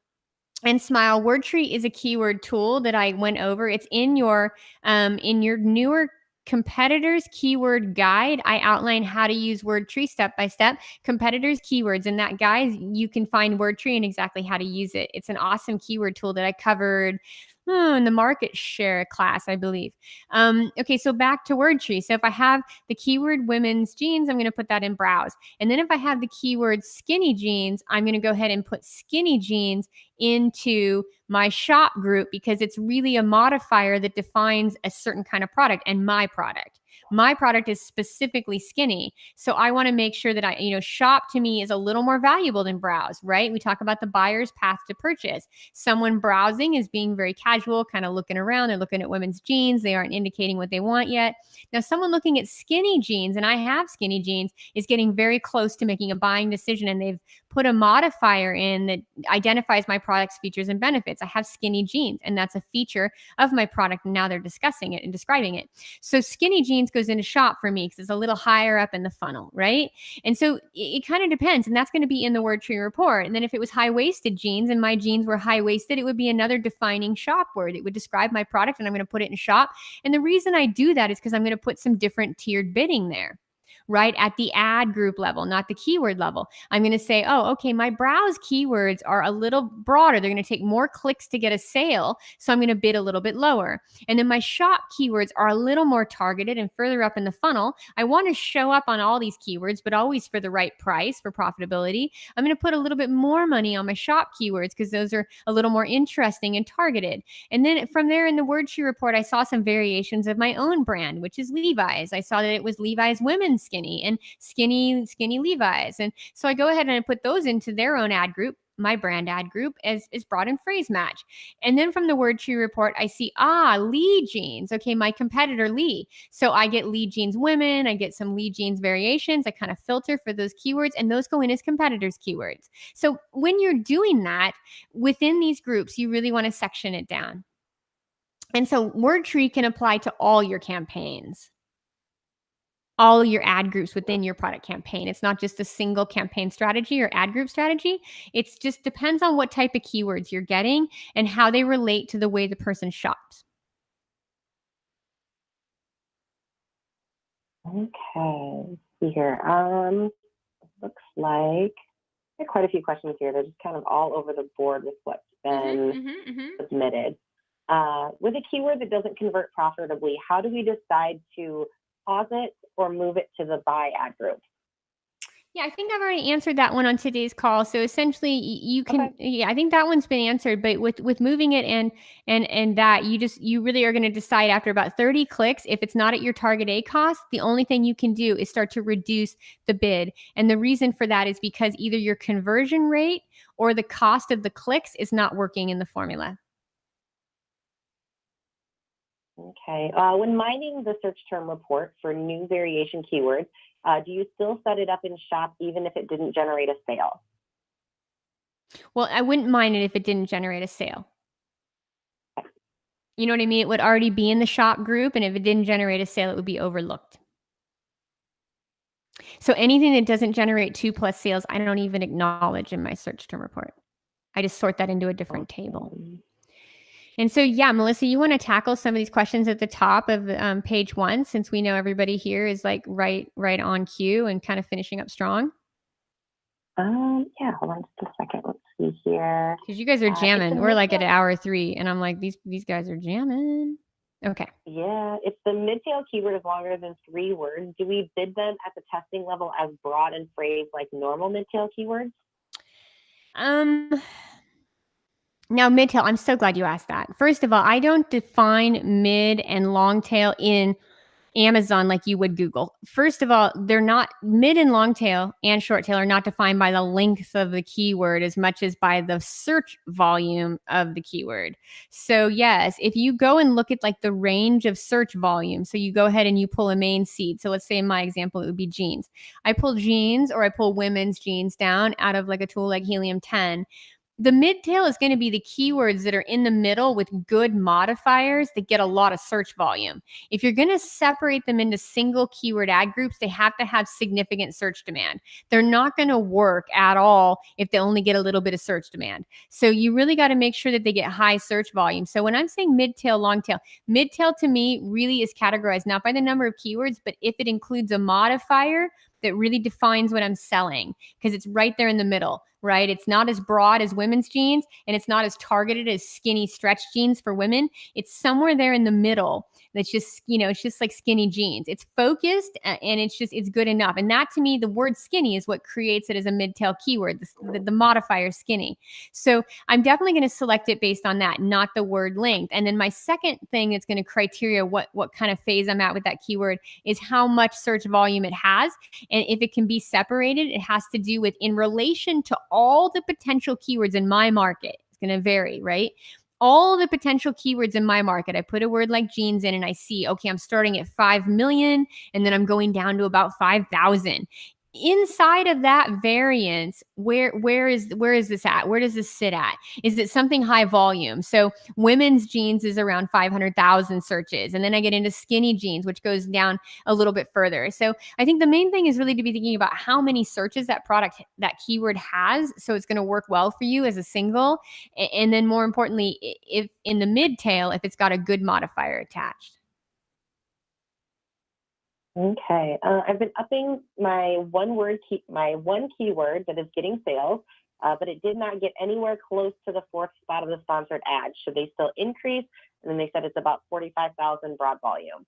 Speaker 2: Smile. Wordtree is a keyword tool that I went over. It's in your newer competitors keyword guide. I outline how to use Wordtree step by step, competitors keywords. In that guide, you can find Wordtree and exactly how to use it. It's an awesome keyword tool that I covered in the market share class, I believe. Okay, so back to Wordtree. So if I have the keyword women's jeans, I'm going to put that in browse. And then if I have the keyword skinny jeans, I'm going to go ahead and put skinny jeans into my shop group because it's really a modifier that defines a certain kind of product and my product. My product is specifically skinny. So I want to make sure that shop to me is a little more valuable than browse, right? We talk about the buyer's path to purchase. Someone browsing is being very casual, kind of looking around. They're looking at women's jeans. They aren't indicating what they want yet. Now, someone looking at skinny jeans, and I have skinny jeans, is getting very close to making a buying decision, and they've put a modifier in that identifies my product's features and benefits. I have skinny jeans, and that's a feature of my product. And now they're discussing it and describing it. So skinny jeans goes into shop for me because it's a little higher up in the funnel, right? And so it kind of depends. And that's going to be in the Wordtree report. And then if it was high-waisted jeans and my jeans were high-waisted, it would be another defining shop word. It would describe my product and I'm going to put it in shop. And the reason I do that is because I'm going to put some different tiered bidding there, right? At the ad group level, not the keyword level. I'm going to say, oh, okay, my browse keywords are a little broader. They're going to take more clicks to get a sale. So I'm going to bid a little bit lower. And then my shop keywords are a little more targeted and further up in the funnel. I want to show up on all these keywords, but always for the right price for profitability. I'm going to put a little bit more money on my shop keywords because those are a little more interesting and targeted. And then from there in the Wordtree report, I saw some variations of my own brand, which is Levi's. I saw that it was Levi's women's skinny and skinny Levi's. And so I go ahead and I put those into their own ad group, my brand ad group, as broad and phrase match. And then from the Wordtree report, I see, Lee jeans. Okay, my competitor Lee. So I get Lee jeans women, I get some Lee jeans variations. I kind of filter for those keywords and those go in as competitors keywords. So when you're doing that within these groups, you really want to section it down. And so Wordtree can apply to all your campaigns, all your ad groups within your product campaign. It's not just a single campaign strategy or ad group strategy. It just depends on what type of keywords you're getting and how they relate to the way the person shops.
Speaker 1: Okay, let's see here. Looks like there are quite a few questions here. They're just kind of all over the board with what's been submitted. With a keyword that doesn't convert profitably, how do we decide to pause it or move it to the buy ad group?
Speaker 2: Yeah, I think I've already answered that one on today's call. So essentially, you can.
Speaker 1: Okay.
Speaker 2: Yeah, I think that one's been answered. But with moving it and that, you really are going to decide after about 30 clicks if it's not at your target A cost. The only thing you can do is start to reduce the bid, and the reason for that is because either your conversion rate or the cost of the clicks is not working in the formula.
Speaker 1: Okay. When mining the search term report for new variation keywords, do you still set it up in shop even if it didn't generate a sale?
Speaker 2: Well, I wouldn't mind it if it didn't generate a sale. You know what I mean? It would already be in the shop group, and if it didn't generate a sale, it would be overlooked. So anything that doesn't generate 2+ sales, I don't even acknowledge in my search term report. I just sort that into a different table. And so, yeah, Melissa, you want to tackle some of these questions at the top of page 1, since we know everybody here is like right on cue and kind of finishing up strong?
Speaker 1: Yeah, hold on just a second. Let's see here.
Speaker 2: Because you guys are jamming. We're like at hour 3, and I'm like, these guys are jamming. Okay.
Speaker 1: Yeah, if the mid-tail keyword is longer than 3 words, do we bid them at the testing level as broad and phrase like normal mid-tail keywords?
Speaker 2: Now, mid-tail, I'm so glad you asked that. First of all, I don't define mid and long tail in Amazon like you would Google. First of all, they're not mid and long tail and short tail are not defined by the length of the keyword as much as by the search volume of the keyword. So yes, if you go and look at like the range of search volume, so you go ahead and you pull a main seed. So let's say in my example, it would be jeans. I pull jeans or I pull women's jeans down out of like a tool like Helium 10. The mid tail is going to be the keywords that are in the middle with good modifiers that get a lot of search volume. If you're going to separate them into single keyword ad groups, they have to have significant search demand. They're not going to work at all if they only get a little bit of search demand. So you really got to make sure that they get high search volume. So when I'm saying mid tail, long tail, mid tail to me really is categorized not by the number of keywords, but if it includes a modifier that really defines what I'm selling, because it's right there in the middle, right? It's not as broad as women's jeans and it's not as targeted as skinny stretch jeans for women. It's somewhere there in the middle. That's just, it's just like skinny jeans. It's focused and it's good enough. And that to me, the word skinny is what creates it as a mid-tail keyword, the modifier skinny. So I'm definitely going to select it based on that, not the word length. And then my second thing that's going to criteria what kind of phase I'm at with that keyword is how much search volume it has. And if it can be separated, it has to do with in relation to all the potential keywords in my market. It's going to vary, right? All the potential keywords in my market. I put a word like jeans in and I see, okay, I'm starting at 5 million and then I'm going down to about 5,000. Inside of that variance, where is this at? Where does this sit at? Is it something high volume? So women's jeans is around 500,000 searches. And then I get into skinny jeans, which goes down a little bit further. So I think the main thing is really to be thinking about how many searches that product, that keyword has. So it's going to work well for you as a single. And then more importantly, if in the mid tail, if it's got a good modifier attached.
Speaker 1: Okay. I've been upping my one keyword that is getting sales, but it did not get anywhere close to the fourth spot of the sponsored ad. Should they still increase? And then they said it's about 45,000 broad volume.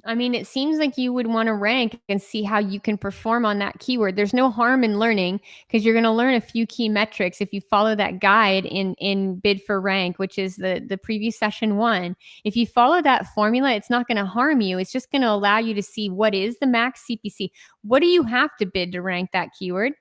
Speaker 2: I mean, it seems like you would want to rank and see how you can perform on that keyword. There's no harm in learning because you're going to learn a few key metrics if you follow that guide in Bid for Rank, which is the previous session 1. If you follow that formula, it's not going to harm you. It's just going to allow you to see what is the max CPC. What do you have to bid to rank that keyword?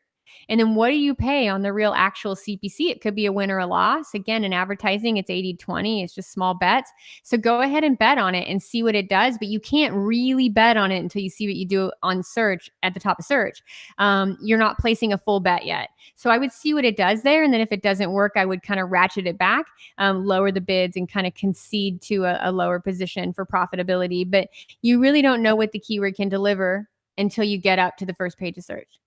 Speaker 2: And then what do you pay on the real actual CPC? It could be a win or a loss. Again, in advertising, it's 80-20. It's just small bets. So go ahead and bet on it and see what it does. But you can't really bet on it until you see what you do on search at the top of search. You're not placing a full bet yet. So I would see what it does there. And then if it doesn't work, I would kind of ratchet it back, lower the bids and kind of concede to a lower position for profitability. But you really don't know what the keyword can deliver until you get up to the first page of search.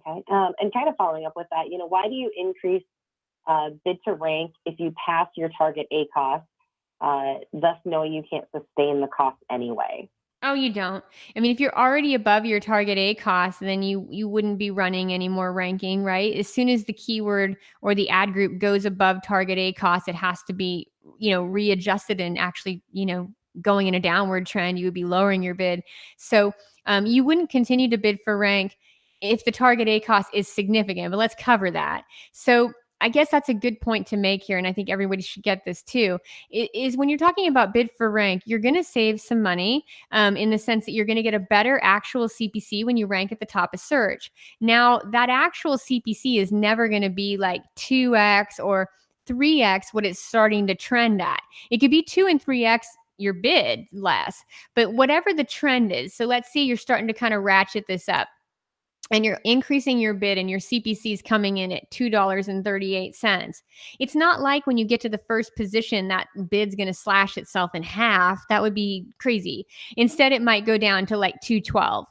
Speaker 1: Okay. And kind of following up with that, why do you increase bid to rank if you pass your target ACoS, thus knowing you can't sustain the cost anyway?
Speaker 2: Oh, you don't. I mean, if you're already above your target ACoS, then you wouldn't be running any more ranking, right? As soon as the keyword or the ad group goes above target ACoS, it has to be, readjusted and actually, going in a downward trend. You would be lowering your bid. So you wouldn't continue to bid for rank if the target ACoS is significant, but let's cover that. So I guess that's a good point to make here, and I think everybody should get this too, is when you're talking about bid for rank, you're going to save some money in the sense that you're going to get a better actual CPC when you rank at the top of search. Now, that actual CPC is never going to be like 2x or 3x what it's starting to trend at. It could be 2 and 3x your bid less, but whatever the trend is. So let's say you're starting to kind of ratchet this up, and you're increasing your bid and your CPC is coming in at $2.38. It's not like when you get to the first position, that bid's going to slash itself in half. That would be crazy. Instead, it might go down to like $2.12.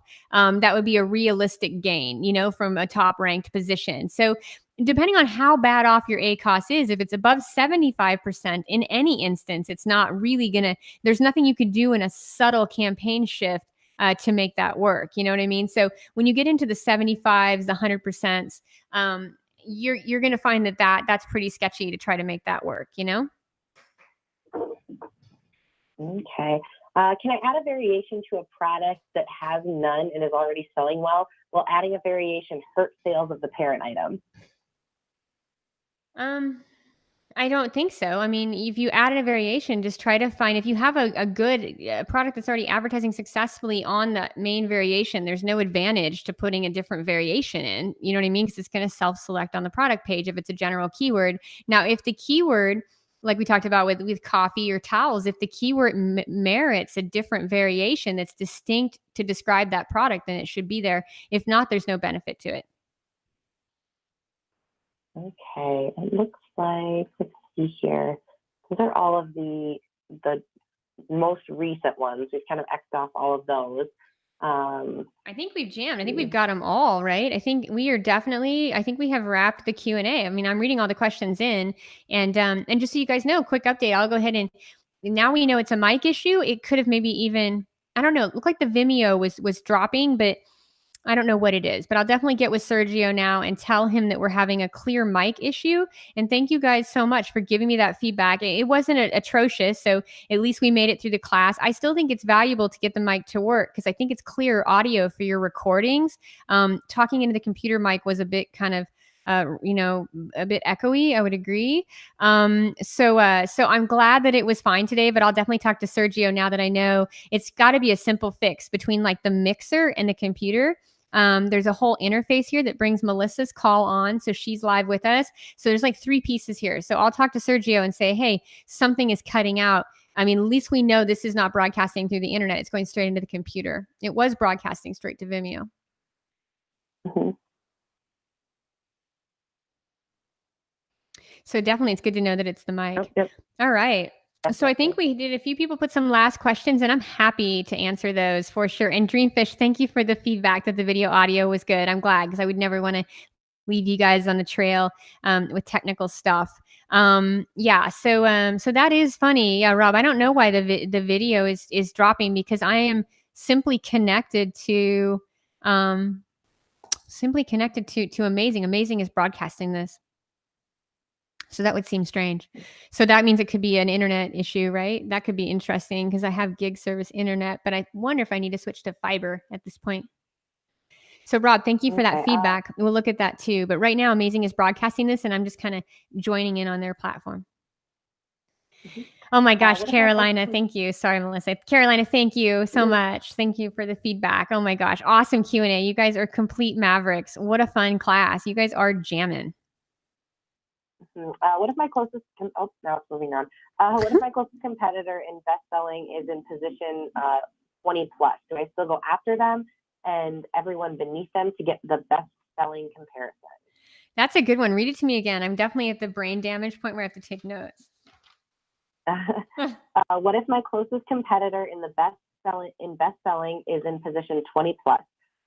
Speaker 2: That would be a realistic gain, from a top ranked position. So depending on how bad off your ACoS is, if it's above 75% in any instance, it's not really there's nothing you could do in a subtle campaign shift to make that work. You know what I mean? So when you get into the 75s, the 100%, you're going to find that's pretty sketchy to try to make that work, Okay.
Speaker 1: Can I add a variation to a product that has none and is already selling well? Will adding a variation hurt sales of the parent item?
Speaker 2: I don't think so. I mean, if you added a variation, just try to find if you have a good product that's already advertising successfully on that main variation, there's no advantage to putting a different variation in. You know what I mean? Because it's going to self-select on the product page if it's a general keyword. Now, if the keyword, like we talked about with coffee or towels, if the keyword merits a different variation that's distinct to describe that product, then it should be there. If not, there's no benefit to it.
Speaker 1: Okay, it looks like, let's see here. Those are all of the most recent ones. We've kind of X'd off all of those.
Speaker 2: I think we've jammed. I think we've got them all, right? I think we are definitely, I think we have wrapped the Q&A. I mean, I'm reading all the questions in and just so you guys know, quick update, I'll go ahead and now we know it's a mic issue. It could have maybe even, I don't know, it looked like the Vimeo was dropping, but I don't know what it is, but I'll definitely get with Sergio now and tell him that we're having a clear mic issue. And thank you guys so much for giving me that feedback. It wasn't atrocious, so at least we made it through the class. I still think it's valuable to get the mic to work because I think it's clear audio for your recordings. Talking into the computer mic was a bit kind of a bit echoey. I would agree. So I'm glad that it was fine today, but I'll definitely talk to Sergio now that I know it's got to be a simple fix between like the mixer and the computer. There's a whole interface here that brings Melissa's call on. So she's live with us. So there's like 3 pieces here. So I'll talk to Sergio and say, hey, something is cutting out. I mean, at least we know this is not broadcasting through the internet. It's going straight into the computer. It was broadcasting straight to Vimeo.
Speaker 1: Mm-hmm.
Speaker 2: So definitely it's good to know that it's the mic.
Speaker 1: Yep.
Speaker 2: All right. So I think we did a few people put some last questions and I'm happy to answer those for sure. And Dreamfish, thank you for the feedback that the video audio was good. I'm glad because I would never want to leave you guys on the trail with technical stuff. So that is funny. Yeah, Rob, I don't know why the video is dropping because I am simply connected to Amazing. Amazing is broadcasting this. So that would seem strange. So that means it could be an internet issue, right? That could be interesting because I have gig service internet, but I wonder if I need to switch to fiber at this point. So Rob, thank you for that feedback. We'll look at that too. But right now, Amazing is broadcasting this and I'm just kind of joining in on their platform. Mm-hmm. Oh my gosh, Carolina, thank you. Sorry, Melissa. Carolina, thank you so much. Thank you for the feedback. Oh my gosh, awesome Q&A. You guys are complete mavericks. What a fun class. You guys are jamming.
Speaker 1: What if my closest? Now it's moving on. What if my closest competitor in best selling is in position 20 plus? Do I still go after them and everyone beneath them to get the best selling comparison?
Speaker 2: That's a good one. Read it to me again. I'm definitely at the brain damage point where I have to take notes.
Speaker 1: What if my closest competitor in the best selling is in position 20 plus?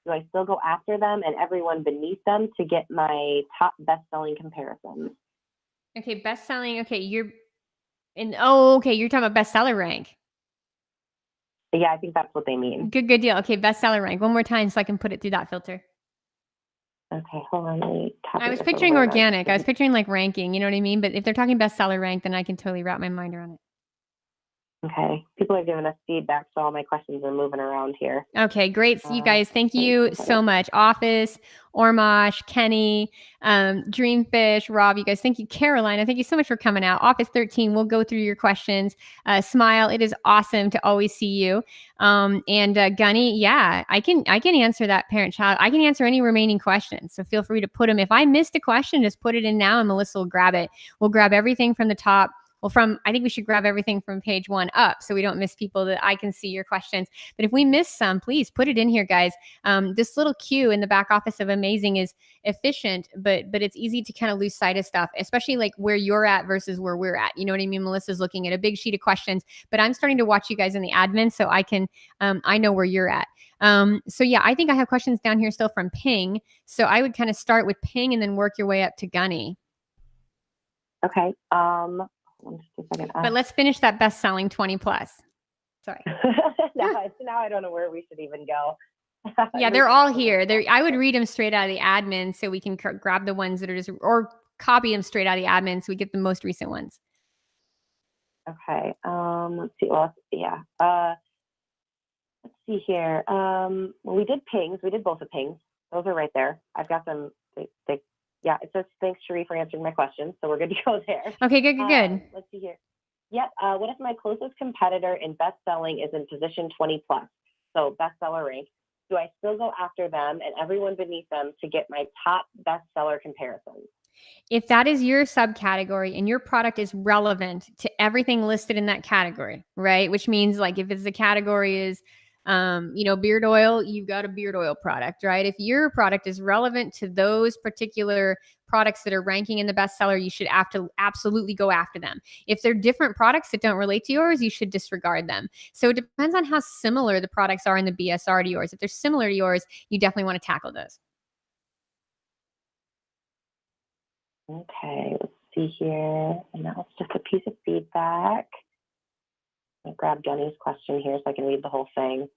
Speaker 1: Do I still go after them and everyone beneath them to get my top best selling comparisons?
Speaker 2: Okay, best selling. Okay, you're talking about bestseller rank.
Speaker 1: Yeah, I think that's what they mean.
Speaker 2: Good deal. Okay, bestseller rank. One more time so I can put it through that filter.
Speaker 1: Okay, hold on.
Speaker 2: I was picturing organic. I was picturing like ranking, you know what I mean? But if they're talking bestseller rank, then I can totally wrap my mind around it.
Speaker 1: Okay. People are giving us feedback, so all my questions are moving around here.
Speaker 2: Okay, great. So you guys, thank you so much. Office, Ormosh, Kenny, Dreamfish, Rob, you guys, thank you. Carolina, thank you so much for coming out. Office 13, we'll go through your questions. Smile, it is awesome to always see you. Gunny, yeah, I can answer that parent child. I can answer any remaining questions. So feel free to put them. If I missed a question, just put it in now and Melissa will grab it. We'll grab everything from the top. Well, I think we should grab everything from page 1 up so we don't miss people that I can see your questions. But if we miss some, please put it in here, guys. This little queue in the back office of Amazing is efficient, but it's easy to kind of lose sight of stuff, especially like where you're at versus where we're at. You know what I mean? Melissa's looking at a big sheet of questions, but I'm starting to watch you guys in the admin so I can, I know where you're at. So yeah, I think I have questions down here still from Ping. So I would kind of start with Ping and then work your way up to Gunny.
Speaker 1: Okay.
Speaker 2: But let's finish that best-selling 20 plus. Sorry.
Speaker 1: now I don't know where we should even go.
Speaker 2: Yeah, they're all here. I would read them straight out of the admin so we can grab the ones that are just, or copy them straight out of the admin so we get the most recent ones.
Speaker 1: Okay. Let's see. Well, yeah. Let's see here. Well, we did pings. We did both the pings. Those are right there. I've got them. Yeah, it's says, thanks, Cherie, for answering my question. So we're good to go there.
Speaker 2: Okay, good.
Speaker 1: Let's see here. Yep. What if my closest competitor in best selling is in position 20 plus? So bestseller rank. Do I still go after them and everyone beneath them to get my top bestseller comparisons?
Speaker 2: If that is your subcategory and your product is relevant to everything listed in that category, right? Which means like if it's the category is, beard oil, you've got a beard oil product, right? If your product is relevant to those particular products that are ranking in the bestseller, you should have to absolutely go after them. If they're different products that don't relate to yours, you should disregard them. So it depends on how similar the products are in the BSR to yours. If they're similar to yours, you definitely want to tackle those.
Speaker 1: Okay, let's see here. And that was just a piece of feedback. I'll grab Jenny's question here so I can read the whole thing.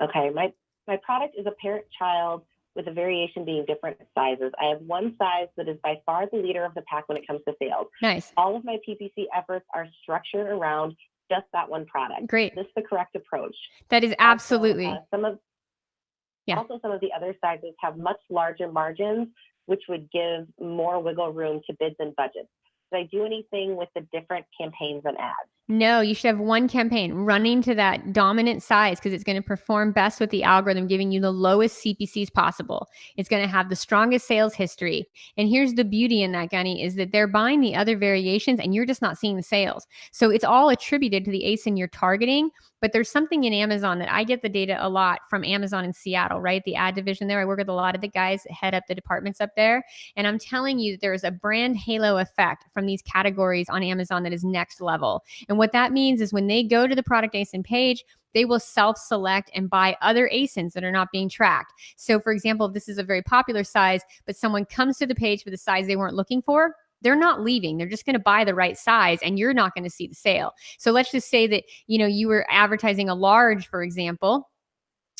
Speaker 1: Okay, my product is a parent-child with a variation being different sizes. I have one size that is by far the leader of the pack when it comes to sales.
Speaker 2: Nice.
Speaker 1: All of my PPC efforts are structured around just that one product.
Speaker 2: Great.
Speaker 1: This is the correct approach.
Speaker 2: That is absolutely.
Speaker 1: Also, some of the other sizes have much larger margins, which would give more wiggle room to bids and budgets. Should I do anything with the different campaigns and ads?
Speaker 2: No, you should have one campaign running to that dominant size because it's going to perform best with the algorithm, giving you the lowest CPCs possible. It's going to have the strongest sales history. And here's the beauty in that, Gunny, is that they're buying the other variations and you're just not seeing the sales. So it's all attributed to the ASIN you're targeting. But there's something in Amazon that I get the data a lot from Amazon in Seattle, right? The ad division there. I work with a lot of the guys that head up the departments up there. And I'm telling you, there's a brand halo effect from these categories on Amazon that is next level. And what that means is when they go to the product ASIN page, they will self-select and buy other ASINs that are not being tracked. So for example, if this is a very popular size, but someone comes to the page for the size they weren't looking for, they're not leaving. They're just going to buy the right size and you're not going to see the sale. So let's just say that, you were advertising a large, for example,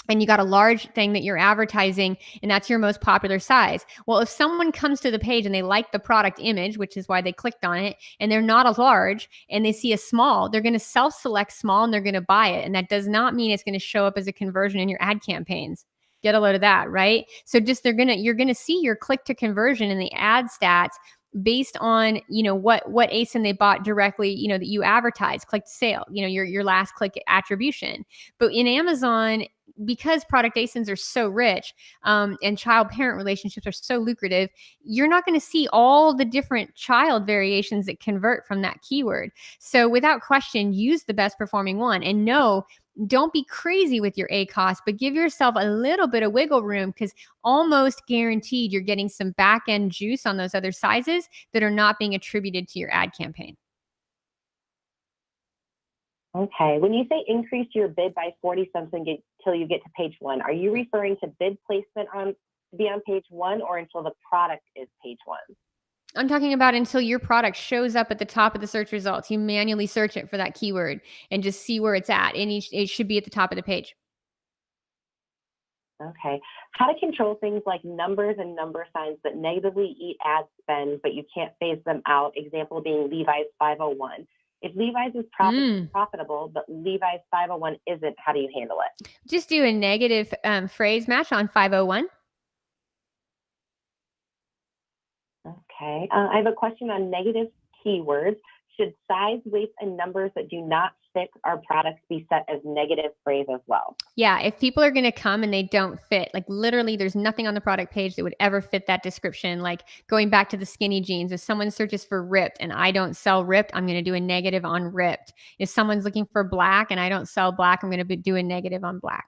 Speaker 2: and you got a large thing that you're advertising and that's your most popular size. Well, if someone comes to the page and they like the product image, which is why they clicked on it, and they're not a large and they see a small, they're going to self-select small and they're going to buy it. And that does not mean it's going to show up as a conversion in your ad campaigns. Get a load of that, right? So just you're going to see your click to conversion in the ad stats based on, what ASIN they bought directly, that you advertise, click to sale, your last click attribution. But in Amazon, because product ASINs are so rich and child-parent relationships are so lucrative, you're not going to see all the different child variations that convert from that keyword. So without question, use the best performing one. And no, don't be crazy with your ACOS, but give yourself a little bit of wiggle room because almost guaranteed you're getting some back-end juice on those other sizes that are not being attributed to your ad campaign.
Speaker 1: Okay. When you say increase your bid by 40 cents until you get to page 1, are you referring to bid placement to be on page 1 or until the product is page 1?
Speaker 2: I'm talking about until your product shows up at the top of the search results. You manually search it for that keyword and just see where it's at. And it should be at the top of the page.
Speaker 1: Okay. How to control things like numbers and number signs that negatively eat ad spend, but you can't phase them out. Example being Levi's 501. If Levi's is profitable, but Levi's 501 isn't, how do you handle it?
Speaker 2: Just do a negative phrase match on 501.
Speaker 1: Okay. I have a question on negative keywords. Should size, weights, and numbers that do not fit our products be set as negative phrase as well?
Speaker 2: Yeah, if people are going to come and they don't fit, like literally there's nothing on the product page that would ever fit that description. Like going back to the skinny jeans, if someone searches for ripped and I don't sell ripped, I'm going to do a negative on ripped. If someone's looking for black and I don't sell black, I'm going to do a negative on black.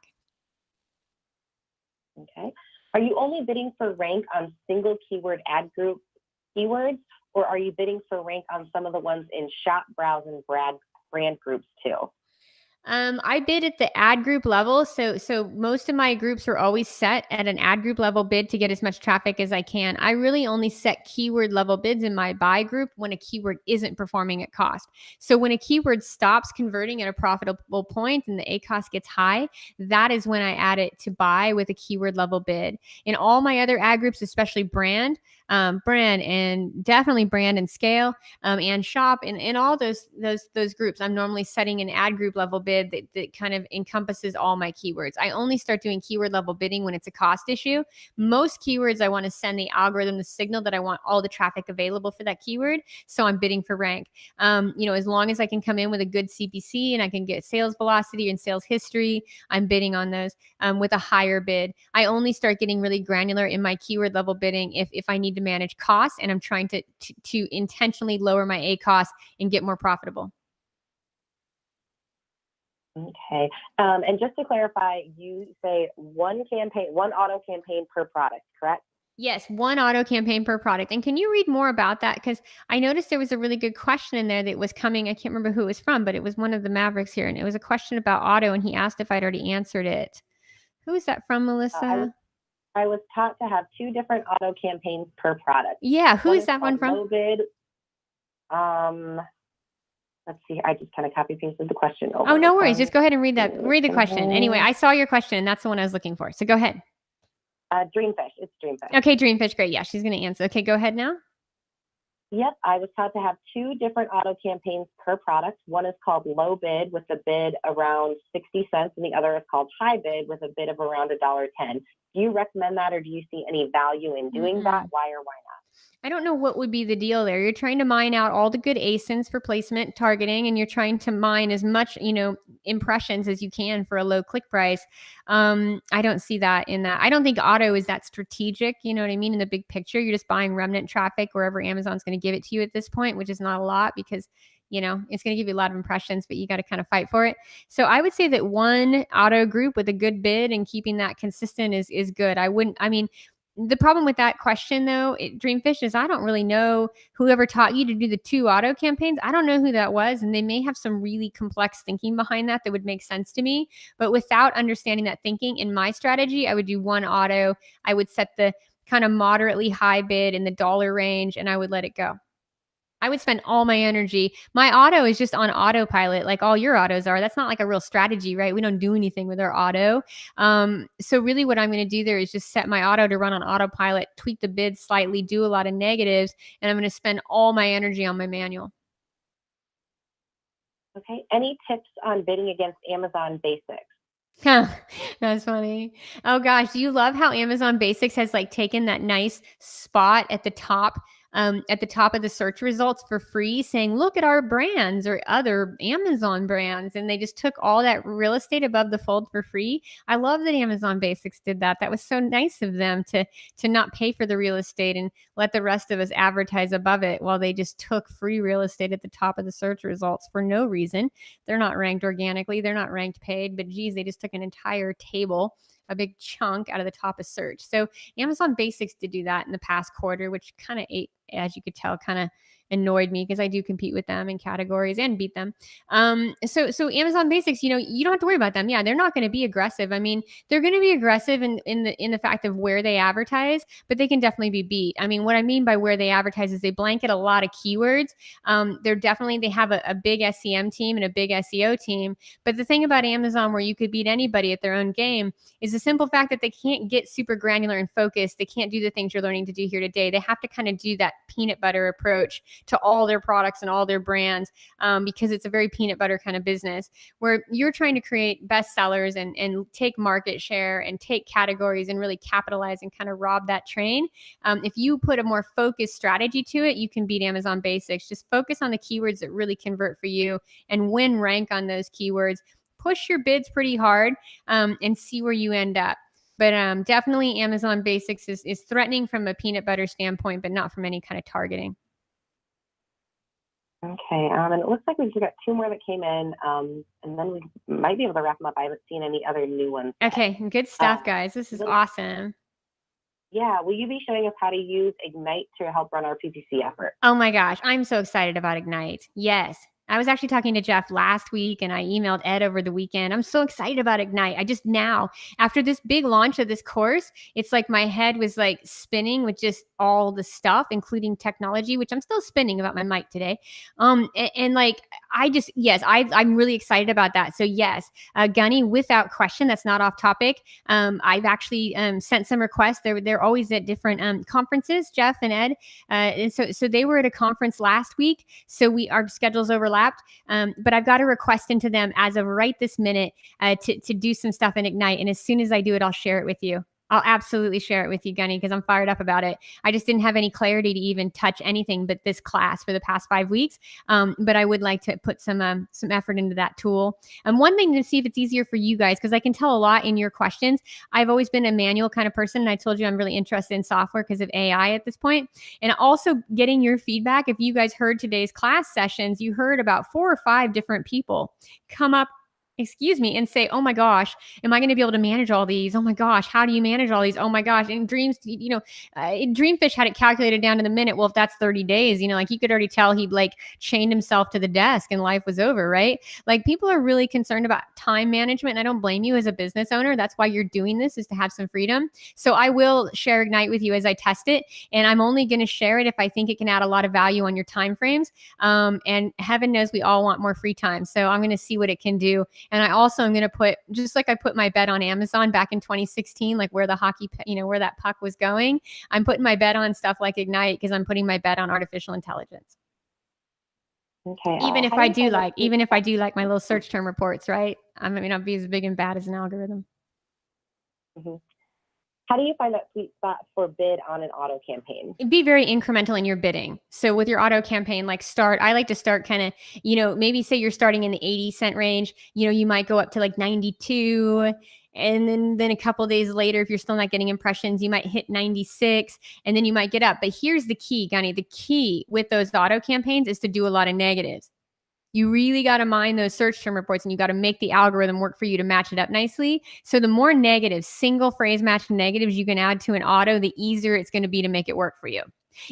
Speaker 1: Okay. Are you only bidding for rank on single keyword ad group keywords, or are you bidding for rank on some of the ones in shop, browse, and brand groups too?
Speaker 2: I bid at the ad group level. So most of my groups are always set at an ad group level bid to get as much traffic as I can. I really only set keyword level bids in my buy group when a keyword isn't performing at cost. So when a keyword stops converting at a profitable point and the ACOS gets high, that is when I add it to buy with a keyword level bid. In all my other ad groups, especially brand, brand, and definitely brand and scale, and shop, and in all those groups, I'm normally setting an ad group level bid that kind of encompasses all my keywords. I only start doing keyword level bidding when it's a cost issue. Most keywords, I want to send the algorithm the signal that I want all the traffic available for that keyword, so I'm bidding for rank. As long as I can come in with a good CPC and I can get sales velocity and sales history, I'm bidding on those with a higher bid. I only start getting really granular in my keyword level bidding if I need to manage costs and I'm trying to intentionally lower my A costs and get more profitable.
Speaker 1: Okay. And just to clarify, you say one auto campaign per product, correct?
Speaker 2: Yes, one auto campaign per product. And can you read more about that? Because I noticed there was a really good question in there that was coming. I can't remember who it was from, but it was one of the Mavericks here. And it was a question about auto, and he asked if I'd already answered it. Who is that from, Melissa?
Speaker 1: I was taught to have 2 different auto campaigns per product.
Speaker 2: Yeah, who is that one from?
Speaker 1: Low bid. Let's see. I just kind of copy pasted the question over.
Speaker 2: Oh, no worries. Just go ahead and read the question. Anyway, I saw your question, and that's the one I was looking for. So go ahead.
Speaker 1: Dreamfish. It's Dreamfish.
Speaker 2: Okay, Dreamfish. Great. Yeah, she's going to answer. Okay, go ahead now.
Speaker 1: Yep, I was taught to have 2 different auto campaigns per product. One is called low bid with a bid around 60 cents, and the other is called high bid with a bid of around $1.10. Do you recommend that, or do you see any value in doing that? Why or why not?
Speaker 2: I don't know what would be the deal there. You're trying to mine out all the good ASINs for placement targeting, and you're trying to mine as much, impressions as you can for a low click price. I don't see that in that. I don't think auto is that strategic. You know what I mean? In the big picture, you're just buying remnant traffic wherever Amazon's going to give it to you at this point, which is not a lot because it's going to give you a lot of impressions, but you got to kind of fight for it. So I would say that one auto group with a good bid and keeping that consistent is good. The problem with that question, though, Dreamfish, is I don't really know whoever taught you to do the 2 auto campaigns. I don't know who that was, and they may have some really complex thinking behind that would make sense to me. But without understanding that thinking, in my strategy, I would do one auto. I would set the kind of moderately high bid in the dollar range, and I would let it go. I would spend all my energy. My auto is just on autopilot, like all your autos are. That's not like a real strategy, right? We don't do anything with our auto. So really what I'm going to do there is just set my auto to run on autopilot, tweak the bid slightly, do a lot of negatives, and I'm going to spend all my energy on my manual.
Speaker 1: Okay. Any tips on bidding against Amazon Basics?
Speaker 2: That's funny. Oh gosh, do you love how Amazon Basics has taken that nice spot at the top of the search results for free, saying, look at our brands or other Amazon brands. And they just took all that real estate above the fold for free. I love that Amazon Basics did that. That was so nice of them to not pay for the real estate and let the rest of us advertise above it while they just took free real estate at the top of the search results for no reason. They're not ranked organically. They're not ranked paid, but geez, they just took an entire table, a big chunk out of the top of search. So Amazon Basics did do that in the past quarter, which kind of as you could tell, kind of annoyed me because I do compete with them in categories and beat them. So Amazon Basics, you don't have to worry about them. Yeah, they're not going to be aggressive. I mean, they're going to be aggressive in the fact of where they advertise, but they can definitely be beat. I mean, what I mean by where they advertise is they blanket a lot of keywords. They have a big SEM team and a big SEO team. But the thing about Amazon where you could beat anybody at their own game is the simple fact that they can't get super granular and focused. They can't do the things you're learning to do here today. They have to kind of do that peanut butter approach to all their products and all their brands because it's a very peanut butter kind of business where you're trying to create bestsellers and take market share and take categories and really capitalize and kind of rob that train. If you put a more focused strategy to it, you can beat Amazon Basics. Just focus on the keywords that really convert for you and win rank on those keywords. Push your bids pretty hard and see where you end up. But definitely Amazon Basics is threatening from a peanut butter standpoint, but not from any kind of targeting.
Speaker 1: Okay, and it looks like we've got 2 more that came in, and then we might be able to wrap them up. I haven't seen any other new ones yet.
Speaker 2: Okay, good stuff, guys. This is awesome.
Speaker 1: Yeah, will you be showing us how to use Ignite to help run our PPC effort?
Speaker 2: Oh my gosh, I'm so excited about Ignite. Yes. I was actually talking to Jeff last week and I emailed Ed over the weekend. I'm so excited about Ignite. I just now, after this big launch of this course, it's like my head was like spinning with just all the stuff, including technology, which I'm still spinning about my mic today. And like, I just, yes, I'm really excited about that. So yes, Gunny, without question, that's not off topic. I've actually sent some requests. They're always at different conferences, Jeff and Ed. And so they were at a conference last week. So our schedules overlapped. But I've got a request into them as of right this minute to do some stuff in Ignite. And as soon as I do it, I'll share it with you. I'll absolutely share it with you, Gunny, because I'm fired up about it. I just didn't have any clarity to even touch anything but this class for the past 5 weeks. But I would like to put some effort into that tool. One thing to see if it's easier for you guys, because I can tell a lot in your questions. I've always been a manual kind of person. And I told you I'm really interested in software because of AI at this point. And also getting your feedback. If you guys heard today's class sessions, you heard about 4 or 5 different people come up and say, oh my gosh, am I going to be able to manage all these? Oh my gosh, how do you manage all these? Oh my gosh. And Dreams, Dreamfish had it calculated down to the minute. Well, if that's 30 days, like you could already tell he'd like chained himself to the desk and life was over, right? Like people are really concerned about time management. And I don't blame you as a business owner. That's why you're doing this, is to have some freedom. So I will share Ignite with you as I test it. And I'm only going to share it if I think it can add a lot of value on your time frames. And heaven knows we all want more free time. So I'm going to see what it can do. And I also am going to put, just like I put my bet on Amazon back in 2016, like where the hockey, where that puck was going. I'm putting my bet on stuff like Ignite because I'm putting my bet on artificial intelligence.
Speaker 1: Okay.
Speaker 2: Even if I do like my little search term reports, right? I may not be as big and bad as an algorithm.
Speaker 1: Mm-hmm. How do you find that sweet spot for bid on an auto campaign?
Speaker 2: Be very incremental in your bidding. So with your auto campaign, I like to start kind of, maybe say you're starting in the 80-cent range, you might go up to like 92. And then a couple days later, if you're still not getting impressions, you might hit 96 and then you might get up. But here's the key, Gunny. The key with those auto campaigns is to do a lot of negatives. You really got to mine those search term reports and you got to make the algorithm work for you to match it up nicely. So the more negatives, single phrase match negatives you can add to an auto, the easier it's going to be to make it work for you.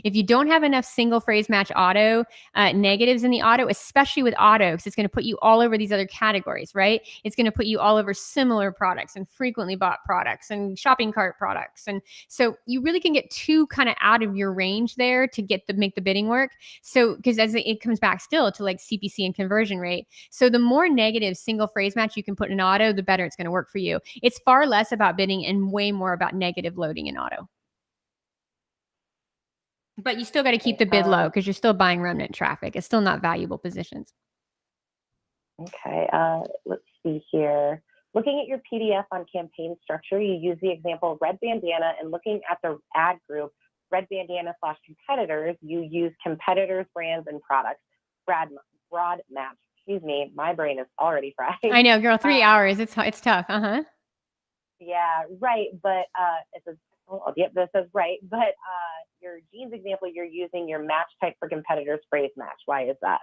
Speaker 2: If you don't have enough single phrase match auto negatives in the auto, especially with auto, because it's going to put you all over these other categories, right? It's going to put you all over similar products and frequently bought products and shopping cart products. And so you really can get too kind of out of your range there to make the bidding work. So because as it comes back still to like CPC and conversion rate. So the more negative single phrase match you can put in auto, the better it's going to work for you. It's far less about bidding and way more about negative loading in auto. But you still got to keep the bid low because you're still buying remnant traffic. It's still not valuable positions.
Speaker 1: Okay, let's see here. Looking at your PDF on campaign structure, you use the example Red Bandana, and looking at the ad group, Red Bandana / competitors, you use competitors, brands, and products. Broad match. Excuse me, my brain is already fried.
Speaker 2: I know, girl, 3 hours. It's tough.
Speaker 1: Yeah, right. But it says, yep, this is right. But your jeans example, you're using your match type for competitors phrase match. Why is that?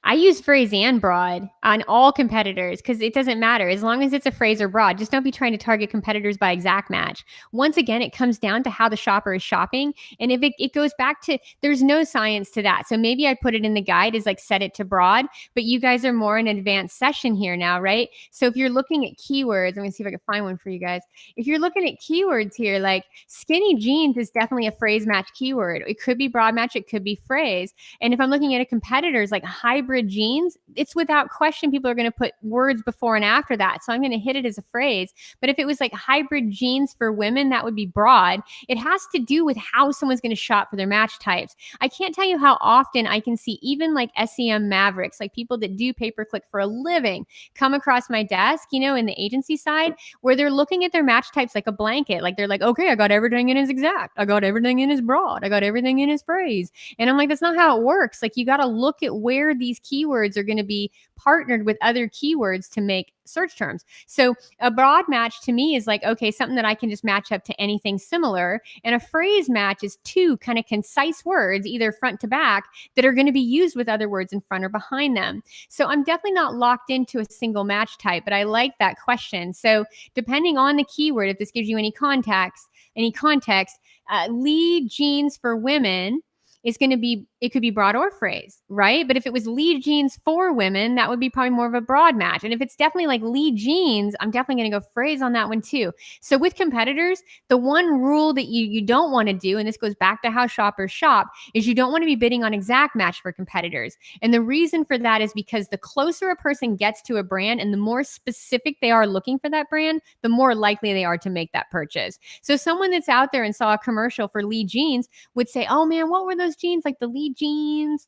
Speaker 2: I use phrase and broad on all competitors because it doesn't matter. As long as it's a phrase or broad, just don't be trying to target competitors by exact match. Once again, it comes down to how the shopper is shopping. And if it goes back to, there's no science to that. So maybe I put it in the guide as like set it to broad, but you guys are more in advanced session here now, right? So if you're looking at keywords, let me see if I can find one for you guys. If you're looking at keywords here, like skinny jeans is definitely a phrase match keyword. It could be broad match, it could be phrase. And if I'm looking at a competitor's like hybrid jeans, it's without question people are going to put words before and after that. So I'm going to hit it as a phrase. But if it was like hybrid jeans for women, that would be broad. It has to do with how someone's going to shop for their match types. I can't tell you how often I can see even like SEM mavericks, like people that do pay-per-click for a living, come across my desk, in the agency side, where they're looking at their match types like a blanket. Like they're like, okay, I got everything in his exact. I got everything in his broad. I got everything in his phrase. And I'm like, that's not how it works. Like you got to look at where these keywords are going to be partnered with other keywords to make search terms. So a broad match to me is like, okay, something that I can just match up to anything similar. And a phrase match is two kind of concise words, either front to back, that are going to be used with other words in front or behind them. So I'm definitely not locked into a single match type, but I like that question. So depending on the keyword, if this gives you any context, lead jeans for women it could be broad or phrase, right? But if it was lead jeans for women, that would be probably more of a broad match. And if it's definitely like lead jeans, I'm definitely going to go phrase on that one too. So with competitors, the one rule that you don't want to do, and this goes back to how shoppers shop, is you don't want to be bidding on exact match for competitors. And the reason for that is because the closer a person gets to a brand and the more specific they are looking for that brand, the more likely they are to make that purchase. So someone that's out there and saw a commercial for lead jeans would say, oh man, what were those jeans? Like the lead jeans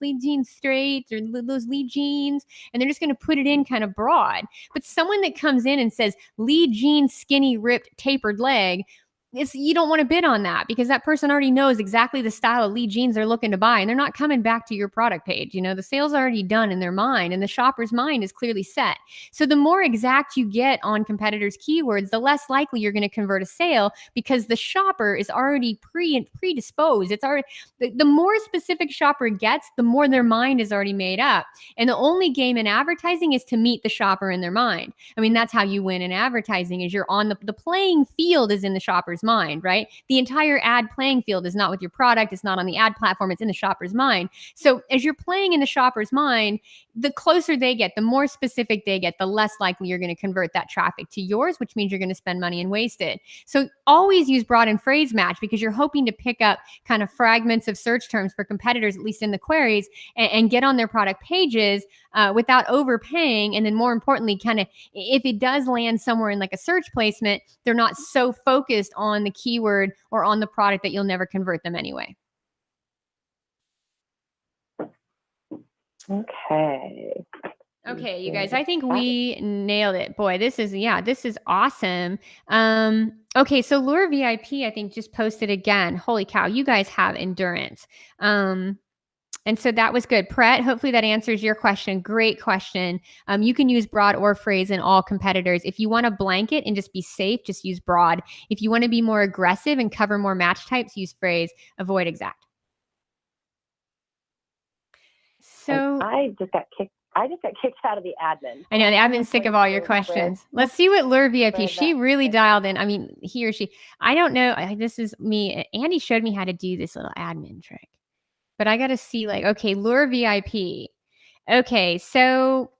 Speaker 2: straights, or those lead jeans. And they're just going to put it in kind of broad. But someone that comes in and says lead jeans, skinny, ripped, tapered leg, you don't want to bid on that, because that person already knows exactly the style of lead jeans they're looking to buy, and they're not coming back to your product page. The sale's already done in their mind, and the shopper's mind is clearly set. So the more exact you get on competitors' keywords, the less likely you're going to convert a sale, because the shopper is already predisposed. It's already the more specific shopper gets, the more their mind is already made up. And the only game in advertising is to meet the shopper in their mind. I mean, that's how you win in advertising, is you're on the playing field is in the shopper's mind, right? The entire ad playing field is not with your product. It's not on the ad platform. It's in the shopper's mind. So as you're playing in the shopper's mind, the closer they get, the more specific they get, the less likely you're going to convert that traffic to yours, which means you're going to spend money and waste it. So always use broad and phrase match, because you're hoping to pick up kind of fragments of search terms for competitors, at least in the queries, and get on their product pages without overpaying. And then more importantly, kind of if it does land somewhere in like a search placement, they're not so focused on the keyword or on the product that you'll never convert them anyway. Okay, you guys, I think we nailed it. Boy, this is awesome. Okay, so Lure VIP, I think, just posted again. Holy cow, you guys have endurance. And so that was good. Pret, hopefully that answers your question. Great question. You can use broad or phrase in all competitors. If you want to blanket and just be safe, just use broad. If you want to be more aggressive and cover more match types, use phrase, avoid exact. So
Speaker 1: I just got kicked out of the admin.
Speaker 2: I know the admin's sick of all your questions. Let's see what Lure VIP. She really dialed in. I mean, he or she. I don't know. This is me. Andy showed me how to do this little admin trick. But I got to see, like, okay, Lure VIP. Okay, so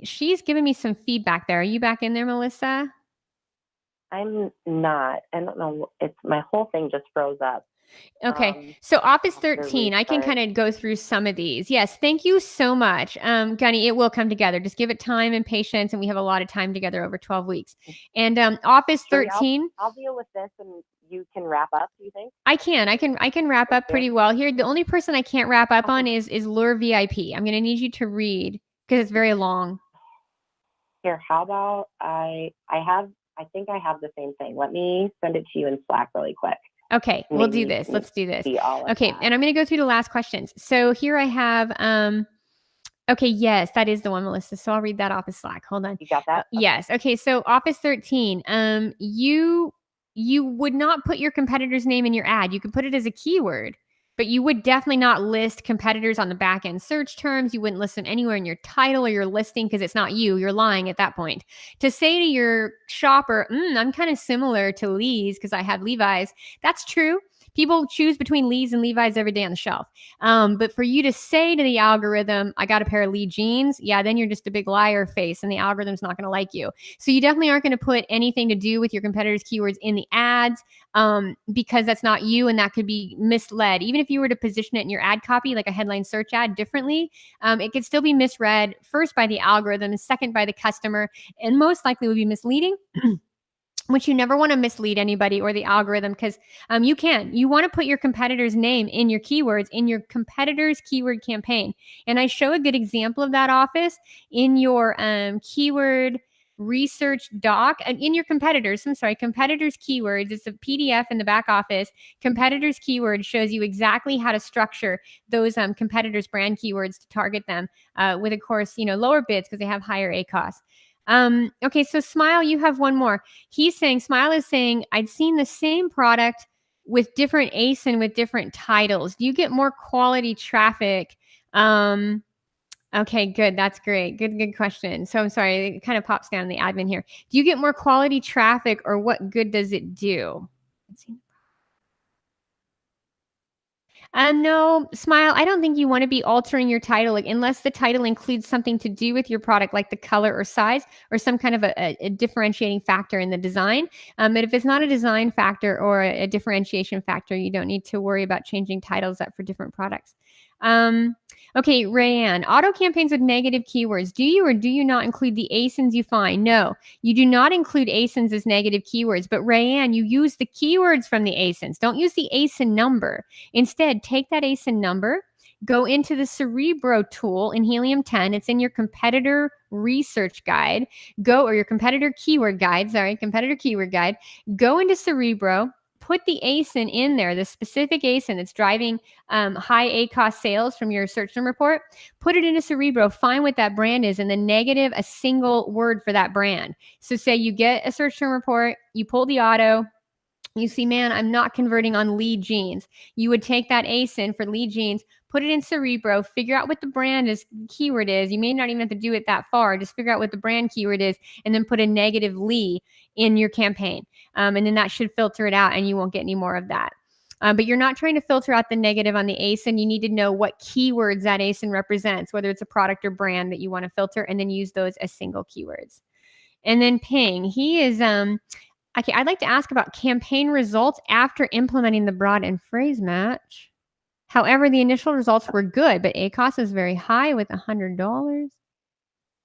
Speaker 2: she's giving me some feedback there. Are you back in there, Melissa?
Speaker 1: I'm not. I don't know. My whole thing just froze up.
Speaker 2: Okay, so Office 13, I can kind of go through some of these. Yes, thank you so much. Gunny, it will come together. Just give it time and patience, and we have a lot of time together over 12 weeks. And Office 13.
Speaker 1: I'll deal with this, and you can wrap up, do you think?
Speaker 2: I can wrap up pretty well here. The only person I can't wrap up on is Lure VIP. I'm going to need you to read, because it's very long.
Speaker 1: Here, how about I think I have the same thing. Let me send it to you in Slack really quick.
Speaker 2: Okay, we'll do this. Let's do this. Okay, and I'm going to go through the last questions. So here I have, okay, yes, that is the one, Melissa. So I'll read that off of Slack. Hold on.
Speaker 1: You got that?
Speaker 2: Yes. Okay, so Office 13, you would not put your competitor's name in your ad. You could put it as a keyword, but you would definitely not list competitors on the back end search terms. You wouldn't list them anywhere in your title or your listing, because it's not you. You're lying at that point. To say to your shopper, I'm kind of similar to Lee's because I have Levi's, that's true. People choose between Lee's and Levi's every day on the shelf. But for you to say to the algorithm, I got a pair of Lee jeans, yeah, then you're just a big liar face, and the algorithm's not going to like you. So you definitely aren't going to put anything to do with your competitors' keywords in the ads, because that's not you, and that could be misled. Even if you were to position it in your ad copy, like a headline search ad, differently, it could still be misread, first by the algorithm, and second by the customer, and most likely would be misleading. Which you never want to mislead anybody or the algorithm, because you want to put your competitor's name in your keywords, in your competitor's keyword campaign. And I show a good example of that, Office, in your keyword research doc, in your competitors keywords. It's a PDF in the back office. Competitors keywords shows you exactly how to structure those competitors brand keywords to target them with, of course, lower bids because they have higher ACoS. Okay, so Smile, you have one more. Smile is saying, I'd seen the same product with different ASIN with different titles. Do you get more quality traffic? Okay, good. That's great. Good question. So I'm sorry, it kind of pops down in the admin here. Do you get more quality traffic, or what good does it do? No, Smile, I don't think you want to be altering your title, like, unless the title includes something to do with your product, like the color or size, or some kind of a differentiating factor in the design. But if it's not a design factor or a differentiation factor, you don't need to worry about changing titles up for different products. Okay, Rayanne, auto campaigns with negative keywords. Do you or do you not include the ASINs you find? No, you do not include ASINs as negative keywords, but Rayanne, you use the keywords from the ASINs. Don't use the ASIN number. Instead, take that ASIN number, go into the Cerebro tool in Helium 10. It's in your competitor research guide. Or your competitor keyword guide. Competitor keyword guide. Go into Cerebro. Put the ASIN in there, the specific ASIN that's driving high ACOS sales from your search term report. Put it into Cerebro, find what that brand is, and then negative a single word for that brand. So say you get a search term report, you pull the auto, you see, man, I'm not converting on lead jeans. You would take that ASIN for lead jeans, put it in Cerebro, figure out what the brand keyword is. You may not even have to do it that far. Just figure out what the brand keyword is, and then put a negative Lee in your campaign. And then that should filter it out, and you won't get any more of that. But you're not trying to filter out the negative on the ASIN. You need to know what keywords that ASIN represents, whether it's a product or brand that you want to filter, and then use those as single keywords. And then Ping, he is okay, I'd like to ask about campaign results after implementing the broad and phrase match. However, the initial results were good, but ACOS is very high with $100.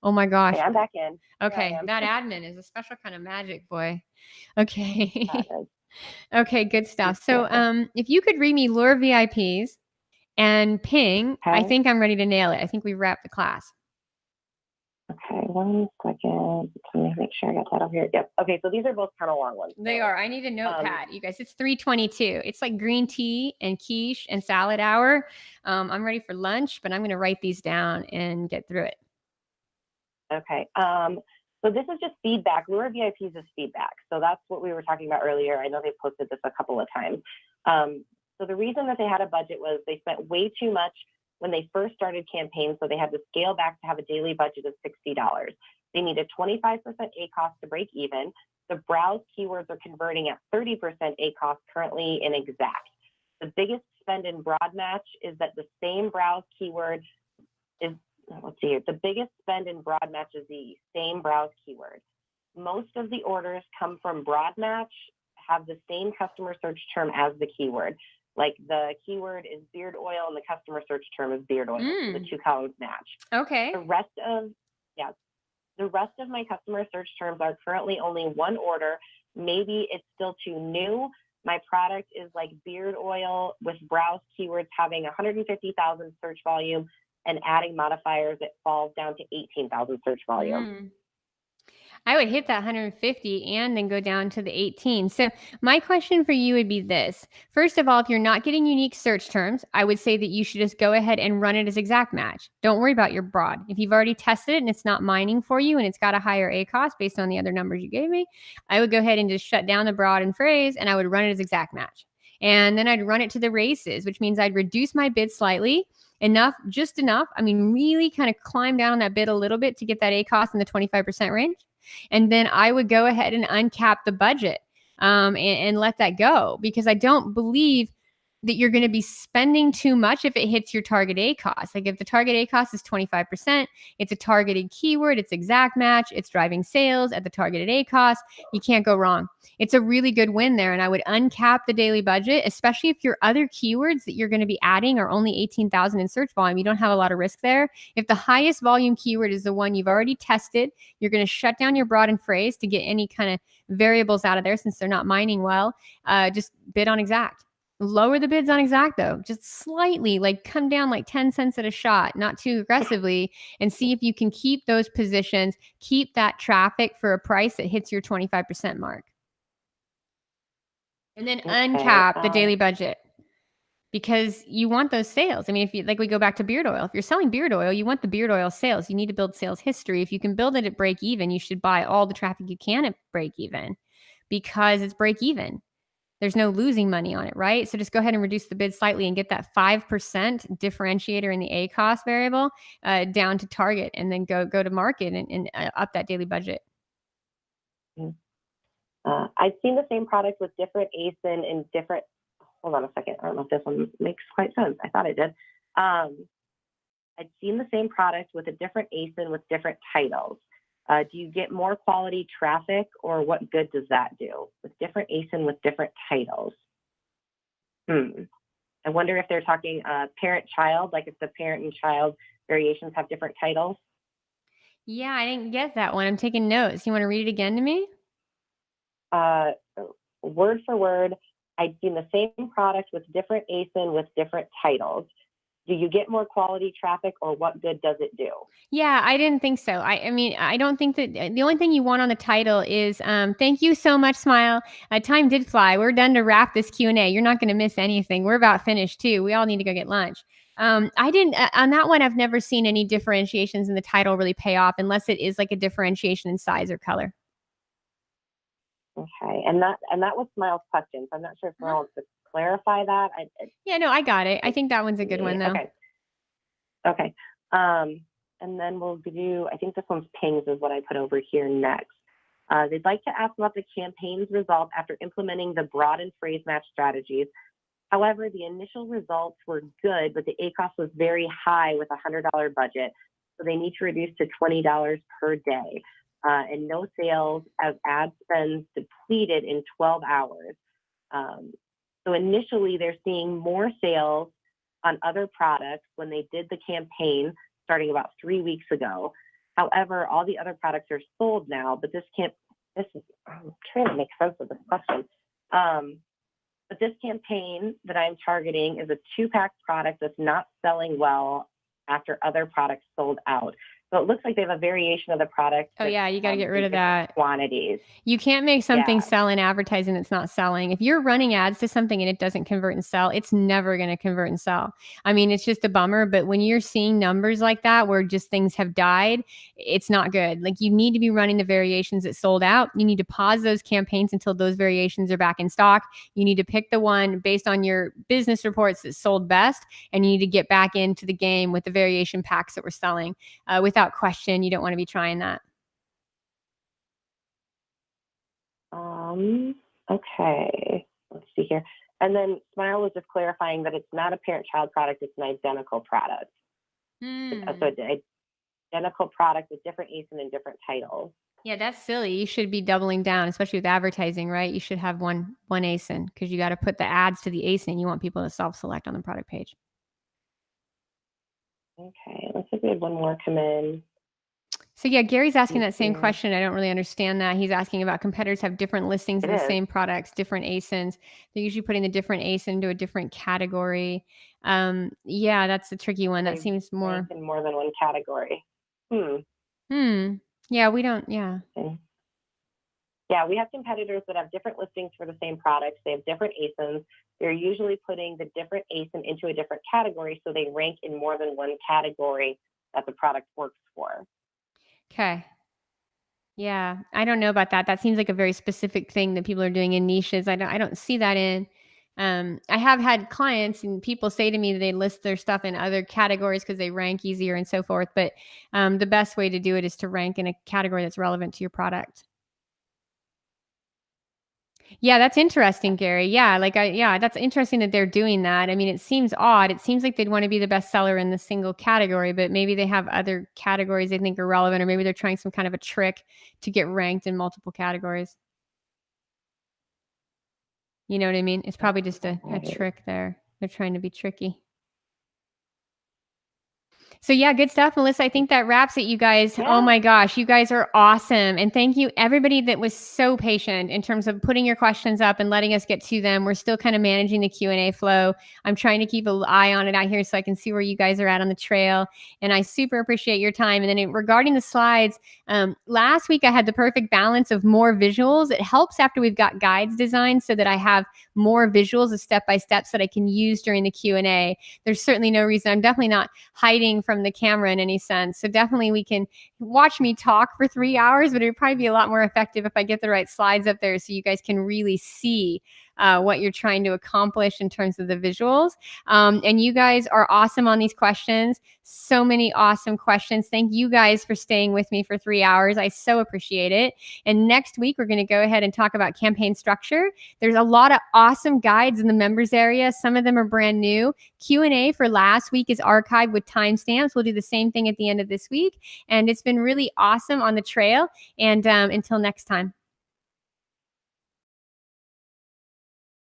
Speaker 2: Oh my gosh.
Speaker 1: Okay, I'm back in.
Speaker 2: Okay, that admin is a special kind of magic, boy. Okay. Okay, good stuff. So if you could read me Lure VIPs and Ping, I think I'm ready to nail it. I think we've wrapped the class.
Speaker 1: Okay, 1 second. Let me make sure I got that over here. Yep. Okay, so these are both kind of long ones.
Speaker 2: They are. I need a notepad, you guys. It's 3:22. It's like green tea and quiche and salad hour. I'm ready for lunch, but I'm going to write these down and get through it.
Speaker 1: Okay. So this is just feedback. Lure VIPs is feedback. So that's what we were talking about earlier. I know they posted this a couple of times. So the reason that they had a budget was they spent way too much when they first started campaigns, so they had to scale back to have a daily budget of $60. They needed 25% ACOS to break even. The browse keywords are converting at 30% ACOS currently in exact. The biggest spend in broad match is that the same browse keyword is, let's see here, the biggest spend in broad match is the same browse keyword. Most of the orders come from broad match, have the same customer search term as the keyword. Like the keyword is beard oil and the customer search term is beard oil. So the two columns match.
Speaker 2: Okay.
Speaker 1: The rest of my customer search terms are currently only one order. Maybe it's still too new. My product is like beard oil with browse keywords having 150,000 search volume, and adding modifiers, it falls down to 18,000 search volume.
Speaker 2: I would hit that 150 and then go down to the 18. So my question for you would be this. First of all, if you're not getting unique search terms, I would say that you should just go ahead and run it as exact match. Don't worry about your broad. If you've already tested it and it's not mining for you and it's got a higher ACOS based on the other numbers you gave me, I would go ahead and just shut down the broad and phrase, and I would run it as exact match. And then I'd run it to the races, which means I'd reduce my bid slightly, just enough. I mean, really kind of climb down on that bid a little bit to get that ACOS in the 25% range. And then I would go ahead and uncap the budget and let that go, because I don't believe that you're going to be spending too much if it hits your target ACOS. Like if the target ACOS is 25%, it's a targeted keyword, it's exact match, it's driving sales at the targeted ACOS, you can't go wrong. It's a really good win there. And I would uncap the daily budget, especially if your other keywords that you're going to be adding are only 18,000 in search volume. You don't have a lot of risk there. If the highest volume keyword is the one you've already tested, you're going to shut down your broad and phrase to get any kind of variables out of there since they're not mining well. Just bid on exact. Lower the bids on exact though, just slightly, like come down like 10 cents at a shot, not too aggressively, and see if you can keep those positions, keep that traffic for a price that hits your 25% mark. And then uncap the daily budget, because you want those sales. I mean, we go back to beard oil. If you're selling beard oil, you want the beard oil sales. You need to build sales history. If you can build it at break even, you should buy all the traffic you can at break even, because it's break even. There's no losing money on it, right? So just go ahead and reduce the bid slightly and get that 5% differentiator in the ACOS variable down to target, and then go to market and up that daily budget.
Speaker 1: I've seen the same product with different ASIN and different hold on a second. I don't know if this one makes quite sense. I thought it did. I'd seen the same product with a different ASIN with different titles. Do you get more quality traffic, or what good does that do with different ASIN with different titles? I wonder if they're talking parent-child, like if the parent and child variations have different titles.
Speaker 2: Yeah, I didn't get that one. I'm taking notes. You want to read it again to me?
Speaker 1: Word for word, I'd seen the same product with different ASIN with different titles. Do you get more quality traffic, or what good does it do?
Speaker 2: Yeah, I didn't think so. I mean, I don't think that the only thing you want on the title is thank you so much, Smile. Time did fly. We're done to wrap this Q&A. You're not going to miss anything. We're about finished too. We all need to go get lunch. I didn't on that one. I've never seen any differentiations in the title really pay off unless it is like a differentiation in size or color.
Speaker 1: Okay, and that was Smile's question. So I'm not sure if Smile wants to clarify that.
Speaker 2: Yeah, no, I got it. I think that one's a good one though.
Speaker 1: Okay. And then we'll do, I think this one's pings is what I put over here next. They'd like to ask about the campaign's result after implementing the broad and phrase match strategies. However, the initial results were good, but the ACoS was very high with a $100 budget. So they need to reduce to $20 per day. And no sales as ad spends depleted in 12 hours. So initially they're seeing more sales on other products when they did the campaign starting about 3 weeks ago. However, all the other products are sold now, but I'm trying to make sense of this question. But this campaign that I'm targeting is a 2-pack product that's not selling well after other products sold out. So it looks like they have a variation of the product.
Speaker 2: Oh yeah, you got to get rid of that.
Speaker 1: Quantities.
Speaker 2: You can't make something sell in advertising that's not selling. If you're running ads to something and it doesn't convert and sell, it's never going to convert and sell. I mean, it's just a bummer, but when you're seeing numbers like that where just things have died, it's not good. Like you need to be running the variations that sold out. You need to pause those campaigns until those variations are back in stock. You need to pick the one based on your business reports that sold best, and you need to get back into the game with the variation packs that we're selling. Without question, you don't want to be trying that.
Speaker 1: Okay, let's see here. And then Smile was just clarifying that it's not a parent-child product, it's an identical product. So it's an identical product with different ASIN and different titles.
Speaker 2: Yeah, that's silly. You should be doubling down, especially with advertising, right? You should have one ASIN because you got to put the ads to the ASIN. You want people to self-select on the product page.
Speaker 1: Okay, let's see if we have one more come in.
Speaker 2: So yeah, Gary's asking that same question. I don't really understand that. He's asking about competitors have different listings of the same products, different ASINs. They're usually putting the different ASIN into a different category. Yeah, that's a tricky one. That seems more
Speaker 1: in more than one category.
Speaker 2: Yeah, we don't. Yeah.
Speaker 1: Okay. Yeah, we have competitors that have different listings for the same products. They have different ASINs. They're usually putting the different ASIN into a different category, so they rank in more than one category that the product works for.
Speaker 2: Okay. Yeah, I don't know about that. That seems like a very specific thing that people are doing in niches. I don't see that in. I have had clients and people say to me that they list their stuff in other categories because they rank easier and so forth. But the best way to do it is to rank in a category that's relevant to your product. Yeah, that's interesting, Gary. Yeah, that's interesting that they're doing that. I mean, it seems odd. It seems like they'd want to be the best seller in the single category, but maybe they have other categories they think are relevant, or maybe they're trying some kind of a trick to get ranked in multiple categories. You know what I mean? It's probably just a trick there. They're trying to be tricky. So yeah, good stuff, Melissa. I think that wraps it, you guys. Yeah. Oh my gosh, you guys are awesome. And thank you everybody that was so patient in terms of putting your questions up and letting us get to them. We're still kind of managing the Q&A flow. I'm trying to keep an eye on it out here so I can see where you guys are at on the trail. And I super appreciate your time. And then regarding the slides, last week I had the perfect balance of more visuals. It helps after we've got guides designed so that I have more visuals of step-by-steps that I can use during the Q&A. There's certainly no reason. I'm definitely not hiding from the camera in any sense. So definitely we can watch me talk for 3 hours, but it would probably be a lot more effective if I get the right slides up there so you guys can really see what you're trying to accomplish in terms of the visuals. And you guys are awesome on these questions. So many awesome questions. Thank you guys for staying with me for 3 hours. I so appreciate it. And next week, we're going to go ahead and talk about campaign structure. There's a lot of awesome guides in the members area. Some of them are brand new. Q&A for last week is archived with timestamps. We'll do the same thing at the end of this week. And it's been really awesome on the trail. And until next time.